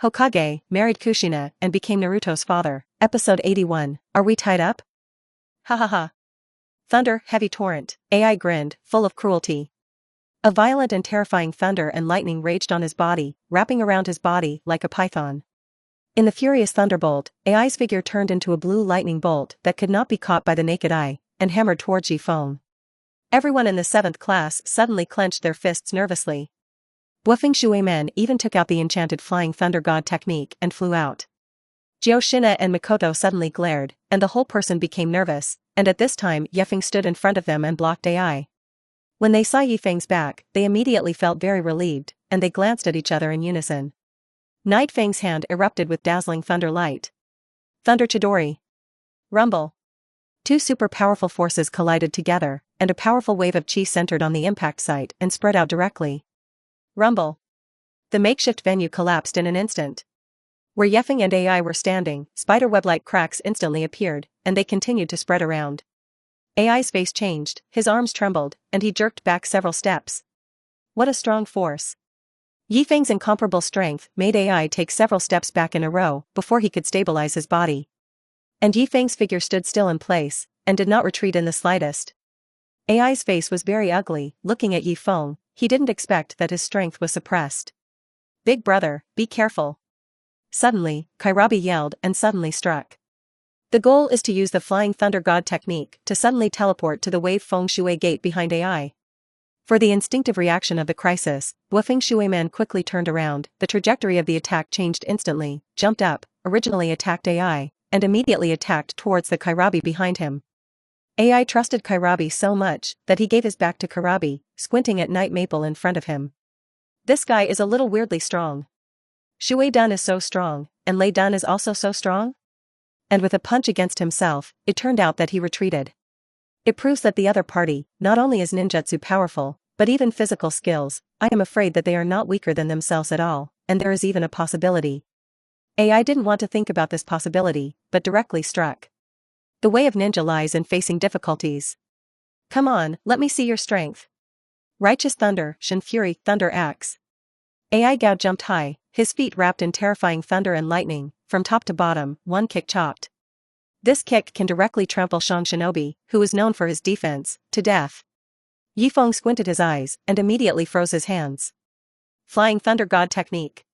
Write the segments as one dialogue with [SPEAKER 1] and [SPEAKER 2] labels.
[SPEAKER 1] Hokage married Kushina and became Naruto's father. Episode 81. Are we tied up? Ha ha ha. Thunder, heavy torrent. AI grinned, full of cruelty. A violent and terrifying thunder and lightning raged on his body, wrapping around his body like a python. In the furious thunderbolt, AI's figure turned into a blue lightning bolt that could not be caught by the naked eye, and hammered towards Ye Feng. Everyone in the 7th class suddenly clenched their fists nervously. Feng Shui men even took out the enchanted flying thunder god technique and flew out. Kushina and Mikoto suddenly glared, and the whole person became nervous, and at this time Ye Feng stood in front of them and blocked AI. When they saw Ye Feng's back, they immediately felt very relieved, and they glanced at each other in unison. Night Feng's hand erupted with dazzling thunder light. Thunder Chidori. Rumble. Two super powerful forces collided together, and a powerful wave of chi centered on the impact site and spread out directly. Rumble. The makeshift venue collapsed in an instant. Where Ye Feng and AI were standing, spiderweb-like cracks instantly appeared, and they continued to spread around. AI's face changed, his arms trembled, and he jerked back several steps. What a strong force. Ye Feng's incomparable strength made AI take several steps back in a row before he could stabilize his body. And Ye Feng's figure stood still in place, and did not retreat in the slightest. AI's face was very ugly, looking at Ye Feng. He didn't expect that his strength was suppressed. Big brother, be careful. Suddenly, Kairabi yelled and suddenly struck. The goal is to use the Flying Thunder God technique to suddenly teleport to the Wave Feng Shui gate behind AI. For the instinctive reaction of the crisis, Feng Shui man quickly turned around, the trajectory of the attack changed instantly, jumped up, originally attacked AI, and immediately attacked towards the Kairabi behind him. AI trusted Kairabi so much that he gave his back to Kairabi, squinting at Night Maple in front of him. This guy is a little weirdly strong. Shui Dan is so strong, and Lei Dan is also so strong? And with a punch against himself, it turned out that he retreated. It proves that the other party not only is ninjutsu powerful, but even physical skills. I am afraid that they are not weaker than themselves at all, and there is even a possibility. AI didn't want to think about this possibility, but directly struck. The way of ninja lies in facing difficulties. Come on, let me see your strength. Righteous Thunder, Shin Fury, Thunder Axe. AI Gao jumped high, his feet wrapped in terrifying thunder and lightning, from top to bottom, one kick chopped. This kick can directly trample Shang Shinobi, who is known for his defense, to death. Ye Feng squinted his eyes and immediately froze his hands. Flying Thunder God technique.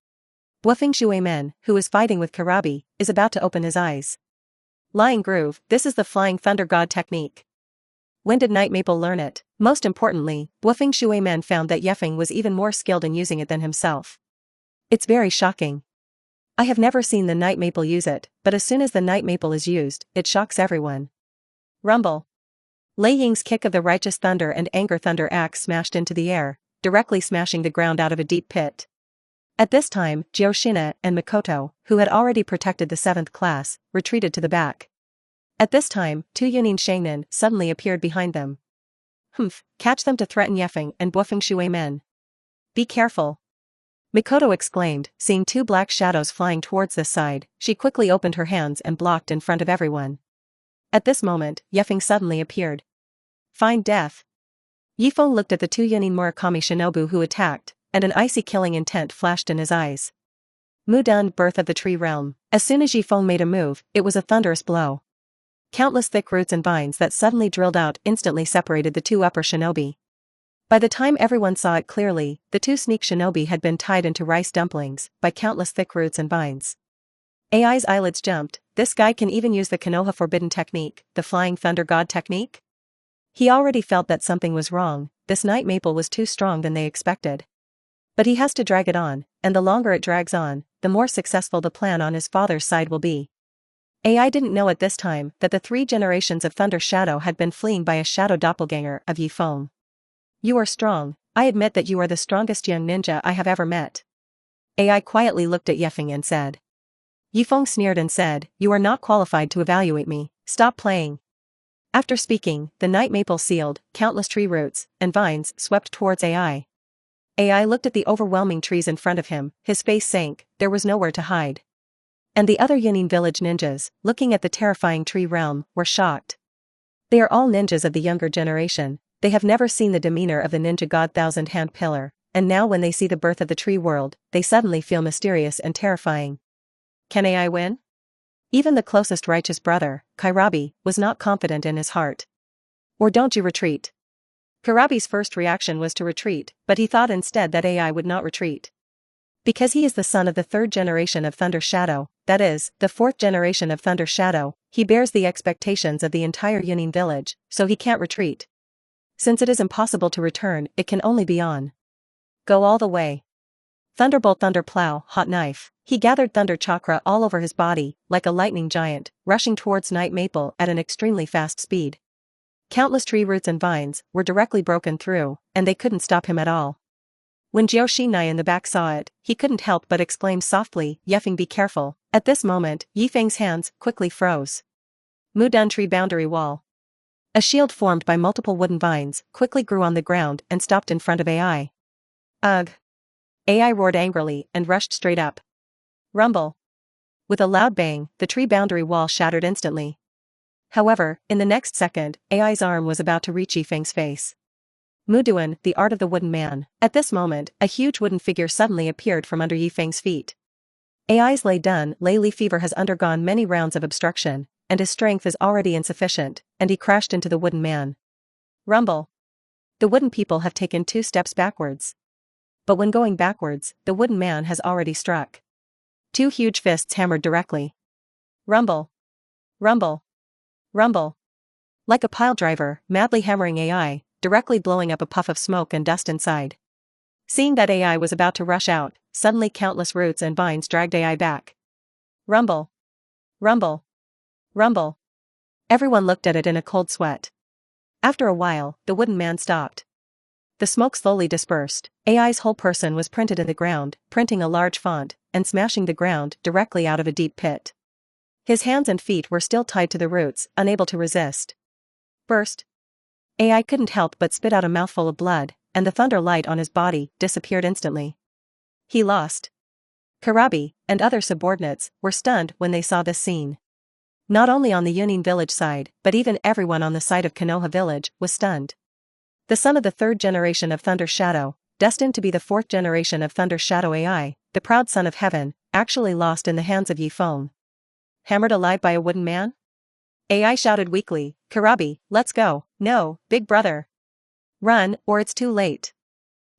[SPEAKER 1] Feng Shui men, who is fighting with Kairabi, is about to open his eyes. Lying Groove, this is the Flying Thunder God technique. When did Night Maple learn it? Most importantly, Feng Shui men found that Ye Feng was even more skilled in using it than himself. It's very shocking. I have never seen the Night Maple use it, but as soon as the Night Maple is used, it shocks everyone. Rumble. Lei Ying's kick of the Righteous Thunder and Anger Thunder axe smashed into the air, directly smashing the ground out of a deep pit. At this time, Kushina and Mikoto, who had already protected the 7th class, retreated to the back. At this time, two Yunin Shangnan suddenly appeared behind them. Humph, catch them to threaten Ye Feng and Feng Shui men. Be careful. Mikoto exclaimed, seeing two black shadows flying towards this side. She quickly opened her hands and blocked in front of everyone. At this moment, Ye Feng suddenly appeared. Find death. Ye Feng looked at the two Yunin Murakami Shinobu who attacked, and an icy killing intent flashed in his eyes. Mudan, Birth of the Tree Realm. As soon as Ye Feng made a move, it was a thunderous blow. Countless thick roots and vines that suddenly drilled out instantly separated the two upper shinobi. By the time everyone saw it clearly, the two sneak shinobi had been tied into rice dumplings by countless thick roots and vines. AI's eyelids jumped. This guy can even use the Konoha Forbidden technique, the Flying Thunder God technique? He already felt that something was wrong. This Night Maple was too strong than they expected. But he has to drag it on, and the longer it drags on, the more successful the plan on his father's side will be. AI didn't know at this time that the 3 generations of Thunder Shadow had been fleeing by a shadow doppelganger of Ye Feng. You are strong. I admit that you are the strongest young ninja I have ever met. AI quietly looked at Ye Feng and said. Ye Feng sneered and said, you are not qualified to evaluate me, stop playing. After speaking, the Night Maple sealed, countless tree roots and vines swept towards AI. AI looked at the overwhelming trees in front of him, his face sank, there was nowhere to hide. And the other Yunin village ninjas, looking at the terrifying tree realm, were shocked. They are all ninjas of the younger generation, they have never seen the demeanor of the ninja god Thousand Hand Pillar, and now when they see the birth of the tree world, they suddenly feel mysterious and terrifying. Can AI win? Even the closest righteous brother, Kairabi, was not confident in his heart. Or don't you retreat? Kairabi's first reaction was to retreat, but he thought instead that AI would not retreat. Because he is the son of the third generation of Thunder Shadow, that is, the fourth generation of Thunder Shadow, he bears the expectations of the entire Yunin village, so he can't retreat. Since it is impossible to return, it can only be on. Go all the way. Thunderbolt, Thunder Plow, Hot Knife. He gathered Thunder Chakra all over his body, like a lightning giant, rushing towards Night Maple at an extremely fast speed. Countless tree roots and vines were directly broken through, and they couldn't stop him at all. When Jiao Shinai in the back saw it, he couldn't help but exclaim softly, "Ye Feng, be careful." At this moment, Ye Feng's hands quickly froze. Mudun Tree Boundary Wall. A shield formed by multiple wooden vines quickly grew on the ground and stopped in front of AI. Ugh! AI roared angrily and rushed straight up. Rumble! With a loud bang, the tree boundary wall shattered instantly. However, in the next second, AI's arm was about to reach Ye Feng's face. Muduan, the art of the wooden man. At this moment, a huge wooden figure suddenly appeared from under Ye Feng's feet. AI's Lei fever has undergone many rounds of obstruction, and his strength is already insufficient, and he crashed into the wooden man. Rumble! The wooden people have taken 2 steps backwards. But when going backwards, the wooden man has already struck. 2 huge fists hammered directly. Rumble! Rumble! Rumble! Like a pile driver, madly hammering AI, directly blowing up a puff of smoke and dust inside. Seeing that AI was about to rush out, suddenly countless roots and vines dragged AI back. Rumble! Rumble! Rumble! Everyone looked at it in a cold sweat. After a while, the wooden man stopped. The smoke slowly dispersed. AI's whole person was printed in the ground, printing a large font, and smashing the ground directly out of a deep pit. His hands and feet were still tied to the roots, unable to resist. Burst! AI couldn't help but spit out a mouthful of blood, and the thunder light on his body disappeared instantly. He lost. Kairabi, and other subordinates, were stunned when they saw this scene. Not only on the Yunin village side, but even everyone on the side of Konoha village was stunned. The son of the third generation of Thunder Shadow, destined to be the fourth generation of Thunder Shadow AI, the proud son of heaven, actually lost in the hands of Ye Feng. Hammered alive by a wooden man? AI shouted weakly, "Kairabi, let's go." "No, big brother. Run, or it's too late."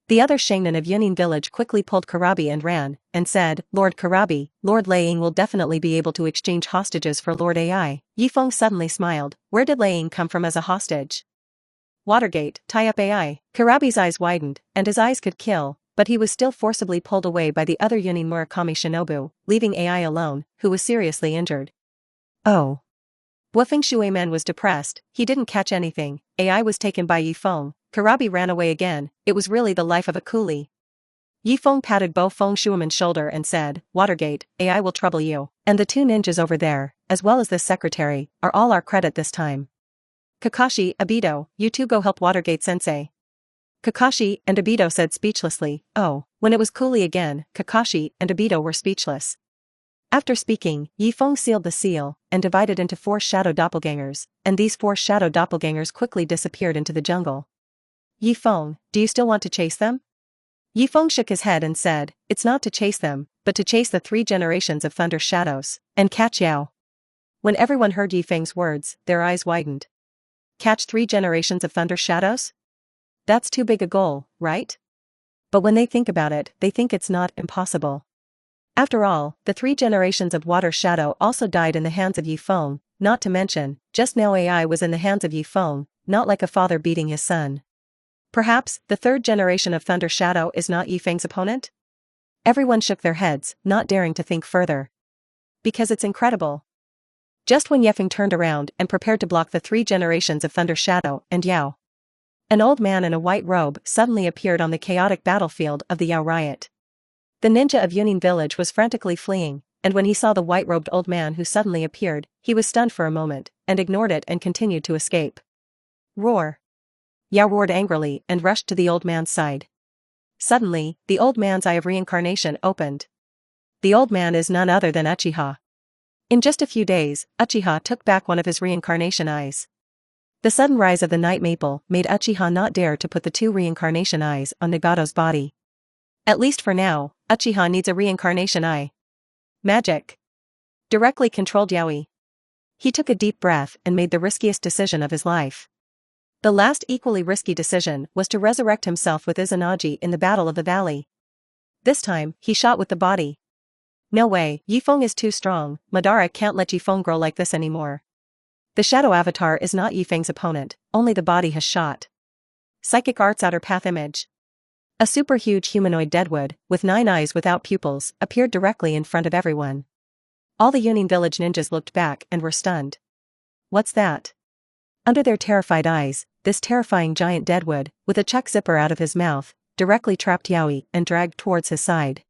[SPEAKER 1] The other Shaman of Yunin village quickly pulled Kairabi and ran, and said, "Lord Kairabi, Lord Liang will definitely be able to exchange hostages for Lord AI." Ye Feng suddenly smiled. Where did Liang come from as a hostage? Watergate, tie up AI. Kairabi's eyes widened, and his eyes could kill, but he was still forcibly pulled away by the other Yunin Murakami shinobu, leaving AI alone, who was seriously injured. Oh. Wufeng Shuimen was depressed, he didn't catch anything. AI was taken by Ye Feng. Kairabi ran away again. It was really the life of a coolie. Ye Feng patted Bo Feng Shuimen's shoulder and said, "Watergate, AI will trouble you. And the 2 ninjas over there, as well as this secretary, are all our credit this time. Kakashi, Obito, you 2 go help Watergate-sensei." Kakashi and Obito said speechlessly, "Oh." When it was coolie again, Kakashi and Obito were speechless. After speaking, Ye Feng sealed the seal, and divided into 4 shadow doppelgangers, and these 4 shadow doppelgangers quickly disappeared into the jungle. Ye Feng, do you still want to chase them? Ye Feng shook his head and said, "It's not to chase them, but to chase the 3 generations of Thunder Shadows, and catch Yao." When everyone heard Ye Feng's words, their eyes widened. Catch 3 generations of Thunder Shadows? That's too big a goal, right? But when they think about it, they think it's not impossible. After all, the 3 generations of Water Shadow also died in the hands of Ye Feng, not to mention, just now AI was in the hands of Ye Feng, not like a father beating his son. Perhaps, the 3rd generation of Thunder Shadow is not Ye Feng's opponent? Everyone shook their heads, not daring to think further. Because it's incredible. Just when Ye Feng turned around and prepared to block the 3 generations of Thunder Shadow and Yao, an old man in a white robe suddenly appeared on the chaotic battlefield of the Yao riot. The ninja of Yunin village was frantically fleeing, and when he saw the white-robed old man who suddenly appeared, he was stunned for a moment, and ignored it and continued to escape. Roar! Yao roared angrily and rushed to the old man's side. Suddenly, the old man's eye of reincarnation opened. The old man is none other than Uchiha. In just a few days, Uchiha took back one of his reincarnation eyes. The sudden rise of the night maple made Uchiha not dare to put the 2 reincarnation eyes on Nagato's body. At least for now, Uchiha needs a reincarnation eye. Magic. Directly controlled Yaoi. He took a deep breath and made the riskiest decision of his life. The last equally risky decision was to resurrect himself with Izanagi in the Battle of the Valley. This time, he shot with the body. No way, Ye Feng is too strong, Madara can't let Ye Feng grow like this anymore. The shadow avatar is not Ye Feng's opponent, only the body has shot. Psychic Arts Outer Path Image. A super huge humanoid deadwood, with 9 eyes without pupils, appeared directly in front of everyone. All the Yunin village ninjas looked back and were stunned. What's that? Under their terrified eyes, this terrifying giant deadwood, with a check zipper out of his mouth, directly trapped Yaoi and dragged towards his side.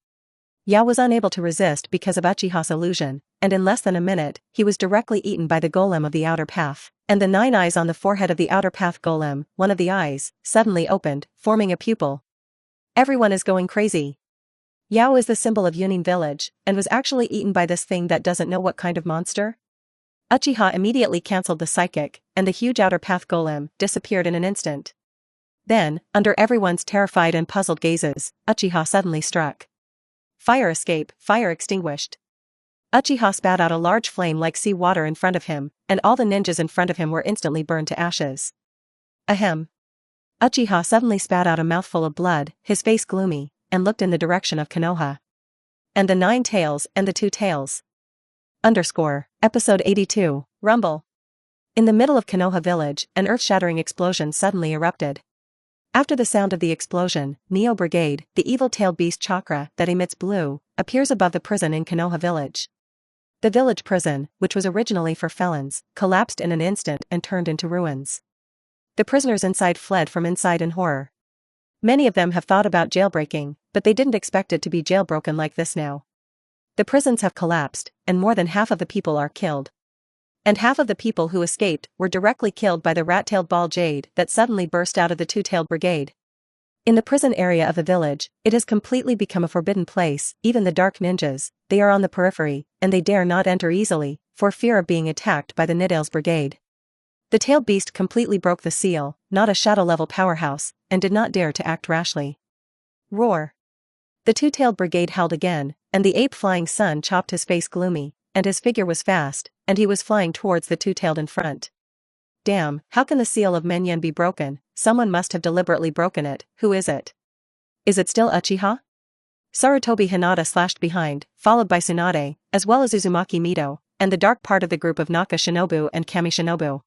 [SPEAKER 1] Yao was unable to resist because of Uchiha's illusion, and in less than a minute, he was directly eaten by the golem of the outer path, and the 9 eyes on the forehead of the outer path golem, one of the eyes, suddenly opened, forming a pupil. Everyone is going crazy. Yao is the symbol of Yunin village, and was actually eaten by this thing that doesn't know what kind of monster? Uchiha immediately cancelled the psychic, and the huge outer path golem disappeared in an instant. Then, under everyone's terrified and puzzled gazes, Uchiha suddenly struck. Fire escape, fire extinguished. Uchiha spat out a large flame like sea water in front of him, and all the ninjas in front of him were instantly burned to ashes. Ahem. Uchiha suddenly spat out a mouthful of blood, his face gloomy, and looked in the direction of Konoha. And the 9 tails and the 2 tails. Episode 82, Rumble. In the middle of Konoha village, an earth-shattering explosion suddenly erupted. After the sound of the explosion, Neo Brigade, the evil-tailed beast chakra that emits blue, appears above the prison in Konoha village. The village prison, which was originally for felons, collapsed in an instant and turned into ruins. The prisoners inside fled from inside in horror. Many of them have thought about jailbreaking, but they didn't expect it to be jailbroken like this now. The prisons have collapsed, and more than half of the people are killed. And half of the people who escaped were directly killed by the rat-tailed ball jade that suddenly burst out of the 2-tailed brigade. In the prison area of the village, it has completely become a forbidden place. Even the dark ninjas, they are on the periphery, and they dare not enter easily, for fear of being attacked by the Nidale's brigade. The tailed beast completely broke the seal, not a shadow-level powerhouse, and did not dare to act rashly. Roar. The 2-tailed brigade howled again, and the ape-flying sun chopped his face gloomy, and his figure was fast, and he was flying towards the 2-tailed in front. Damn, how can the seal of Menyen be broken? Someone must have deliberately broken it. Who is it? Is it still Uchiha? Sarutobi Hinata slashed behind, followed by Tsunade, as well as Uzumaki Mido, and the dark part of the group of Naka Shinobu and Kami Shinobu.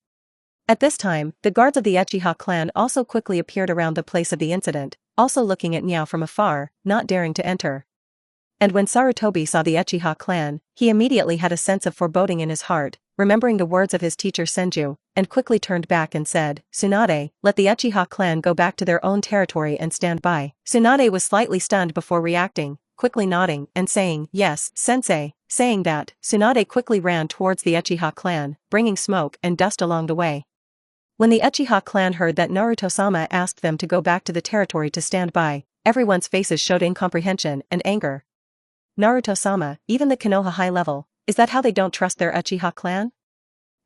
[SPEAKER 1] At this time, the guards of the Uchiha clan also quickly appeared around the place of the incident, also looking at Niao from afar, not daring to enter. And when Sarutobi saw the Uchiha clan, he immediately had a sense of foreboding in his heart, remembering the words of his teacher Senju, and quickly turned back and said, "Tsunade, let the Uchiha clan go back to their own territory and stand by." Tsunade was slightly stunned before reacting, quickly nodding and saying, "Yes, sensei." Saying that, Tsunade quickly ran towards the Uchiha clan, bringing smoke and dust along the way. When the Uchiha clan heard that Naruto-sama asked them to go back to the territory to stand by, everyone's faces showed incomprehension and anger. Naruto-sama, even the Konoha high level, is that how they don't trust their Uchiha clan?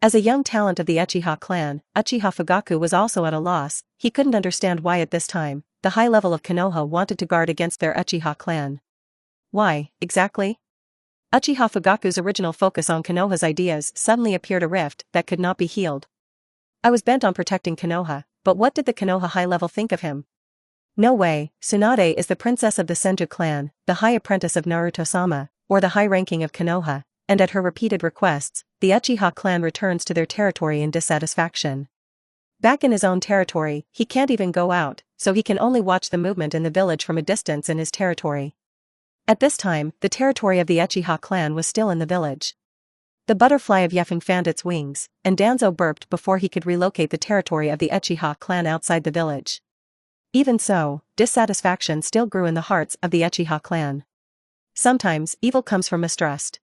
[SPEAKER 1] As a young talent of the Uchiha clan, Uchiha Fugaku was also at a loss. He couldn't understand why at this time, the high level of Konoha wanted to guard against their Uchiha clan. Why, exactly? Uchiha Fugaku's original focus on Konoha's ideas suddenly appeared a rift that could not be healed. I was bent on protecting Konoha, but what did the Konoha high level think of him? No way, Tsunade is the princess of the Senju clan, the high apprentice of Naruto-sama, or the high ranking of Konoha, and at her repeated requests, the Uchiha clan returns to their territory in dissatisfaction. Back in his own territory, he can't even go out, so he can only watch the movement in the village from a distance in his territory. At this time, the territory of the Uchiha clan was still in the village. The butterfly of Ye Feng fanned its wings, and Danzo burped before he could relocate the territory of the Uchiha clan outside the village. Even so, dissatisfaction still grew in the hearts of the Uchiha clan. Sometimes, evil comes from mistrust.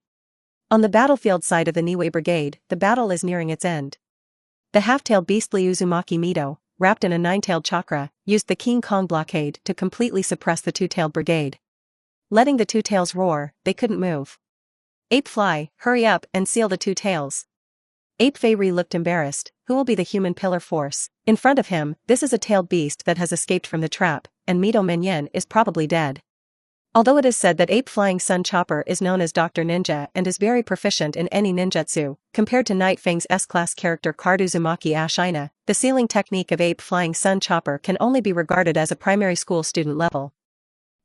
[SPEAKER 1] On the battlefield side of the Niue Brigade, the battle is nearing its end. The half-tailed beastly Uzumaki Mido, wrapped in a 9-tailed chakra, used the King Kong blockade to completely suppress the 2-tailed brigade. Letting the 2 tails roar, they couldn't move. Ape Fly, hurry up and seal the 2 tails. Ape Fei-Ri looked embarrassed. Who will be the human pillar force? In front of him, this is a tailed beast that has escaped from the trap, and Mido Menyen is probably dead. Although it is said that Ape Flying Sun Chopper is known as Dr. Ninja and is very proficient in any ninjutsu, compared to Night Fang's S-class character card Uzumaki Ashina, the sealing technique of Ape Flying Sun Chopper can only be regarded as a primary school student level.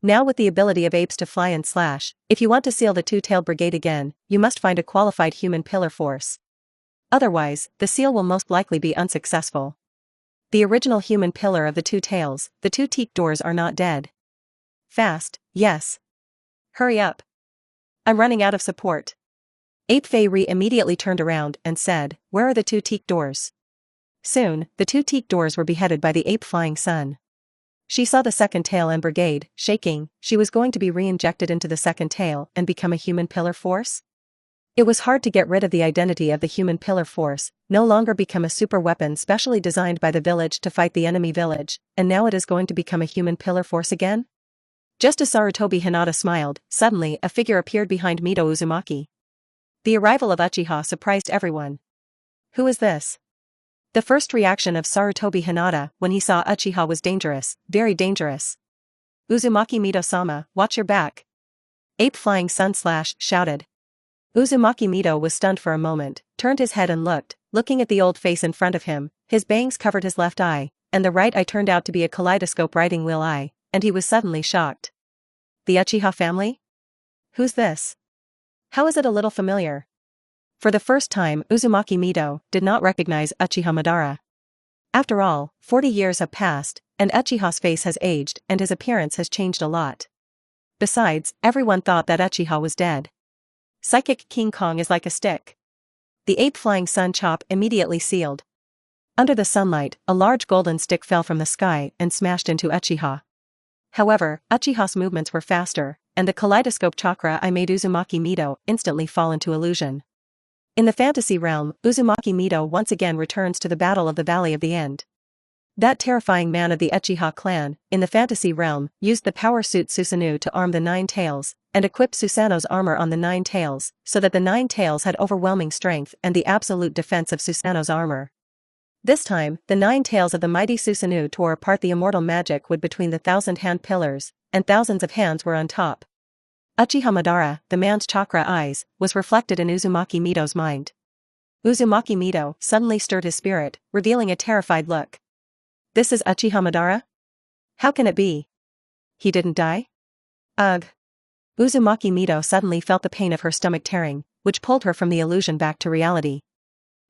[SPEAKER 1] Now with the ability of apes to fly and slash, if you want to seal the Two-Tailed Brigade again, you must find a qualified human pillar force. Otherwise, the seal will most likely be unsuccessful. The original human pillar of the two tails, the two teak doors are not dead. Fast, yes. Hurry up. I'm running out of support. Ape Fei Ri immediately turned around and said, "Where are the two teak doors?" Soon, the two teak doors were beheaded by the Ape Flying Sun. She saw the second tail and brigade, shaking. She was going to be re-injected into the second tail and become a human pillar force? It was hard to get rid of the identity of the human pillar force, no longer become a super weapon specially designed by the village to fight the enemy village, and now it is going to become a human pillar force again? Just as Sarutobi Hinata smiled, suddenly a figure appeared behind Mito Uzumaki. The arrival of Uchiha surprised everyone. Who is this? The first reaction of Sarutobi Hinata when he saw Uchiha was dangerous, very dangerous. Uzumaki Mito-sama, watch your back. Ape Flying Sun Slash shouted. Uzumaki Mito was stunned for a moment, turned his head and looked, looking at the old face in front of him. His bangs covered his left eye, and the right eye turned out to be a kaleidoscope riding wheel eye, and he was suddenly shocked. The Uchiha family? Who's this? How is it a little familiar? For the first time, Uzumaki Mito did not recognize Uchiha Madara. After all, 40 years have passed, and Uchiha's face has aged and his appearance has changed a lot. Besides, everyone thought that Uchiha was dead. Psychic King Kong is like a stick. The Ape Flying Sun Chop immediately sealed. Under the sunlight, a large golden stick fell from the sky and smashed into Uchiha. However, Uchiha's movements were faster, and the kaleidoscope chakra I made Uzumaki Mito instantly fall into illusion. In the fantasy realm, Uzumaki Mito once again returns to the battle of the Valley of the End. That terrifying man of the Uchiha clan, in the fantasy realm, used the power suit Susanoo to arm the Nine Tails, and equipped Susanoo's armor on the Nine Tails, so that the Nine Tails had overwhelming strength and the absolute defense of Susanoo's armor. This time, the Nine Tails of the mighty Susanoo tore apart the immortal magic wood between the 1,000-hand pillars, and thousands of hands were on top. Uchiha Madara, the man's chakra eyes, was reflected in Uzumaki Mito's mind. Uzumaki Mito suddenly stirred his spirit, revealing a terrified look. This is Uchiha Madara? How can it be? He didn't die? Ugh. Uzumaki Mito suddenly felt the pain of her stomach tearing, which pulled her from the illusion back to reality.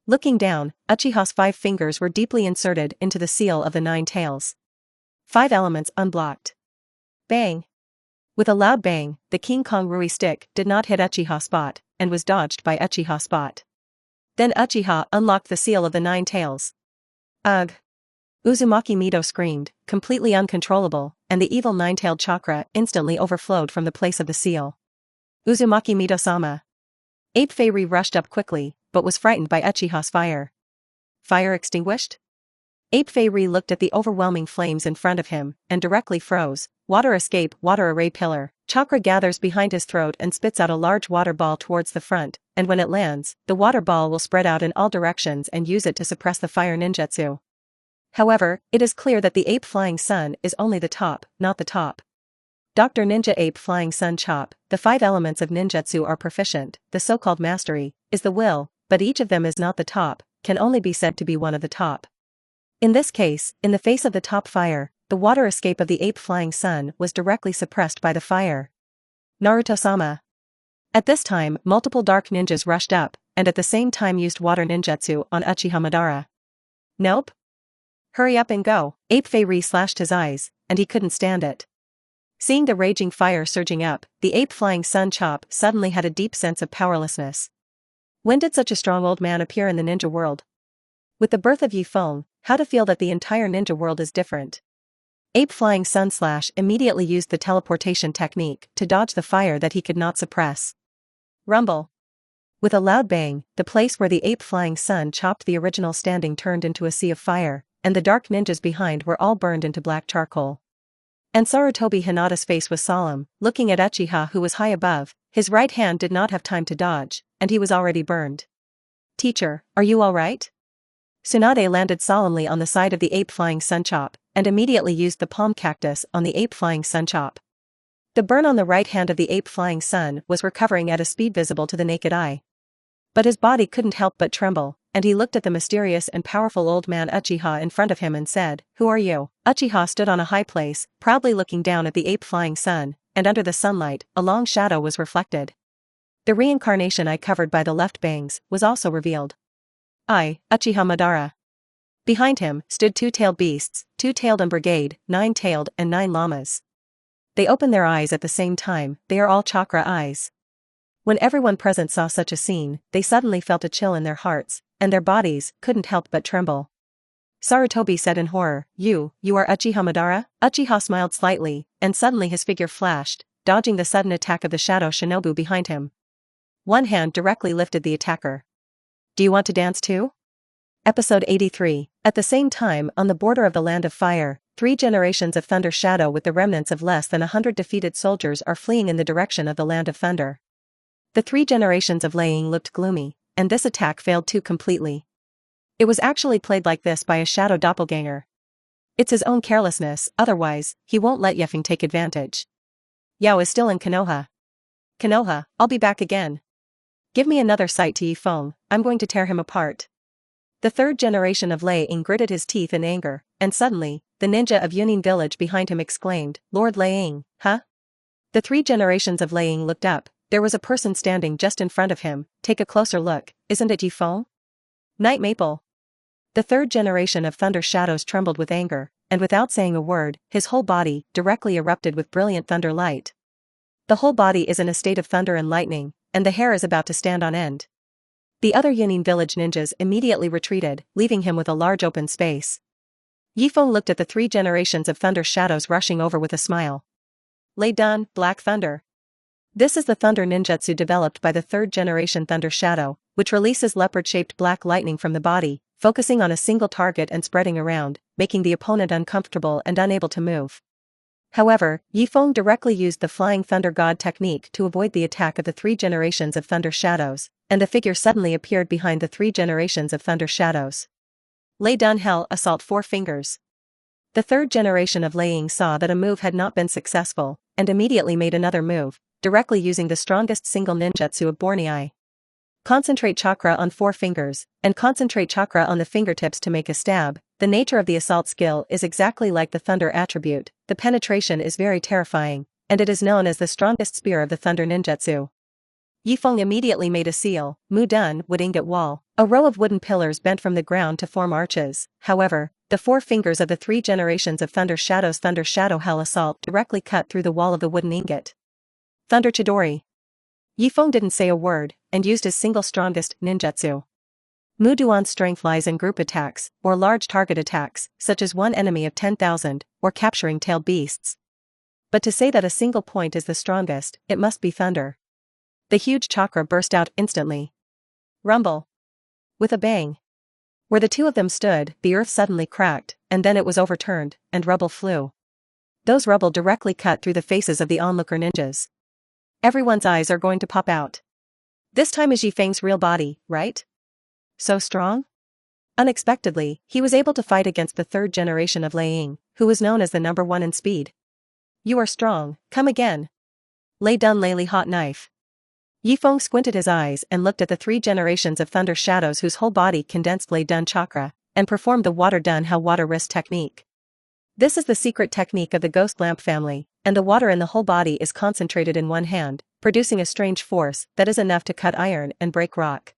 [SPEAKER 1] Looking down, Uchiha's 5 fingers were deeply inserted into the seal of the Nine Tails. 5 elements unblocked. Bang! With a loud bang, the King Kong Rui stick did not hit Uchiha spot, and was dodged by Uchiha spot. Then Uchiha unlocked the seal of the Nine Tails. Ugh! Uzumaki Mito screamed, completely uncontrollable, and the evil nine-tailed chakra instantly overflowed from the place of the seal. Uzumaki Mito-sama. Ape Fei Ri rushed up quickly, but was frightened by Uchiha's fire. Fire extinguished? Ape Fei Ri looked at the overwhelming flames in front of him, and directly froze. Water escape, water array pillar. Chakra gathers behind his throat and spits out a large water ball towards the front, and when it lands, the water ball will spread out in all directions and use it to suppress the fire ninjutsu. However, it is clear that the Ape Flying Sun is only the top, not the top. Dr. Ninja Ape Flying Sun Chop, the 5 elements of ninjutsu are proficient, the so-called mastery, is the will, but each of them is not the top, can only be said to be one of the top. In this case, in the face of the top fire, the water escape of the Ape Flying Sun was directly suppressed by the fire. Naruto-sama. At this time, multiple dark ninjas rushed up, and at the same time used water ninjutsu on Uchiha Madara. Nope. Hurry up and go. Ape Fei Ri slashed his eyes, and he couldn't stand it. Seeing the raging fire surging up, the Ape Flying Sun Chop suddenly had a deep sense of powerlessness. When did such a strong old man appear in the ninja world? With the birth of Ye Feng, how to feel that the entire ninja world is different. Ape Flying Sun Slash immediately used the teleportation technique to dodge the fire that he could not suppress. Rumble. With a loud bang, the place where the Ape Flying Sun chopped the original standing turned into a sea of fire, and the dark ninjas behind were all burned into black charcoal. And Sarutobi Hinata's face was solemn, looking at Uchiha who was high above. His right hand did not have time to dodge, and he was already burned. Teacher, are you alright? Tsunade landed solemnly on the side of the Ape Flying Sun Chop, and immediately used the palm cactus on the Ape Flying Sun Chop. The burn on the right hand of the ape flying sun was recovering at a speed visible to the naked eye. But his body couldn't help but tremble, and he looked at the mysterious and powerful old man Uchiha in front of him and said, "Who are you?" Uchiha stood on a high place, proudly looking down at the ape flying sun, and under the sunlight, a long shadow was reflected. The reincarnation eye covered by the left bangs was also revealed. I, Uchiha Madara. Behind him stood two-tailed beasts, two-tailed brigade, nine-tailed and 9 llamas. They opened their eyes at the same time, they are all chakra eyes. When everyone present saw such a scene, they suddenly felt a chill in their hearts, and their bodies couldn't help but tremble. Sarutobi said in horror, You are Uchiha Madara?" Uchiha smiled slightly, and suddenly his figure flashed, dodging the sudden attack of the shadow shinobu behind him. One hand directly lifted the attacker. "Do you want to dance too?" Episode 83. At the same time, on the border of the Land of Fire, 3 generations of Thunder Shadow with the remnants of less than 100 defeated soldiers are fleeing in the direction of the Land of Thunder. The 3 generations of Lei Ying looked gloomy, and this attack failed too completely. It was actually played like this by a shadow doppelganger. It's his own carelessness, otherwise, he won't let Ye Feng take advantage. Yao is still in Konoha. Konoha, I'll be back again. Give me another sight to Ye Feng, I'm going to tear him apart. The 3rd generation of Lei Ying gritted his teeth in anger, and suddenly, the ninja of Yunin village behind him exclaimed, "Lord Lei Ying, huh?" The 3 generations of Lei Ying looked up. There was a person standing just in front of him. Take a closer look, isn't it Ye Feng? Night Maple. The 3rd generation of Thunder Shadows trembled with anger, and without saying a word, his whole body directly erupted with brilliant thunder light. The whole body is in a state of thunder and lightning, and the hair is about to stand on end. The other Yunin village ninjas immediately retreated, leaving him with a large open space. Ye Feng looked at the 3 generations of Thunder Shadows rushing over with a smile. Lei Dun, Black Thunder. This is the thunder ninjutsu developed by the 3rd generation Thunder Shadow, which releases leopard-shaped black lightning from the body, focusing on a single target and spreading around, making the opponent uncomfortable and unable to move. However, Ye Feng directly used the Flying Thunder God technique to avoid the attack of the 3 generations of Thunder Shadows, and the figure suddenly appeared behind the 3 generations of Thunder Shadows. Lei Dun Hell Assault 4 Fingers. The 3rd generation of Lei Ying saw that a move had not been successful, and immediately made another move, directly using the strongest single ninjutsu of Bornei. Concentrate chakra on 4 fingers, and concentrate chakra on the fingertips to make a stab. The nature of the assault skill is exactly like the thunder attribute, the penetration is very terrifying, and it is known as the strongest spear of the thunder ninjutsu. Ye Feng immediately made a seal, Mu Dun wood ingot wall, a row of wooden pillars bent from the ground to form arches. However, the 4 fingers of the 3 generations of Thunder Shadows Thunder Shadow Hell Assault directly cut through the wall of the wooden ingot. Thunder Chidori. Ye Feng didn't say a word, and used his single strongest ninjutsu. Mu Duan's strength lies in group attacks, or large target attacks, such as one enemy of 10,000, or capturing tailed beasts. But to say that a single point is the strongest, it must be thunder. The huge chakra burst out instantly. Rumble. With a bang. Where the 2 of them stood, the earth suddenly cracked, and then it was overturned, and rubble flew. Those rubble directly cut through the faces of the onlooker ninjas. Everyone's eyes are going to pop out. This time is Ye Feng's real body, right? So strong? Unexpectedly, he was able to fight against the 3rd generation of Lei Ying, who was known as the number 1 in speed. You are strong, come again. Lei Dun Lei Hot Knife. Ye Feng squinted his eyes and looked at the 3 generations of Thunder Shadows whose whole body condensed Lei Dun chakra, and performed the Water Dun Hell Water Wrist technique. This is the secret technique of the Ghost Lamp family, and the water in the whole body is concentrated in one hand, producing a strange force that is enough to cut iron and break rock.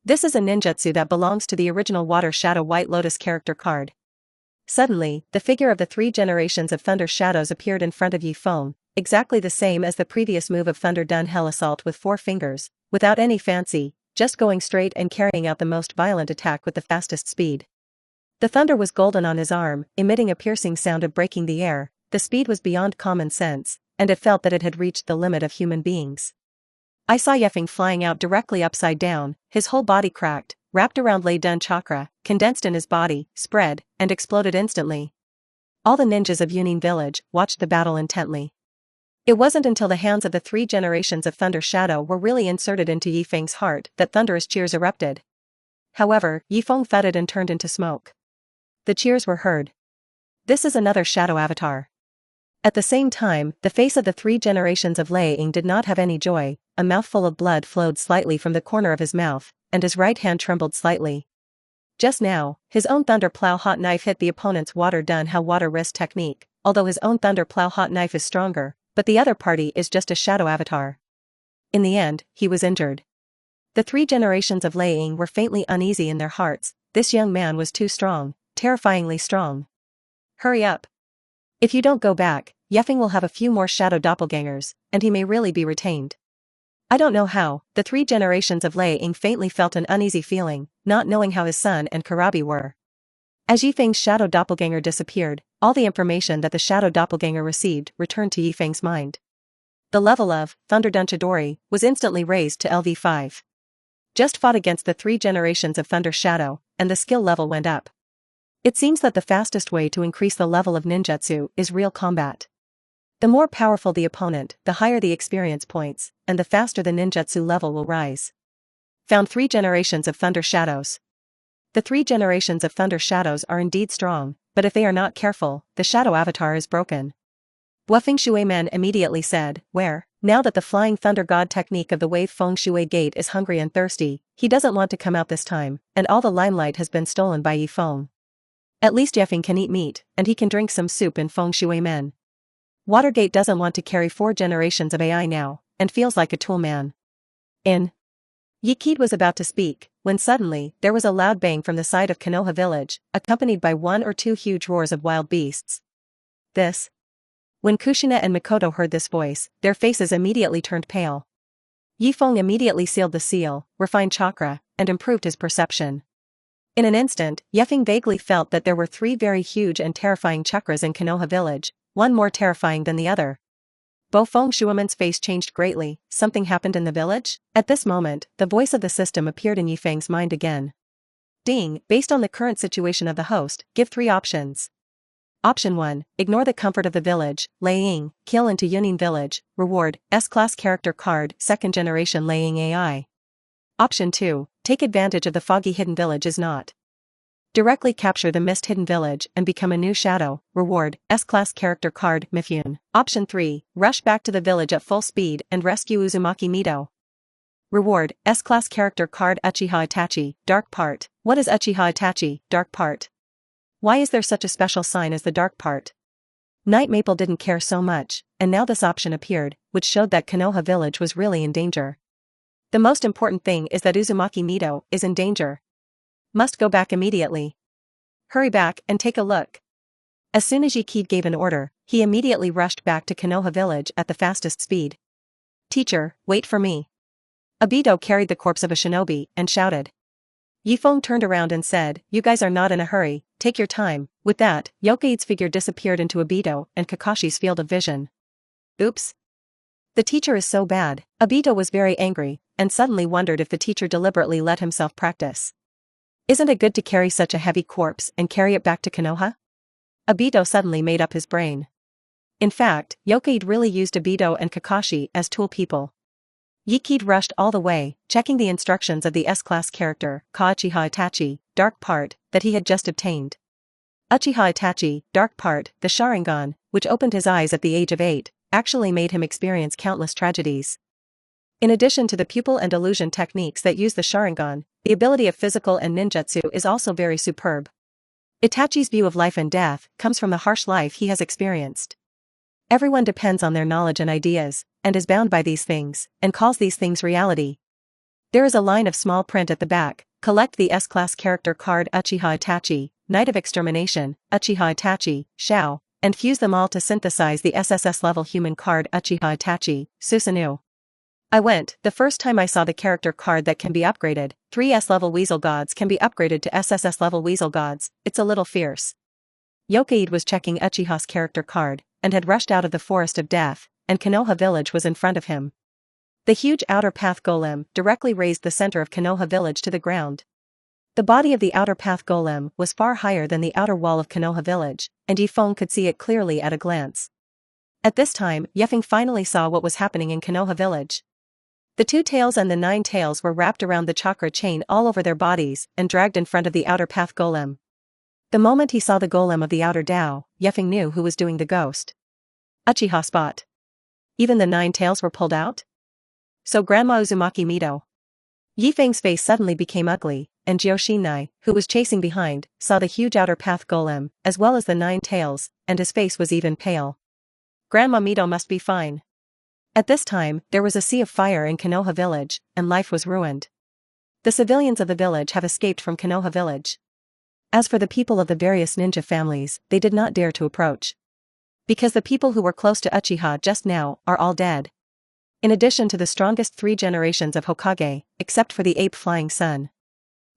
[SPEAKER 1] This is a ninjutsu that belongs to the original Water Shadow White Lotus character card. Suddenly, the figure of the 3 generations of Thunder Shadows appeared in front of Ye Feng, exactly the same as the previous move of Thunder Dun Hell Assault with 4 fingers, without any fancy, just going straight and carrying out the most violent attack with the fastest speed. The thunder was golden on his arm, emitting a piercing sound of breaking the air. The speed was beyond common sense, and it felt that it had reached the limit of human beings. I saw Ye Feng flying out directly upside down, his whole body cracked, wrapped around Lei Dun chakra, condensed in his body, spread, and exploded instantly. All the ninjas of Yunin village watched the battle intently. It wasn't until the hands of the 3 generations of Thunder Shadow were really inserted into Ye Feng's heart that thunderous cheers erupted. However, Ye Feng thudded and turned into smoke. The cheers were heard. This is another shadow avatar. At the same time, the face of the 3 generations of Lei Ying did not have any joy. A mouthful of blood flowed slightly from the corner of his mouth, and his right hand trembled slightly. Just now, his own thunder plow hot knife hit the opponent's water-done how water wrist technique, although his own thunder plow hot knife is stronger, but the other party is just a shadow avatar. In the end, he was injured. The 3 generations of Lei Ying were faintly uneasy in their hearts. This young man was too strong, terrifyingly strong. Hurry up. If you don't go back, Ye Feng will have a few more shadow doppelgangers, and he may really be retained. I don't know how. The 3 generations of Lei Ying faintly felt an uneasy feeling, not knowing how his son and Karabi were. As Ye Feng's shadow doppelganger disappeared, all the information that the shadow doppelganger received returned to Ye Feng's mind. The level of Thunderdun Chidori was instantly raised to LV5. Just fought against the 3 generations of Thunder Shadow, and the skill level went up. It seems that the fastest way to increase the level of ninjutsu is real combat. The more powerful the opponent, the higher the experience points, and the faster the ninjutsu level will rise. Found 3 generations of Thunder Shadows. The 3 generations of Thunder Shadows are indeed strong, but if they are not careful, the shadow avatar is broken. Feng Shui Men immediately said, where, now that the flying thunder god technique of the wave Feng Shui gate is hungry and thirsty, he doesn't want to come out this time, and all the limelight has been stolen by Ye Feng. At least Ye Feng can eat meat, and he can drink some soup in Feng Shui Men. Watergate doesn't want to carry 4 generations of AI now, and feels like a tool man. Ye Qid was about to speak, when suddenly, there was a loud bang from the side of Konoha village, accompanied by 1 or 2 huge roars of wild beasts. When Kushina and Mikoto heard this voice, their faces immediately turned pale. Ye Feng immediately sealed the seal, refined chakra, and improved his perception. In an instant, Ye Feng vaguely felt that there were 3 very huge and terrifying chakras in Konoha village, one more terrifying than the other. Feng Shuiman's face changed greatly. Something happened in the village? At this moment, the voice of the system appeared in Ye Feng's mind again. Ding, based on the current situation of the host, give 3 options. Option 1, ignore the comfort of the village, Lei Ying, kill into Yunin village, reward, S-class character card, 2nd generation Lei Ying AI. Option 2, take advantage of the foggy hidden village is not. Directly capture the mist hidden village and become a new shadow, reward, S-class character card, Mifune. Option 3, rush back to the village at full speed and rescue Uzumaki Mito. Reward, S-class character card Uchiha Itachi, dark part. What is Uchiha Itachi, dark part? Why is there such a special sign as the dark part? Night Maple didn't care so much, and now this option appeared, which showed that Konoha village was really in danger. The most important thing is that Uzumaki Mito is in danger. Must go back immediately. Hurry back and take a look. As soon as Ye Qid gave an order, he immediately rushed back to Konoha village at the fastest speed. Teacher, wait for me. Obito carried the corpse of a shinobi and shouted. Ye Feng turned around and said, you guys are not in a hurry, take your time. With that, Yokaid's figure disappeared into Obito and Kakashi's field of vision. Oops. The teacher is so bad. Obito was very angry, and suddenly wondered if the teacher deliberately let himself practice. Isn't it good to carry such a heavy corpse and carry it back to Konoha? Obito suddenly made up his brain. In fact, Yokaid really used Obito and Kakashi as tool people. Ye Qid rushed all the way, checking the instructions of the S-class character, Uchiha Itachi, dark part, that he had just obtained. Uchiha Itachi, dark part, the Sharingan, which opened his eyes at the age of 8, actually made him experience countless tragedies. In addition to the pupil and illusion techniques that use the Sharingan, the ability of physical and ninjutsu is also very superb. Itachi's view of life and death comes from the harsh life he has experienced. Everyone depends on their knowledge and ideas, and is bound by these things, and calls these things reality. There is a line of small print at the back, collect the S-class character card Uchiha Itachi, Knight of Extermination, Uchiha Itachi, Shao, and fuse them all to synthesize the SSS level human card Uchiha Itachi, Susanoo. I went, the first time I saw the character card that can be upgraded, 3 S-level Weasel Gods can be upgraded to SSS level Weasel Gods, it's a little fierce. Yokaid was checking Uchiha's character card, and had rushed out of the Forest of Death, and Konoha village was in front of him. The huge outer path golem directly raised the center of Konoha village to the ground. The body of the outer path golem was far higher than the outer wall of Konoha village, and Ye Feng could see it clearly at a glance. At this time, Ye Feng finally saw what was happening in Konoha village. The 2 tails and the 9 tails were wrapped around the chakra chain all over their bodies and dragged in front of the outer path golem. The moment he saw the golem of the outer Dao, Ye Feng knew who was doing the ghost. Uchiha spot. Even the 9 tails were pulled out? So Grandma Uzumaki Mito. Ye Feng's face suddenly became ugly, and Jioshinai, who was chasing behind, saw the huge outer path golem, as well as the 9 tails, and his face was even pale. Grandma Mito must be fine. At this time, there was a sea of fire in Konoha village, and life was ruined. The civilians of the village have escaped from Konoha village. As for the people of the various ninja families, they did not dare to approach. Because the people who were close to Uchiha just now are all dead. In addition to the strongest 3 generations of Hokage, except for the ape flying sun.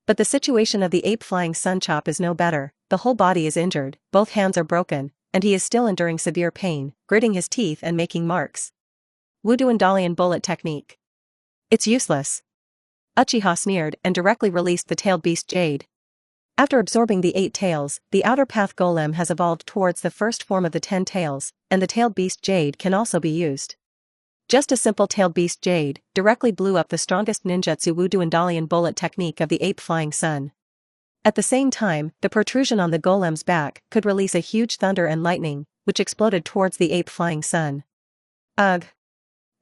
[SPEAKER 1] But the situation of the ape flying sun chop is no better, the whole body is injured, both hands are broken, and he is still enduring severe pain, gritting his teeth and making marks. Wudu Dalian bullet technique. It's useless. Uchiha sneered and directly released the tailed beast Jade. After absorbing the 8 tails, the outer path golem has evolved towards the first form of the 10 tails, and the tailed beast Jade can also be used. Just a simple tailed beast Jade directly blew up the strongest ninjutsu Wudu Dalian bullet technique of the ape flying sun. At the same time, the protrusion on the golem's back could release a huge thunder and lightning, which exploded towards the ape flying sun. Ugh!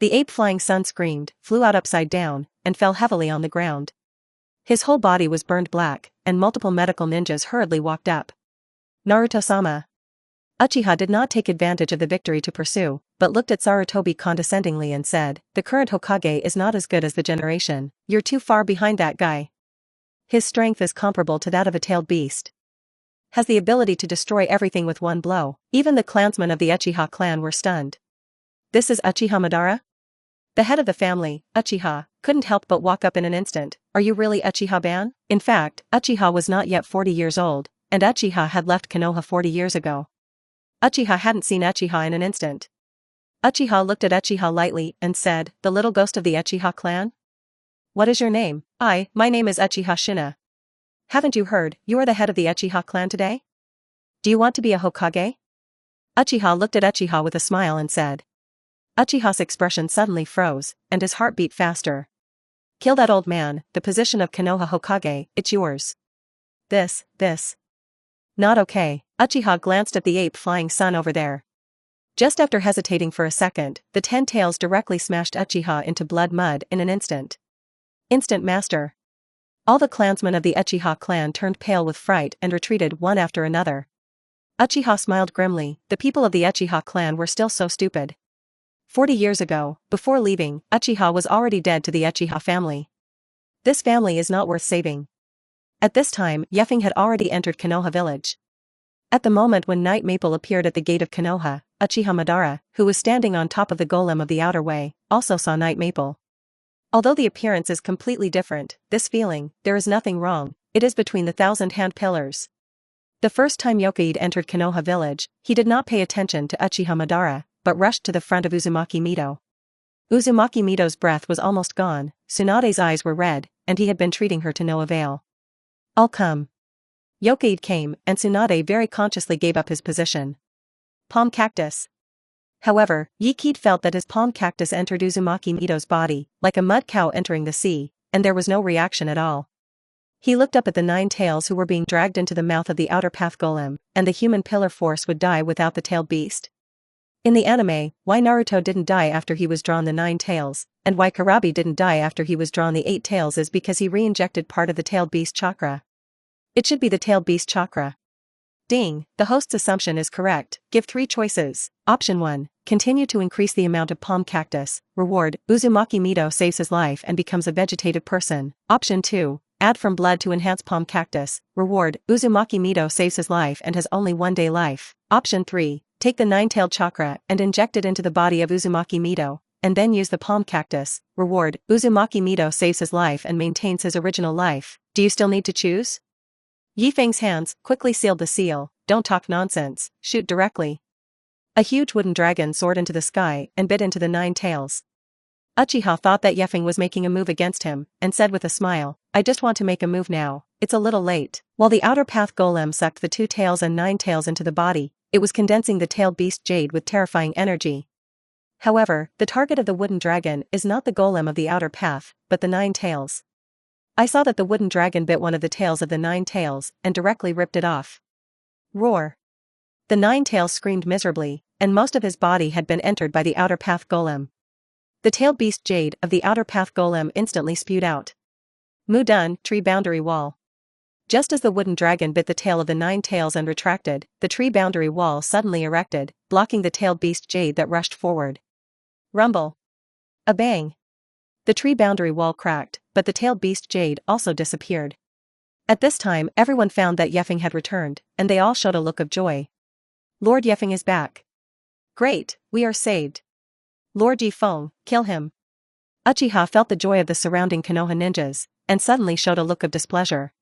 [SPEAKER 1] The ape flying sun screamed, flew out upside down, and fell heavily on the ground. His whole body was burned black, and multiple medical ninjas hurriedly walked up. Naruto-sama. Uchiha did not take advantage of the victory to pursue, but looked at Sarutobi condescendingly and said, "The current Hokage is not as good as the generation, you're too far behind that guy. His strength is comparable to that of a tailed beast. Has the ability to destroy everything with one blow." Even the clansmen of the Uchiha clan were stunned. This is Uchiha Madara? The head of the family, Uchiha, couldn't help but walk up in an instant. Are you really Uchiha-ban? In fact, Uchiha was not yet 40 years old, and Uchiha had left Konoha 40 years ago. Uchiha hadn't seen Uchiha in an instant. Uchiha looked at Uchiha lightly and said, "The little ghost of the Uchiha clan? What is your name?" My name is Uchiha Shina. Haven't you heard, you are the head of the Uchiha clan today? Do you want to be a Hokage? Uchiha looked at Uchiha with a smile and said. Uchiha's expression suddenly froze, and his heart beat faster. Kill that old man, the position of Konoha Hokage, it's yours. This. Not okay. Uchiha glanced at the ape flying sun over there. Just after hesitating for a second, the 10 tails directly smashed Uchiha into blood mud in an instant. Instant master. All the clansmen of the Uchiha clan turned pale with fright and retreated one after another. Uchiha smiled grimly, the people of the Uchiha clan were still so stupid. 40 years ago, before leaving, Uchiha was already dead to the Uchiha family. This family is not worth saving. At this time, Ye Feng had already entered Konoha village. At the moment when Night Maple appeared at the gate of Konoha, Uchiha Madara, who was standing on top of the golem of the outer way, also saw Night Maple. Although the appearance is completely different, this feeling, there is nothing wrong, it is between the 1,000-hand pillars. The first time Yokaide entered Konoha village, he did not pay attention to Uchiha Madara, but rushed to the front of Uzumaki Mito. Uzumaki Mito's breath was almost gone, Tsunade's eyes were red, and he had been treating her to no avail. I'll come. Yokaide came, and Tsunade very consciously gave up his position. Palm cactus. However, Yokaide felt that his palm cactus entered Uzumaki Mito's body, like a mud cow entering the sea, and there was no reaction at all. He looked up at the 9 tails who were being dragged into the mouth of the outer path golem, and the human pillar force would die without the tailed beast. In the anime, why Naruto didn't die after he was drawn the 9 tails, and why Karabi didn't die after he was drawn the 8 tails is because he re-injected part of the tailed beast chakra. It should be the tailed beast chakra. Ding, the host's assumption is correct, give 3 choices. Option 1, continue to increase the amount of palm cactus, reward, Uzumaki Mito saves his life and becomes a vegetative person. Option 2, add from blood to enhance palm cactus, reward, Uzumaki Mito saves his life and has only 1 day life. Option 3, take the 9-tailed chakra and inject it into the body of Uzumaki Mito, and then use the palm cactus, reward, Uzumaki Mito saves his life and maintains his original life. Do you still need to choose? Ye Feng's hands quickly sealed the seal, don't talk nonsense, shoot directly. A huge wooden dragon soared into the sky and bit into the 9 tails. Uchiha thought that Ye Feng was making a move against him, and said with a smile, I just want to make a move now, it's a little late. While the outer path golem sucked the 2 tails and 9 tails into the body, it was condensing the tailed beast Jade with terrifying energy. However, the target of the wooden dragon is not the golem of the outer path, but the 9 tails. I saw that the wooden dragon bit one of the tails of the 9 tails and directly ripped it off. Roar. The 9 tails screamed miserably, and most of his body had been entered by the outer path golem. The tailed beast Jade of the outer path golem instantly spewed out. Mu dun, tree boundary wall. Just as the wooden dragon bit the tail of the 9 tails and retracted, the tree boundary wall suddenly erected, blocking the tailed beast Jade that rushed forward. Rumble. A bang. The tree boundary wall cracked, but the tailed beast Jade also disappeared. At this time everyone found that Ye Feng had returned, and they all showed a look of joy. Lord Ye Feng is back. Great, we are saved. Lord Ye Feng, kill him. Uchiha felt the joy of the surrounding Konoha ninjas, and suddenly showed a look of displeasure.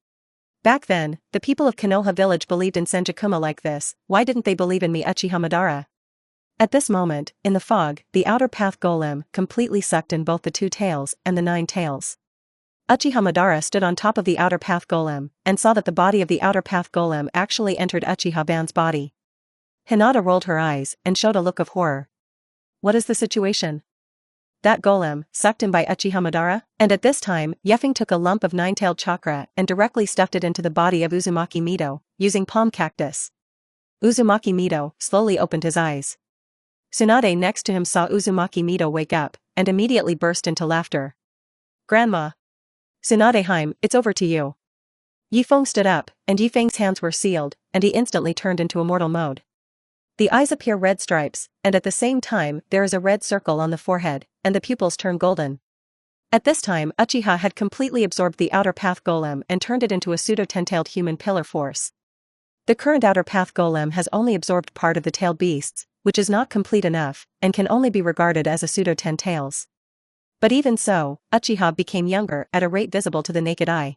[SPEAKER 1] Back then, the people of Konoha village believed in Senjukuma like this, why didn't they believe in me Uchiha Madara? At this moment, in the fog, the outer path golem completely sucked in both the 2 tails and the 9 tails. Uchiha Madara stood on top of the outer path golem, and saw that the body of the outer path golem actually entered Uchiha Ban's body. Hinata rolled her eyes and showed a look of horror. What is the situation? That golem, sucked in by Uchiha Madara? And at this time, Ye Feng took a lump of 9-tailed chakra and directly stuffed it into the body of Uzumaki Mito, using palm cactus. Uzumaki Mito slowly opened his eyes. Tsunade next to him saw Uzumaki Mito wake up, and immediately burst into laughter. Grandma. Tsunade-heim, it's over to you. Ye Feng stood up, and Ye Feng's hands were sealed, and he instantly turned into immortal mode. The eyes appear red stripes, and at the same time there is a red circle on the forehead, and the pupils turn golden. At this time Uchiha had completely absorbed the outer path golem and turned it into a pseudo-10-tailed human pillar force. The current outer path golem has only absorbed part of the tailed beasts, which is not complete enough, and can only be regarded as a pseudo-10 tails. But even so, Uchiha became younger at a rate visible to the naked eye.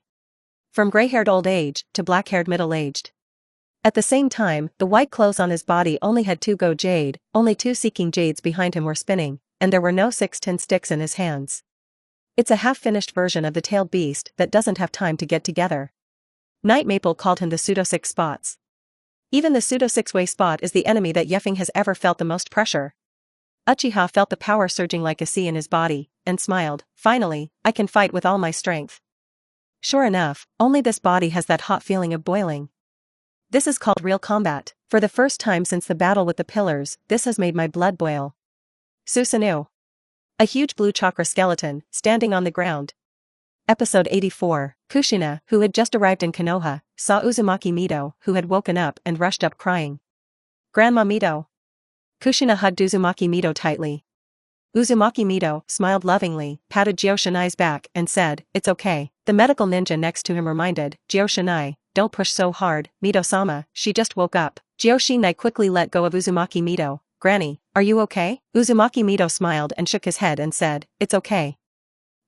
[SPEAKER 1] From gray-haired old age to black-haired middle-aged. At the same time, the white clothes on his body only had 2 go jade, only 2 seeking jades behind him were spinning, and there were no 6 tin sticks in his hands. It's a half-finished version of the tailed beast that doesn't have time to get together. Night Maple called him the pseudo-6 spots. Even the pseudo-6-way spot is the enemy that Ye Feng has ever felt the most pressure. Uchiha felt the power surging like a sea in his body, and smiled, finally, I can fight with all my strength. Sure enough, only this body has that hot feeling of boiling. This is called real combat. For the first time since the battle with the pillars, this has made my blood boil. Susanoo. A huge blue chakra skeleton, standing on the ground. Episode 84, Kushina, who had just arrived in Konoha, saw Uzumaki Mito, who had woken up and rushed up crying. Grandma Mito. Kushina hugged Uzumaki Mito tightly. Uzumaki Mito smiled lovingly, patted Gyoshinai's back and said, it's okay. The medical ninja next to him reminded, Gyoshinai, don't push so hard, Mito-sama, she just woke up. Gyoshinai quickly let go of Uzumaki Mito. Granny, are you okay? Uzumaki Mito smiled and shook his head and said, it's okay.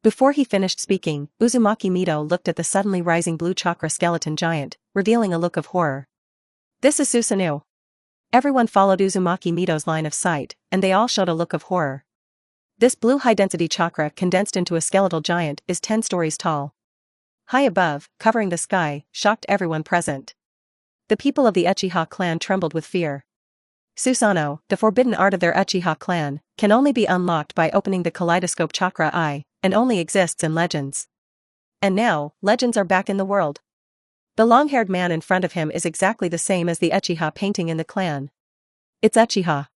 [SPEAKER 1] Before he finished speaking, Uzumaki Mito looked at the suddenly rising blue chakra skeleton giant, revealing a look of horror. This is Susanoo. Everyone followed Uzumaki Mito's line of sight, and they all showed a look of horror. This blue high-density chakra condensed into a skeletal giant is 10 stories tall. High above, covering the sky, shocked everyone present. The people of the Uchiha clan trembled with fear. Susanoo, the forbidden art of their Uchiha clan, can only be unlocked by opening the kaleidoscope chakra eye, and only exists in legends. And now, legends are back in the world. The long-haired man in front of him is exactly the same as the Uchiha painting in the clan. It's Uchiha.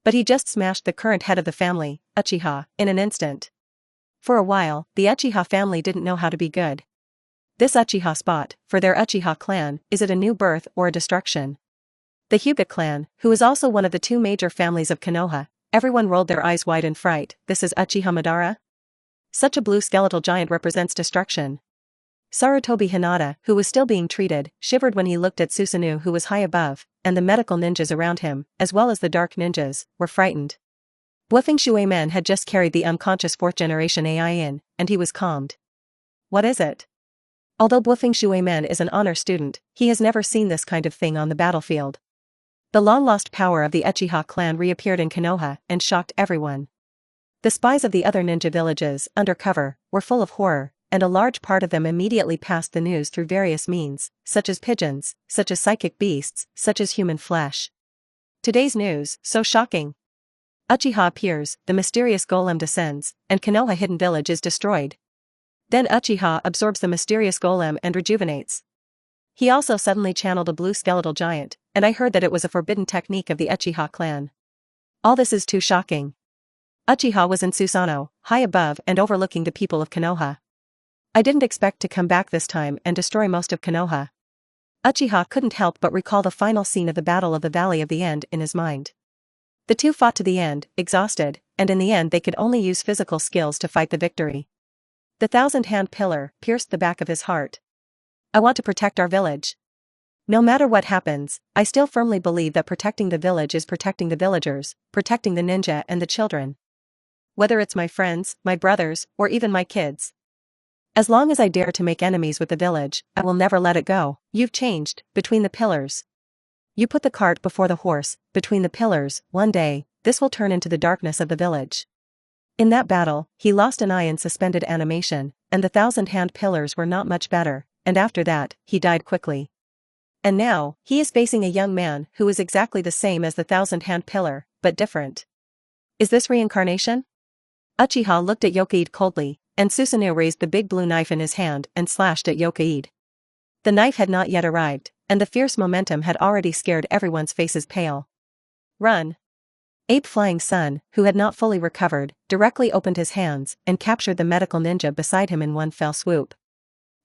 [SPEAKER 1] But he just smashed the current head of the family, Uchiha, in an instant. For a while, the Uchiha family didn't know how to be good. This Uchiha spot, for their Uchiha clan, is it a new birth or a destruction? The Hyuga clan, who is also one of the 2 major families of Konoha, everyone rolled their eyes wide in fright. This is Uchiha Madara? Such a blue skeletal giant represents destruction. Sarutobi Hinata, who was still being treated, shivered when he looked at Susanoo who was high above, and the medical ninjas around him, as well as the dark ninjas, were frightened. Bluffing Shuei-men had just carried the unconscious 4th generation AI in, and he was calmed. What is it? Although Bluffing Shuei-men is an honor student, he has never seen this kind of thing on the battlefield. The long-lost power of the Uchiha clan reappeared in Konoha and shocked everyone. The spies of the other ninja villages, under cover, were full of horror, and a large part of them immediately passed the news through various means, such as pigeons, such as psychic beasts, such as human flesh. Today's news, so shocking. Uchiha appears, the mysterious golem descends, and Konoha Hidden Village is destroyed. Then Uchiha absorbs the mysterious golem and rejuvenates. He also suddenly channeled a blue skeletal giant, and I heard that it was a forbidden technique of the Uchiha clan. All this is too shocking. Uchiha was in Susanoo, high above and overlooking the people of Konoha. I didn't expect to come back this time and destroy most of Konoha. Uchiha couldn't help but recall the final scene of the Battle of the Valley of the End in his mind. The two fought to the end, exhausted, and in the end they could only use physical skills to fight the victory. The thousand-hand pillar pierced the back of his heart. I want to protect our village. No matter what happens, I still firmly believe that protecting the village is protecting the villagers, protecting the ninja and the children. Whether it's my friends, my brothers, or even my kids. As long as I dare to make enemies with the village, I will never let it go. You've changed, between the pillars. You put the cart before the horse, between the pillars. One day, this will turn into the darkness of the village. In that battle, he lost an eye in suspended animation, and the thousand-hand pillars were not much better, and after that, he died quickly. And now, he is facing a young man who is exactly the same as the thousand-hand pillar, but different. Is this reincarnation? Uchiha looked at Yokaide coldly, and Susanoo raised the big blue knife in his hand and slashed at Yokaide. The knife had not yet arrived, and the fierce momentum had already scared everyone's faces pale. Run! Ape Flying Sun, who had not fully recovered, directly opened his hands and captured the medical ninja beside him in one fell swoop.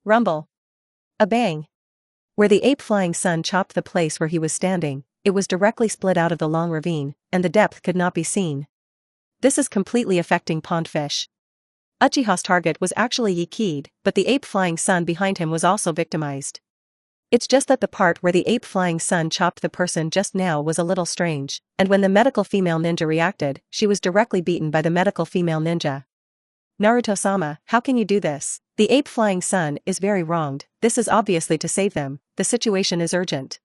[SPEAKER 1] Rumble! A bang! Where the Ape Flying Sun chopped the place where he was standing, it was directly split out of the long ravine, and the depth could not be seen. This is completely affecting Pondfish. Uchiha's target was actually Yokaide, but the Ape Flying Sun behind him was also victimized. It's just that the part where the Ape Flying Sun chopped the person just now was a little strange, and when the medical female ninja reacted, she was directly beaten by the medical female ninja. Naruto-sama, how can you do this? The Ape Flying Sun is very wronged. This is obviously to save them. The situation is urgent.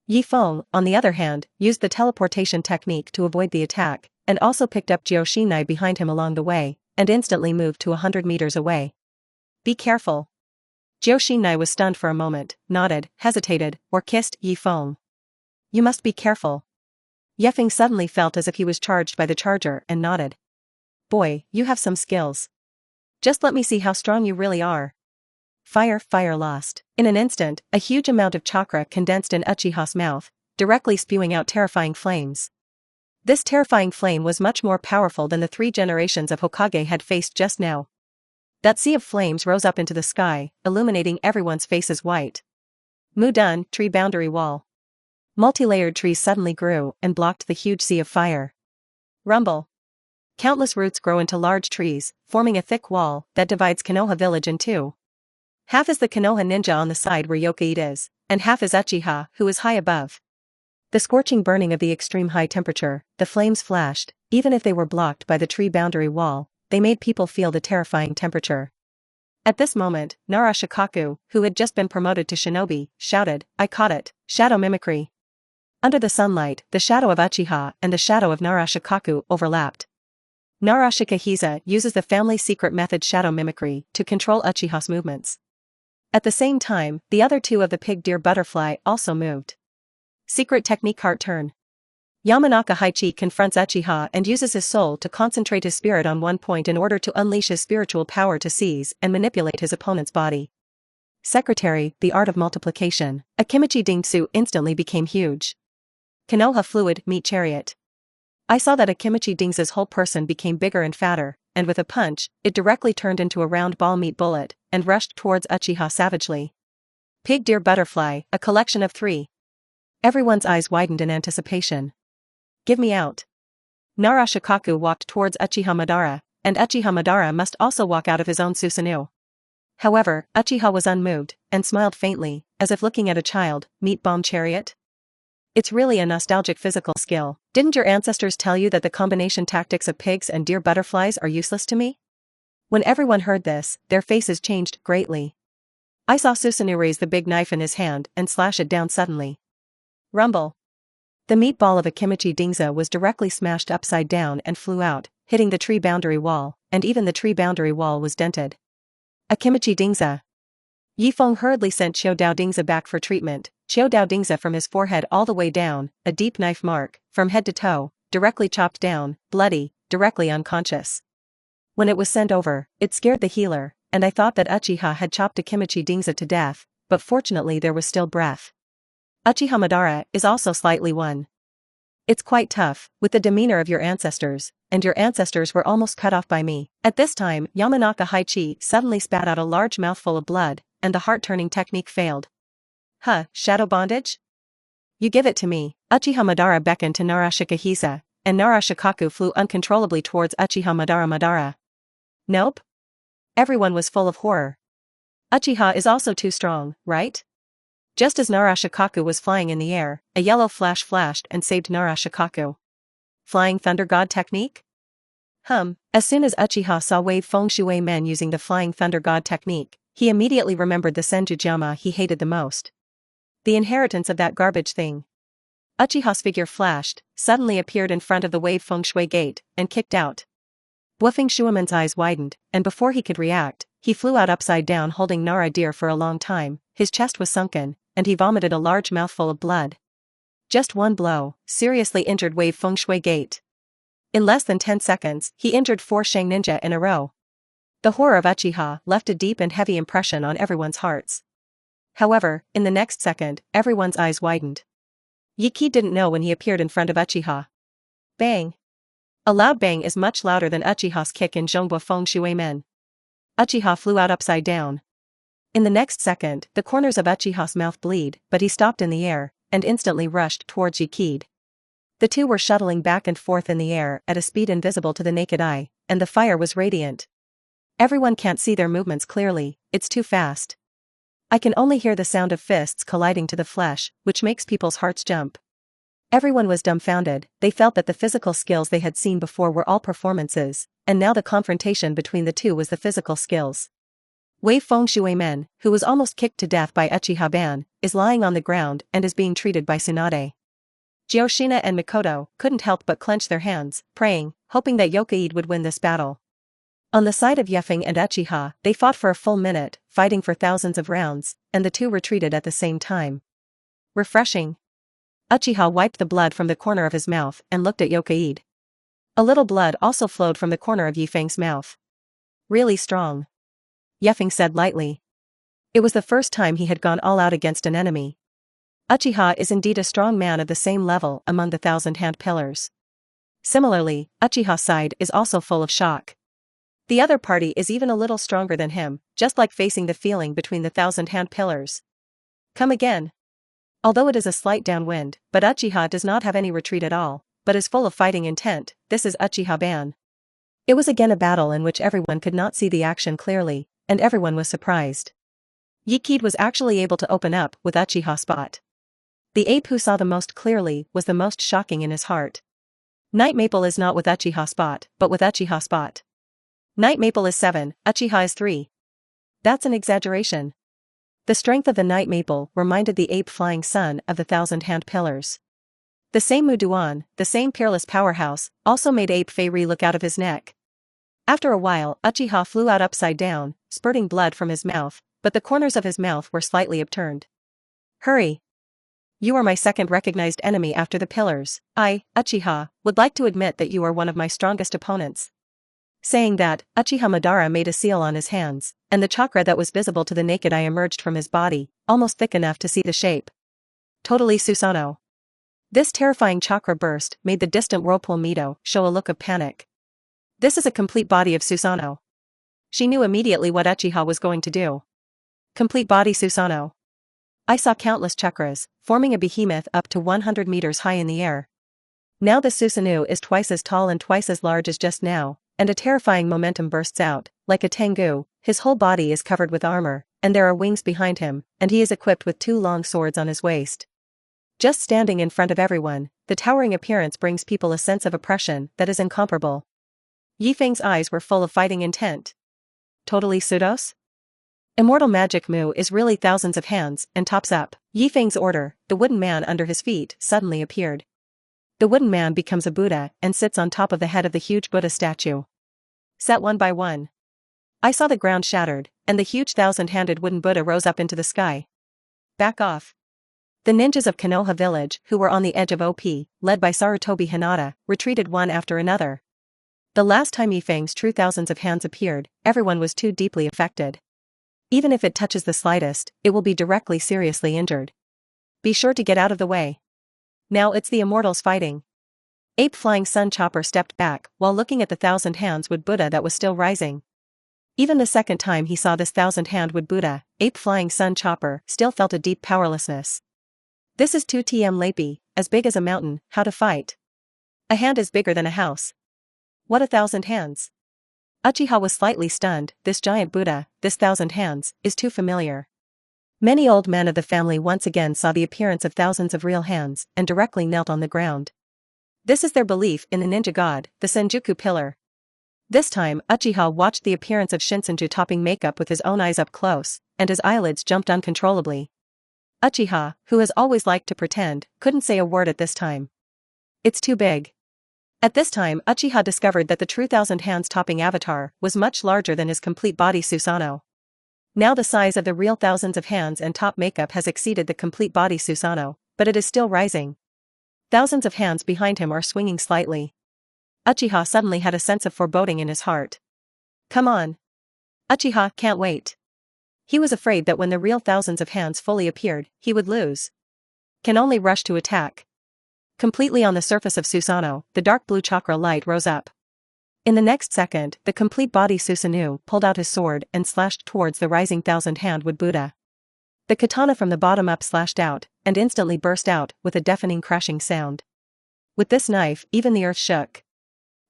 [SPEAKER 1] Ye Feng, on the other hand, used the teleportation technique to avoid the attack, and also picked up Joshinai behind him along the way, and instantly moved to 100 meters away. Be careful. Joshinai was stunned for a moment, nodded, hesitated, or kissed Ye Feng. You must be careful. Ye Feng suddenly felt as if he was charged by the charger and nodded. Boy, you have some skills. Just let me see how strong you really are. Fire lost. In an instant, a huge amount of chakra condensed in Uchiha's mouth, directly spewing out terrifying flames. This terrifying flame was much more powerful than the 3 generations of Hokage had faced just now. That sea of flames rose up into the sky, illuminating everyone's faces white. Mudun, tree boundary wall. Multi-layered trees suddenly grew and blocked the huge sea of fire. Rumble. Countless roots grow into large trees, forming a thick wall that divides Konoha village in two. Half is the Konoha ninja on the side where Yokaide is, and half is Uchiha, who is high above. The scorching burning of the extreme high temperature, the flames flashed, even if they were blocked by the tree boundary wall, they made people feel the terrifying temperature. At this moment, Nara Shikaku, who had just been promoted to shinobi, shouted, I caught it, shadow mimicry. Under the sunlight, the shadow of Uchiha and the shadow of Nara Shikaku overlapped. Nara Shikahiza uses the family secret method shadow mimicry to control Uchiha's movements. At the same time, the other two of the pig deer butterfly also moved. Secret technique heart turn. Yamanaka Haichi confronts Uchiha and uses his soul to concentrate his spirit on one point in order to unleash his spiritual power to seize and manipulate his opponent's body. Secretary, the art of multiplication. Akimichi Dingsu instantly became huge. Konoha fluid meat chariot. I saw that Akimichi Dingsu's whole person became bigger and fatter, and with a punch, it directly turned into a round ball meat bullet, and rushed towards Uchiha savagely. Pig deer butterfly, a collection of 3. Everyone's eyes widened in anticipation. Give me out. Nara Shikaku walked towards Uchiha Madara, and Uchiha Madara must also walk out of his own Susanoo. However, Uchiha was unmoved, and smiled faintly, as if looking at a child. Meat bomb chariot? It's really a nostalgic physical skill. Didn't your ancestors tell you that the combination tactics of pigs and deer butterflies are useless to me? When everyone heard this, their faces changed greatly. I saw Susanoo raise the big knife in his hand and slash it down suddenly. Rumble. The meatball of Akimichi Dingsu was directly smashed upside down and flew out, hitting the tree boundary wall, and even the tree boundary wall was dented. Akimichi Dingsu. Ye Feng hurriedly sent Qiu Dao Dingsu back for treatment. Qiu Dao Dingsu from his forehead all the way down, a deep knife mark, from head to toe, directly chopped down, bloody, directly unconscious. When it was sent over, it scared the healer, and I thought that Uchiha had chopped Akimichi Dingsu to death, but fortunately there was still breath. Uchiha Madara is also slightly one. It's quite tough, with the demeanor of your ancestors, and your ancestors were almost cut off by me. At this time, Yamanaka Haichi suddenly spat out a large mouthful of blood, and the heart-turning technique failed. Huh, shadow bondage? You give it to me. Uchiha Madara beckoned to Narashikahisa, and Narashikaku flew uncontrollably towards Uchiha Madara. Nope. Everyone was full of horror. Uchiha is also too strong, right? Just as Narashikaku was flying in the air, a yellow flash flashed and saved Narashikaku. Flying Thunder God technique? As soon as Uchiha saw Wave Feng Shui men using the Flying Thunder God technique, he immediately remembered the Senjujama he hated the most. The inheritance of that garbage thing. Uchiha's figure flashed, suddenly appeared in front of the Wave Feng Shui gate, and kicked out. Wu Feng Shuiman's eyes widened, and before he could react, he flew out upside down holding Nara dear for a long time. His chest was sunken, and he vomited a large mouthful of blood. Just one blow, seriously injured Wave Feng Shui gate. In less than 10 seconds, he injured 4 Shang ninja in a row. The horror of Uchiha left a deep and heavy impression on everyone's hearts. However, in the next second, everyone's eyes widened. Ye Feng didn't know when he appeared in front of Uchiha. Bang! A loud bang is much louder than Uchiha's kick in Zhongbo Feng Shui Men. Uchiha flew out upside down. In the next second, the corners of Uchiha's mouth bleed, but he stopped in the air, and instantly rushed towards Ye Feng. The two were shuttling back and forth in the air at a speed invisible to the naked eye, and the fire was radiant. Everyone can't see their movements clearly, it's too fast. I can only hear the sound of fists colliding to the flesh, which makes people's hearts jump. Everyone was dumbfounded. They felt that the physical skills they had seen before were all performances, and now the confrontation between the two was the physical skills. Wei Feng Shui Men, who was almost kicked to death by Uchiha Ban, is lying on the ground and is being treated by Tsunade. Gyoshina and Mikoto couldn't help but clench their hands, praying, hoping that Yokaide would win this battle. On the side of Ye Feng and Uchiha, they fought for a full minute, fighting for thousands of rounds, and the two retreated at the same time. Refreshing. Uchiha wiped the blood from the corner of his mouth and looked at Yokaide. A little blood also flowed from the corner of Ye Feng's mouth. Really strong. Ye Feng said lightly. It was the first time he had gone all out against an enemy. Uchiha is indeed a strong man of the same level among the thousand-hand pillars. Similarly, Uchiha's side is also full of shock. The other party is even a little stronger than him, just like facing the feeling between the thousand-hand pillars. Come again. Although it is a slight downwind, but Uchiha does not have any retreat at all, but is full of fighting intent. This is Uchiha Ban. It was again a battle in which everyone could not see the action clearly, and everyone was surprised. Ye Feng was actually able to open up with Uchiha spot. The ape who saw the most clearly was the most shocking in his heart. Night Maple is not with Uchiha spot, but with Uchiha spot. Night Maple is 7, Uchiha is 3. That's an exaggeration. The strength of the Night Maple reminded the ape flying son of the thousand-hand pillars. The same Muduan, the same peerless powerhouse, also made Ape Fei look out of his neck. After a while, Uchiha flew out upside down, spurting blood from his mouth, but the corners of his mouth were slightly upturned. Hurry! You are my second recognized enemy after the pillars. I, Uchiha, would like to admit that you are one of my strongest opponents. Saying that, Uchiha Madara made a seal on his hands, and the chakra that was visible to the naked eye emerged from his body, almost thick enough to see the shape. Totally Susanoo. This terrifying chakra burst made the distant whirlpool Mito show a look of panic. This is a complete body of Susanoo. She knew immediately what Uchiha was going to do. Complete body Susanoo. I saw countless chakras, forming a behemoth up to 100 meters high in the air. Now the Susanoo is twice as tall and twice as large as just now, and a terrifying momentum bursts out, like a tengu. His whole body is covered with armor, and there are wings behind him, and he is equipped with 2 long swords on his waist. Just standing in front of everyone, the towering appearance brings people a sense of oppression that is incomparable. Ye Feng's eyes were full of fighting intent. Totally pseudos? Immortal Magic Mu is really thousands of hands and tops up. Ye Feng's order, the wooden man under his feet suddenly appeared. The wooden man becomes a Buddha and sits on top of the head of the huge Buddha statue. Set one by one. I saw the ground shattered, and the huge 1,000-handed wooden Buddha rose up into the sky. Back off. The ninjas of Konoha village, who were on the edge of OP, led by Sarutobi Hinata, retreated one after another. The last time Ye Feng's true thousands of hands appeared, everyone was too deeply affected. Even if it touches the slightest, it will be directly seriously injured. Be sure to get out of the way. Now it's the immortals fighting. Ape Flying Sun Chopper stepped back while looking at the thousand hands wood Buddha that was still rising. Even the second time he saw this thousand hand wood Buddha, Ape Flying Sun Chopper still felt a deep powerlessness. This is 2TM Lapi, as big as a mountain, how to fight. A hand is bigger than a house. What a thousand hands. Uchiha was slightly stunned, this giant Buddha, this thousand hands, is too familiar. Many old men of the family once again saw the appearance of thousands of real hands and directly knelt on the ground. This is their belief in the ninja god, the Senjuku pillar. This time, Uchiha watched the appearance of Shinsenju topping makeup with his own eyes up close, and his eyelids jumped uncontrollably. Uchiha, who has always liked to pretend, couldn't say a word at this time. It's too big. At this time, Uchiha discovered that the true thousand hands topping avatar was much larger than his complete body Susanoo. Now the size of the real thousands of hands and top makeup has exceeded the complete body Susanoo, but it is still rising. Thousands of hands behind him are swinging slightly. Uchiha suddenly had a sense of foreboding in his heart. Come on. Uchiha can't wait. He was afraid that when the real thousands of hands fully appeared, he would lose. Can only rush to attack. Completely on the surface of Susanoo, the dark blue chakra light rose up. In the next second, the complete body Susanoo pulled out his sword and slashed towards the rising thousand-hand wood Buddha. The katana from the bottom up slashed out, and instantly burst out with a deafening crashing sound. With this knife, even the earth shook.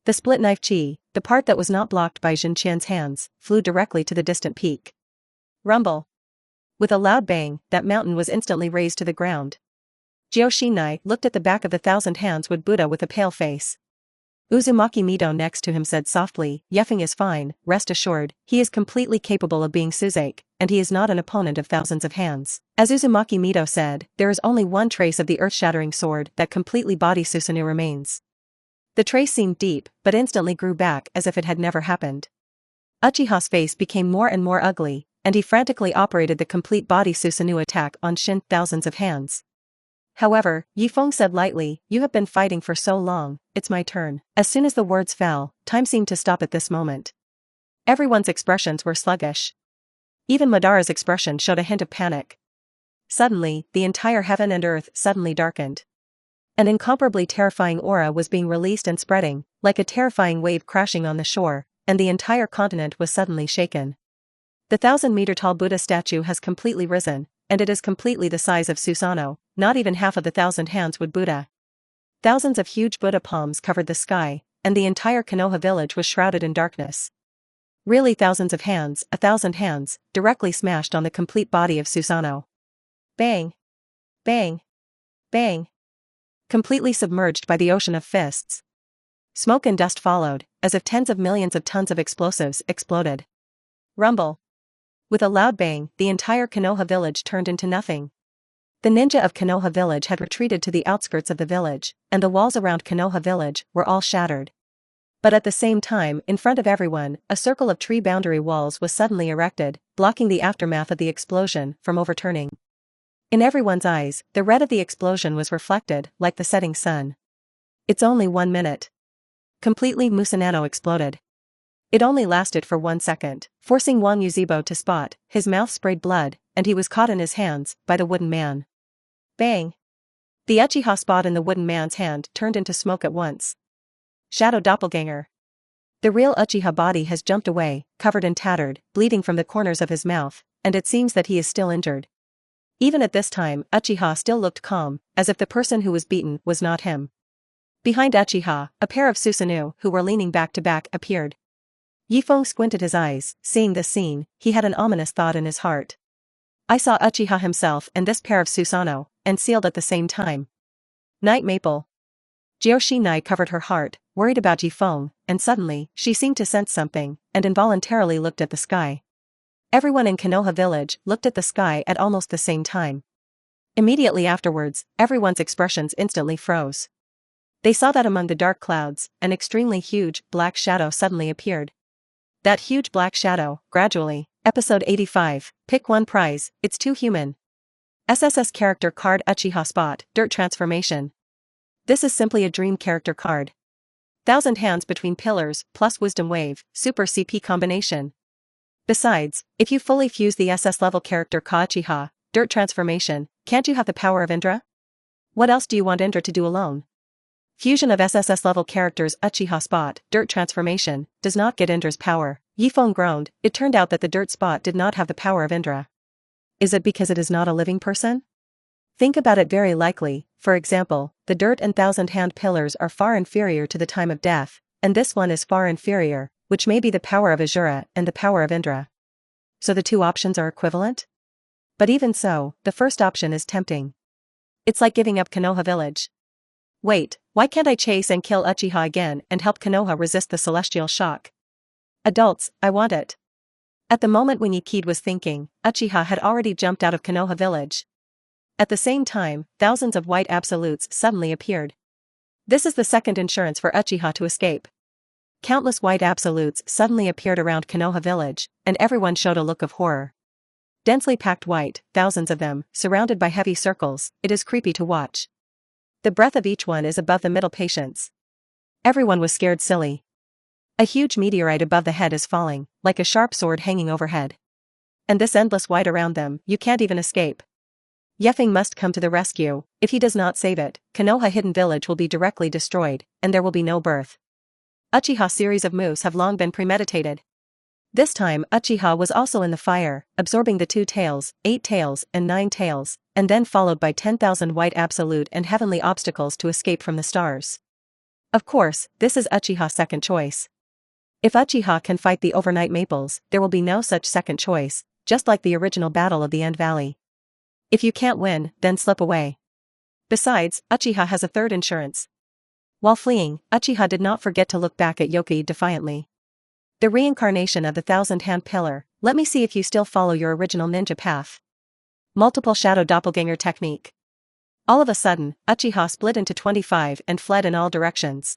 [SPEAKER 1] The split knife chi, the part that was not blocked by Jin Qian's hands, flew directly to the distant peak. Rumble. With a loud bang, that mountain was instantly razed to the ground. Joshinai looked at the back of the thousand hands wood Buddha with a pale face. Uzumaki Mido next to him said softly, Ye Feng is fine, rest assured, he is completely capable of being Suzaku, and he is not an opponent of thousands of hands. As Uzumaki Mido said, there is only one trace of the earth-shattering sword that completely body Susanoo remains. The trace seemed deep, but instantly grew back as if it had never happened. Uchiha's face became more and more ugly, and he frantically operated the complete body Susanoo attack on Shin thousands of hands. However, Ye Feng said lightly, you have been fighting for so long, it's my turn. As soon as the words fell, time seemed to stop at this moment. Everyone's expressions were sluggish. Even Madara's expression showed a hint of panic. Suddenly, the entire heaven and earth suddenly darkened. An incomparably terrifying aura was being released and spreading, like a terrifying wave crashing on the shore, and the entire continent was suddenly shaken. The 1,000-meter-tall Buddha statue has completely risen, and it is completely the size of Susanoo, not even half of the thousand hands wood Buddha. Thousands of huge Buddha palms covered the sky, and the entire Konoha village was shrouded in darkness. Really thousands of hands, 1,000 hands, directly smashed on the complete body of Susanoo. Bang! Bang! Bang! Completely submerged by the ocean of fists. Smoke and dust followed, as if tens of millions of tons of explosives exploded. Rumble. With a loud bang, the entire Konoha village turned into nothing. The ninja of Konoha village had retreated to the outskirts of the village, and the walls around Konoha village were all shattered. But at the same time, in front of everyone, a circle of tree boundary walls was suddenly erected, blocking the aftermath of the explosion from overturning. In everyone's eyes, the red of the explosion was reflected, like the setting sun. It's only 1 minute. Completely Musanano exploded. It only lasted for 1 second, forcing Wang Yuzibo to spot, his mouth sprayed blood, and he was caught in his hands, by the wooden man. Bang! The Uchiha spot in the wooden man's hand turned into smoke at once. Shadow doppelganger. The real Uchiha body has jumped away, covered and tattered, bleeding from the corners of his mouth, and it seems that he is still injured. Even at this time, Uchiha still looked calm, as if the person who was beaten was not him. Behind Uchiha, a pair of Susanoo who were leaning back to back appeared. Ye Feng squinted his eyes, seeing this scene, he had an ominous thought in his heart. I saw Uchiha himself and this pair of Susanoo, and sealed at the same time. Night Maple. Joshinai covered her heart, worried about Ye Feng, and suddenly, she seemed to sense something, and involuntarily looked at the sky. Everyone in Konoha village looked at the sky at almost the same time. Immediately afterwards, everyone's expressions instantly froze. They saw that among the dark clouds, an extremely huge, black shadow suddenly appeared. That huge black shadow, gradually. Episode 85, Pick One Prize, It's Too Human. SSS Character Card Uchiha Spot, Dirt Transformation. This is simply a dream character card. 1,000 hands between pillars, plus Wisdom Wave, Super CP combination. Besides, if you fully fuse the SS level character Uchiha, Dirt Transformation, can't you have the power of Indra? What else do you want Indra to do alone? Fusion of SSS-level characters Uchiha Spot, Dirt Transformation, does not get Indra's power. Ye Feng groaned. It turned out that the dirt spot did not have the power of Indra. Is it because it is not a living person? Think about it. Very likely. For example, the dirt and thousand-hand pillars are far inferior to the time of death, and this one is far inferior, which may be the power of Asura and the power of Indra. So the two options are equivalent? But even so, the first option is tempting. It's like giving up Konoha village. Wait, why can't I chase and kill Uchiha again and help Konoha resist the celestial shock? Adults, I want it. At the moment when Yikid was thinking, Uchiha had already jumped out of Konoha village. At the same time, thousands of white absolutes suddenly appeared. This is the second insurance for Uchiha to escape. Countless white absolutes suddenly appeared around Konoha village, and everyone showed a look of horror. Densely packed white, thousands of them, surrounded by heavy circles, it is creepy to watch. The breath of each one is above the middle patients. Everyone was scared silly. A huge meteorite above the head is falling, like a sharp sword hanging overhead. And this endless white around them, you can't even escape. Ye Feng must come to the rescue. If he does not save it, Konoha Hidden Village will be directly destroyed, and there will be no birth. Uchiha's series of moves have long been premeditated. This time Uchiha was also in the fire, absorbing the 2 tails, 8 tails, and 9 tails, and then followed by 10,000 white absolute and heavenly obstacles to escape from the stars. Of course, this is Uchiha's second choice. If Uchiha can fight the overnight maples, there will be no such second choice, just like the original battle of the End Valley. If you can't win, then slip away. Besides, Uchiha has a third insurance. While fleeing, Uchiha did not forget to look back at Yokai defiantly. The reincarnation of the thousand-hand pillar, let me see if you still follow your original ninja path. Multiple shadow doppelganger technique. All of a sudden, Uchiha split into 25 and fled in all directions.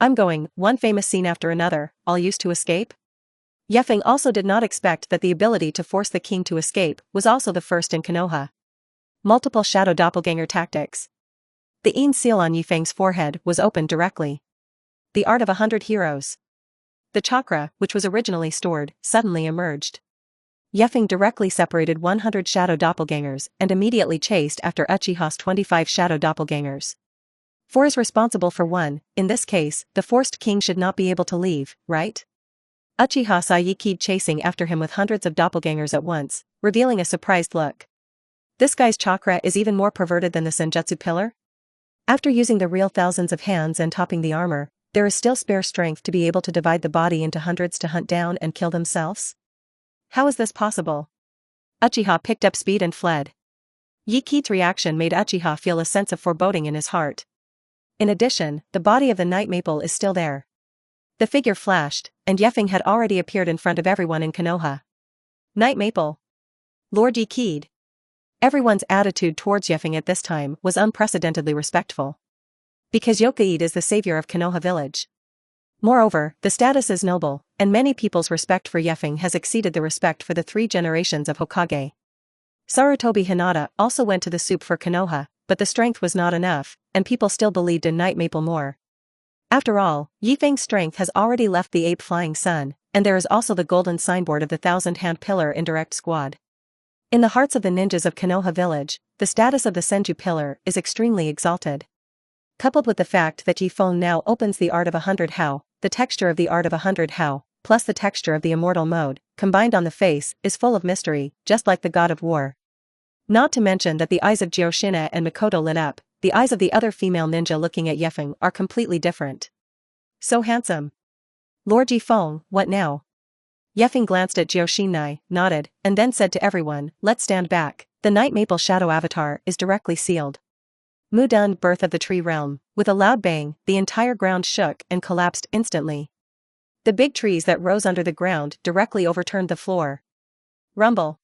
[SPEAKER 1] I'm going, one famous scene after another, all used to escape? Ye Feng also did not expect that the ability to force the king to escape was also the first in Konoha. Multiple shadow doppelganger tactics. The Ein seal on Ye Feng's forehead was opened directly. The art of 100 heroes. The chakra, which was originally stored, suddenly emerged. Ye Feng directly separated 100 shadow doppelgangers and immediately chased after Uchiha's 25 shadow doppelgangers. 4 is responsible for 1, in this case, the forced king should not be able to leave, right? Uchiha saw Yikid chasing after him with hundreds of doppelgangers at once, revealing a surprised look. This guy's chakra is even more perverted than the Senjutsu pillar? After using the real thousands of hands and topping the armor, there is still spare strength to be able to divide the body into hundreds to hunt down and kill themselves? How is this possible? Uchiha picked up speed and fled. Yikid's reaction made Uchiha feel a sense of foreboding in his heart. In addition, the body of the Night Maple is still there. The figure flashed, and Ye Feng had already appeared in front of everyone in Konoha. Night Maple. Lord Yikid. Everyone's attitude towards Ye Feng at this time was unprecedentedly respectful. Because Yokai is the savior of Konoha village. Moreover, the status is noble, and many people's respect for Ye Feng has exceeded the respect for the 3 generations of Hokage. Sarutobi Hinata also went to the soup for Konoha, but the strength was not enough, and people still believed in Night Maple more. After all, Ye Feng's strength has already left the 8th flying sun, and there is also the golden signboard of the thousand-hand pillar indirect squad. In the hearts of the ninjas of Konoha village, the status of the Senju pillar is extremely exalted. Coupled with the fact that Ye Feng now opens the art of 100 Hao, the texture of the art of 100 Hao, plus the texture of the immortal mode, combined on the face, is full of mystery, just like the god of war. Not to mention that the eyes of Jyoshina and Mikoto lit up, the eyes of the other female ninja looking at Ye Feng are completely different. So handsome. Lord Ye Feng, what now? Ye Feng glanced at Jyoshina, nodded, and then said to everyone, let's stand back, the Night Maple shadow avatar is directly sealed. Mudun, birth of the tree realm. With a loud bang, the entire ground shook and collapsed instantly. The big trees that rose under the ground directly overturned the floor. Rumble.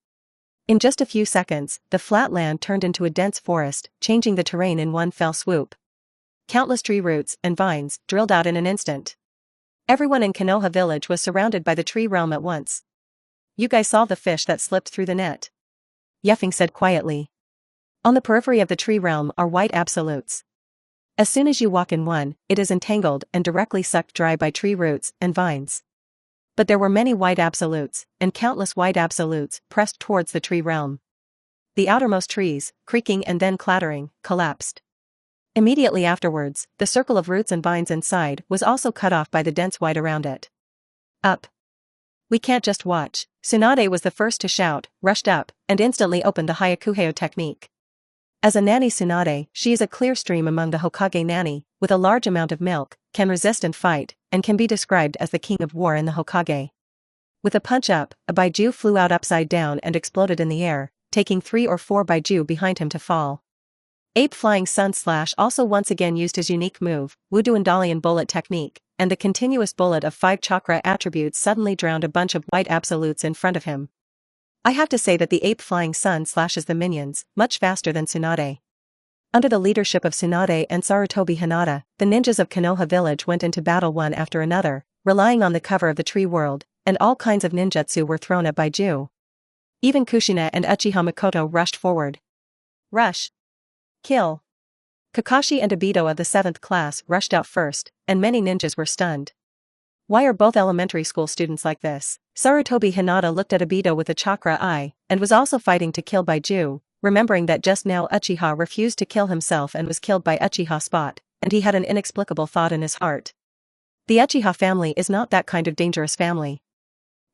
[SPEAKER 1] In just a few seconds, the flat land turned into a dense forest, changing the terrain in one fell swoop. Countless tree roots and vines drilled out in an instant. Everyone in Konoha village was surrounded by the tree realm at once. You guys saw the fish that slipped through the net? Ye Feng said quietly. On the periphery of the tree realm are white absolutes. As soon as you walk in one, it is entangled and directly sucked dry by tree roots and vines. But there were many white absolutes, and countless white absolutes pressed towards the tree realm. The outermost trees, creaking and then clattering, collapsed. Immediately afterwards, the circle of roots and vines inside was also cut off by the dense white around it. Up. We can't just watch. Tsunade was the first to shout, rushed up, and instantly opened the Hyakuheo technique. As a nanny Tsunade, she is a clear stream among the Hokage nanny, with a large amount of milk, can resist and fight, and can be described as the king of war in the Hokage. With a punch up, a Baiju flew out upside down and exploded in the air, taking 3 or 4 Baiju behind him to fall. Ape Flying Sun Slash also once again used his unique move, Wuduandalian Bullet Technique, and the continuous bullet of 5 chakra attributes suddenly drowned a bunch of white absolutes in front of him. I have to say that the Ape Flying Sun slashes the minions much faster than Tsunade. Under the leadership of Tsunade and Sarutobi Hinata, the ninjas of Konoha village went into battle one after another, relying on the cover of the tree world, and all kinds of ninjutsu were thrown at Baiju. Even Kushina and Uchiha Makoto rushed forward. Rush. Kill. Kakashi and Obito of the 7th class rushed out first, and many ninjas were stunned. Why are both elementary school students like this? Sarutobi Hinata looked at Obito with a chakra eye, and was also fighting to kill Baiju, remembering that just now Uchiha refused to kill himself and was killed by Uchiha Spot, and he had an inexplicable thought in his heart. The Uchiha family is not that kind of dangerous family.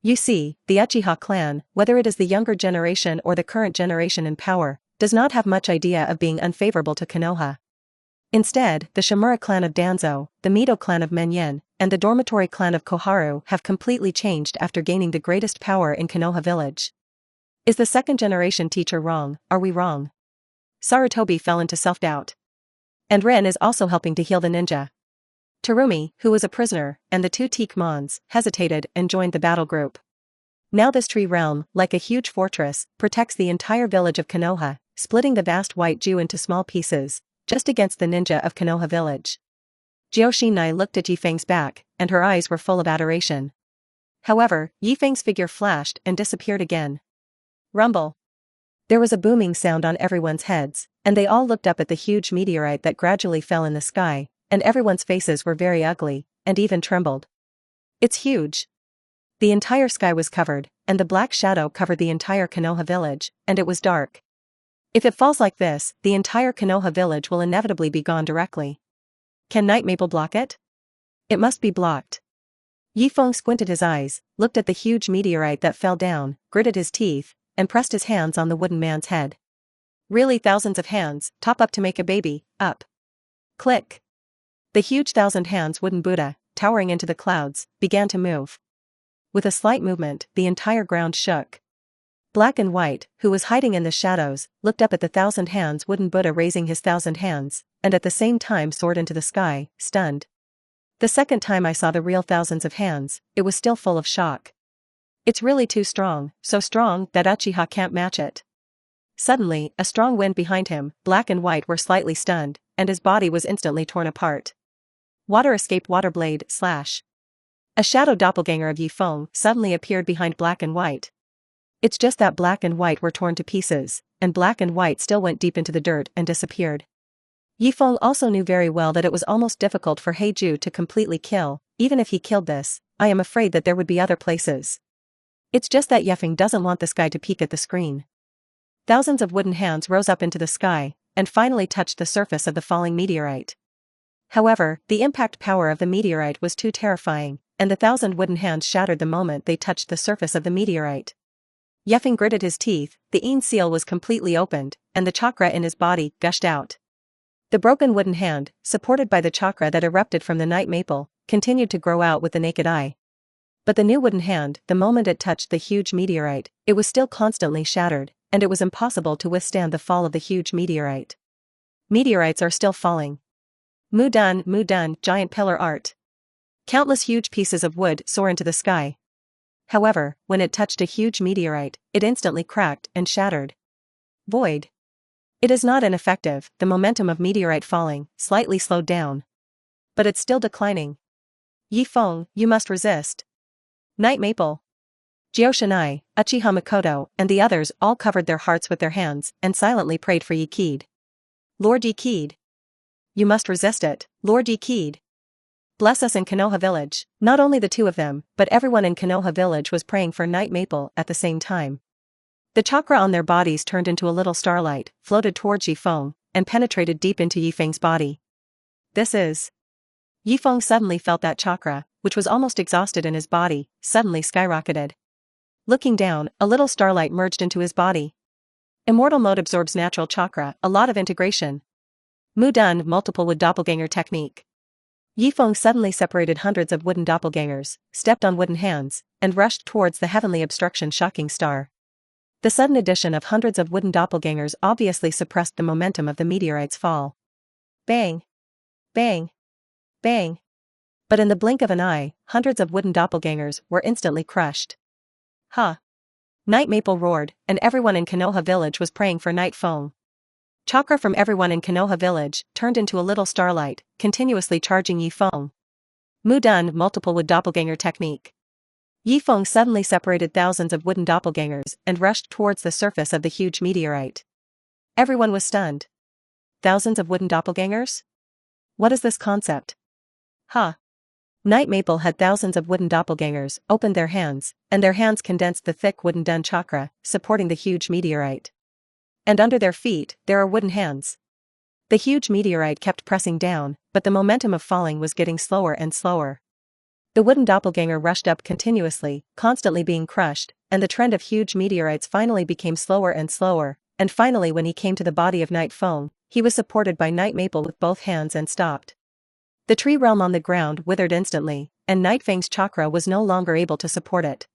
[SPEAKER 1] You see, the Uchiha clan, whether it is the younger generation or the current generation in power, does not have much idea of being unfavorable to Konoha. Instead, the Shimura clan of Danzo, the Mito clan of Menyen, and the dormitory clan of Koharu have completely changed after gaining the greatest power in Konoha village. Is the second generation teacher wrong? Are we wrong? Sarutobi fell into self-doubt. And Ren is also helping to heal the ninja. Terumi, who was a prisoner, and the 2 Teak Mons, hesitated and joined the battle group. Now this tree realm, like a huge fortress, protects the entire village of Konoha, splitting the vast white Ju into small pieces, just against the ninja of Konoha village. Jioshinai looked at Ye Feng's back, and her eyes were full of adoration. However, Ye Feng's figure flashed and disappeared again. Rumble. There was a booming sound on everyone's heads, and they all looked up at the huge meteorite that gradually fell in the sky, and everyone's faces were very ugly, and even trembled. It's huge. The entire sky was covered, and the black shadow covered the entire Konoha village, and it was dark. If it falls like this, the entire Konoha village will inevitably be gone directly. Can Night Maple block it? It must be blocked. Ye Feng squinted his eyes, looked at the huge meteorite that fell down, gritted his teeth, and pressed his hands on the wooden man's head. Really thousands of hands, top up to make a baby, up. Click. The huge 1,000 hands wooden Buddha, towering into the clouds, began to move. With a slight movement, the entire ground shook. Black and White, who was hiding in the shadows, looked up at the 1,000 hands wooden Buddha raising his 1,000 hands, and at the same time soared into the sky, stunned. The second time I saw the real thousands of hands, it was still full of shock. It's really too strong, so strong that Uchiha can't match it. Suddenly, a strong wind behind him, Black and White were slightly stunned, and his body was instantly torn apart. Water escape water blade, slash. A shadow doppelganger of Ye Feng suddenly appeared behind Black and White. It's just that Black and White were torn to pieces, and Black and White still went deep into the dirt and disappeared. Ye Feng also knew very well that it was almost difficult for Heiju to completely kill. Even if he killed this, I am afraid that there would be other places. It's just that Ye Feng doesn't want this guy to peek at the screen. Thousands of wooden hands rose up into the sky, and finally touched the surface of the falling meteorite. However, the impact power of the meteorite was too terrifying, and the 1,000 wooden hands shattered the moment they touched the surface of the meteorite. Ye Feng gritted his teeth, the Een seal was completely opened, and the chakra in his body gushed out. The broken wooden hand, supported by the chakra that erupted from the night maple, continued to grow out with the naked eye. But the new wooden hand, the moment it touched the huge meteorite, it was still constantly shattered, and it was impossible to withstand the fall of the huge meteorite. Meteorites are still falling. Mu-dun, giant pillar art. Countless huge pieces of wood soar into the sky. However, when it touched a huge meteorite, it instantly cracked and shattered. Void. It is not ineffective, the momentum of meteorite falling, slightly slowed down. But it's still declining. Ye Feng, you must resist. Night Maple. Jioshinai, Uchiha Makoto, and the others all covered their hearts with their hands and silently prayed for Ye Kid. Lord Ye Kid. You must resist it, Lord Ye Kid. Bless us in Konoha village. Not only the two of them, but everyone in Konoha village was praying for Night Maple at the same time. The chakra on their bodies turned into a little starlight, floated towards Ye Feng, and penetrated deep into Ye Feng's body. This is. Ye Feng suddenly felt that chakra, which was almost exhausted in his body, suddenly skyrocketed. Looking down, a little starlight merged into his body. Immortal mode absorbs natural chakra, a lot of integration. Mu Dun multiple wood doppelganger technique. Ye Feng suddenly separated hundreds of wooden doppelgangers, stepped on wooden hands, and rushed towards the heavenly obstruction shocking star. The sudden addition of hundreds of wooden doppelgangers obviously suppressed the momentum of the meteorite's fall. Bang! Bang! Bang! But in the blink of an eye, hundreds of wooden doppelgangers were instantly crushed. Ha! Night Maple roared, and everyone in Konoha village was praying for Night Feng. Chakra from everyone in Konoha village turned into a little starlight, continuously charging Ye Feng. Mu Dun multiple wood doppelganger technique. Ye Feng suddenly separated thousands of wooden doppelgangers and rushed towards the surface of the huge meteorite. Everyone was stunned. Thousands of wooden doppelgangers? What is this concept? Ha! Night Maple had thousands of wooden doppelgangers opened their hands, and their hands condensed the thick wooden Dun chakra, supporting the huge meteorite. And under their feet, there are wooden hands. The huge meteorite kept pressing down, but the momentum of falling was getting slower and slower. The wooden doppelganger rushed up continuously, constantly being crushed, and the trend of huge meteorites finally became slower and slower, and finally when he came to the body of Night Feng, he was supported by Night Maple with both hands and stopped. The tree realm on the ground withered instantly, and Night Feng's chakra was no longer able to support it.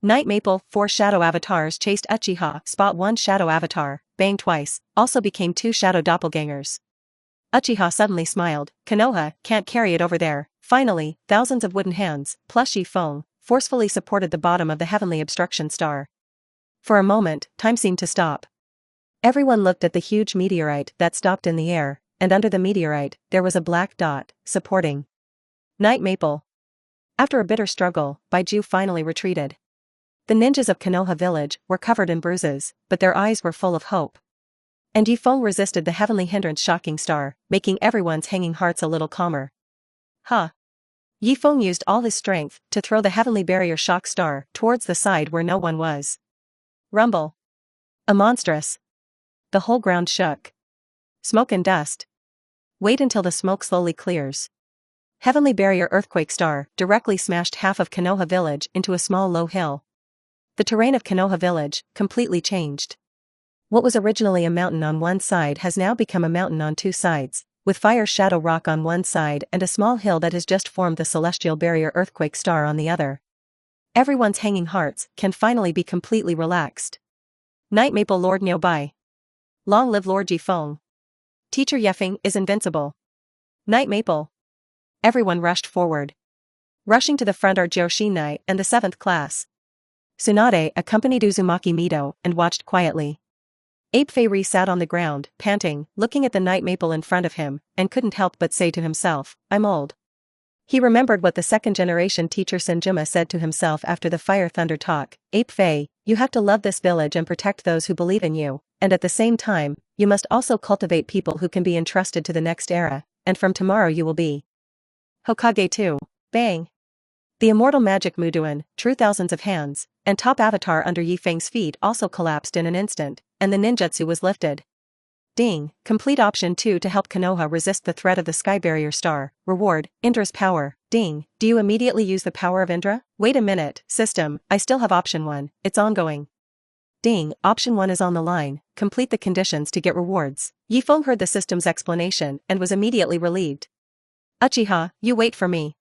[SPEAKER 1] Night Maple, 4 shadow avatars chased Uchiha, spot 1 shadow avatar, bang twice, also became 2 shadow doppelgangers. Uchiha suddenly smiled, Konoha, can't carry it over there. Finally, thousands of wooden hands, plus Ye Feng, forcefully supported the bottom of the heavenly obstruction star. For a moment, time seemed to stop. Everyone looked at the huge meteorite that stopped in the air, and under the meteorite, there was a black dot, supporting Night Maple. After a bitter struggle, Baiju finally retreated. The ninjas of Konoha village were covered in bruises, but their eyes were full of hope. And Ye Feng resisted the heavenly hindrance shocking star, making everyone's hanging hearts a little calmer. Ha! Ye Feng used all his strength to throw the heavenly barrier shock star towards the side where no one was. Rumble! A monstrous! The whole ground shook. Smoke and dust. Wait until the smoke slowly clears. Heavenly barrier earthquake star directly smashed half of Konoha village into a small low hill. The terrain of Konoha village completely changed. What was originally a mountain on one side has now become a mountain on 2 sides, with fire shadow rock on one side and a small hill that has just formed the celestial barrier earthquake star on the other. Everyone's hanging hearts can finally be completely relaxed. Night Maple Lord Nyobai. Long live Lord Ye Feng. Teacher Ye Feng is invincible. Night Maple. Everyone rushed forward. Rushing to the front are Joshinai and the 7th class. Tsunade accompanied Uzumaki Mido and watched quietly. Ape Fei sat on the ground, panting, looking at the Night Maple in front of him, and couldn't help but say to himself, I'm old. He remembered what the 2nd-generation teacher Senjuma said to himself after the Fire Thunder talk, Ape Fei, you have to love this village and protect those who believe in you, and at the same time, you must also cultivate people who can be entrusted to the next era, and from tomorrow you will be Hokage too. Bang! The immortal magic Muduan, true thousands of hands, and top avatar under Ye Feng's feet also collapsed in an instant, and the ninjutsu was lifted. Ding, complete option 2 to help Konoha resist the threat of the Sky Barrier Star. Reward, Indra's power. Ding, do you immediately use the power of Indra? Wait a minute, system, I still have option 1, it's ongoing. Ding, option 1 is on the line, complete the conditions to get rewards. Ye Feng heard the system's explanation and was immediately relieved. Uchiha, you wait for me.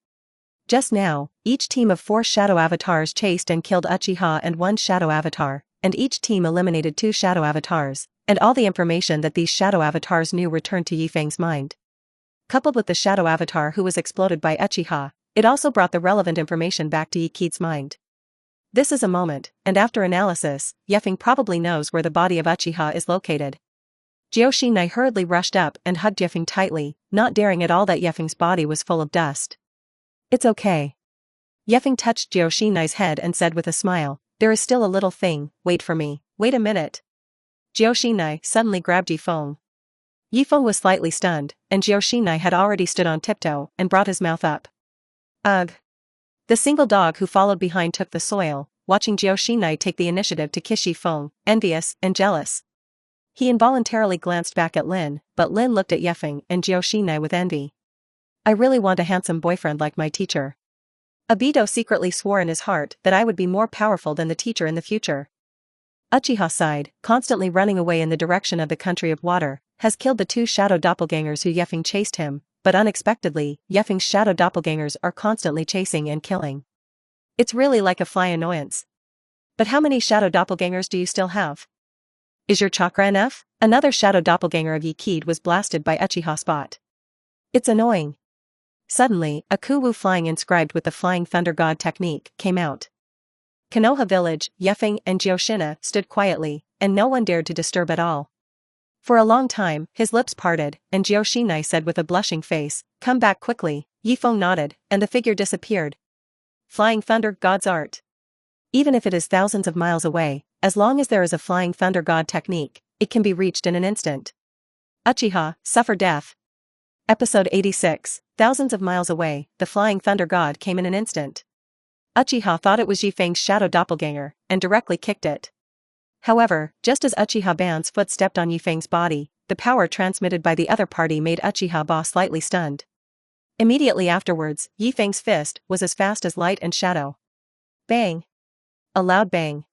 [SPEAKER 1] Just now, each team of 4 shadow avatars chased and killed Uchiha and 1 shadow avatar, and each team eliminated 2 shadow avatars, and all the information that these shadow avatars knew returned to Ye Feng's mind. Coupled with the shadow avatar who was exploded by Uchiha, it also brought the relevant information back to Ye Kid's mind. This is a moment, and after analysis, Ye Feng probably knows where the body of Uchiha is located. Joshinai hurriedly rushed up and hugged Ye Feng tightly, not daring at all that Ye Feng's body was full of dust. It's okay. Ye Feng touched Joshinai's head and said with a smile, there is still a little thing, wait for me, wait a minute. Joshinai suddenly grabbed Ye Feng. Ye Feng was slightly stunned, and Joshinai had already stood on tiptoe and brought his mouth up. Ugh. The single dog who followed behind took the soil, watching Joshinai take the initiative to kiss Ye Feng, envious and jealous. He involuntarily glanced back at Lin, but Lin looked at Ye Feng and Jiuxinai with envy. I really want a handsome boyfriend like my teacher. Obito secretly swore in his heart that I would be more powerful than the teacher in the future. Uchiha sighed, constantly running away in the direction of the country of water, has killed the two shadow doppelgangers who Ye Feng chased him, but unexpectedly, Ye Feng's shadow doppelgangers are constantly chasing and killing. It's really like a fly annoyance. But how many shadow doppelgangers do you still have? Is your chakra enough? Another shadow doppelganger of Ye Kid was blasted by Uchiha spot. It's annoying. Suddenly, a kuwu flying inscribed with the Flying Thunder God technique came out. Konoha village, Ye Feng and Jiuxinai stood quietly, and no one dared to disturb at all. For a long time, his lips parted, and Jiuxinai said with a blushing face, "Come back quickly." Ye Feng nodded, and the figure disappeared. Flying Thunder God's art. Even if it is thousands of miles away, as long as there is a Flying Thunder God technique, it can be reached in an instant. Uchiha, suffer death. Episode 86, thousands of miles away, the Flying Thunder God came in an instant. Uchiha thought it was Ye Feng's shadow doppelganger, and directly kicked it. However, just as Uchiha Ban's foot stepped on Ye Feng's body, the power transmitted by the other party made Uchiha Ba slightly stunned. Immediately afterwards, Ye Feng's fist was as fast as light and shadow. Bang! A loud bang.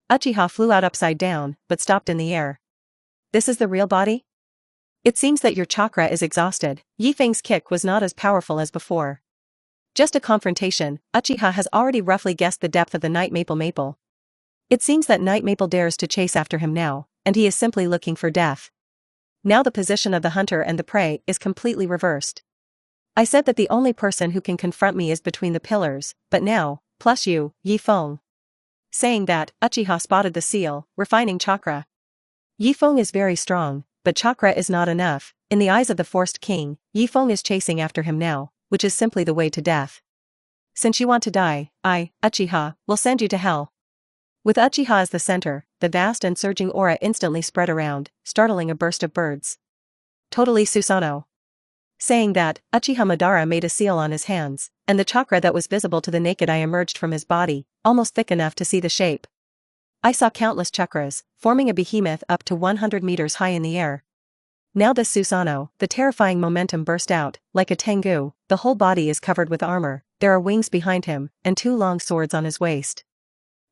[SPEAKER 1] Uchiha flew out upside down, but stopped in the air. This is the real body? It seems that your chakra is exhausted. Ye Feng's kick was not as powerful as before. Just a confrontation, Uchiha has already roughly guessed the depth of the Night Maple. It seems that Night Maple dares to chase after him now, and he is simply looking for death. Now the position of the hunter and the prey is completely reversed. I said that the only person who can confront me is between the pillars, but now, plus you, Ye Feng. Saying that, Uchiha spotted the seal, refining chakra. Ye Feng is very strong, but chakra is not enough. In the eyes of the Forced King, Ye Feng is chasing after him now, which is simply the way to death. Since you want to die, I, Uchiha, will send you to hell. With Uchiha as the center, the vast and surging aura instantly spread around, startling a burst of birds. Totally Susanoo. Saying that, Uchiha Madara made a seal on his hands, and the chakra that was visible to the naked eye emerged from his body, almost thick enough to see the shape. I saw countless chakras, forming a behemoth up to 100 meters high in the air. Now this Susanoo, the terrifying momentum burst out, like a tengu, the whole body is covered with armor, there are wings behind him, and two long swords on his waist.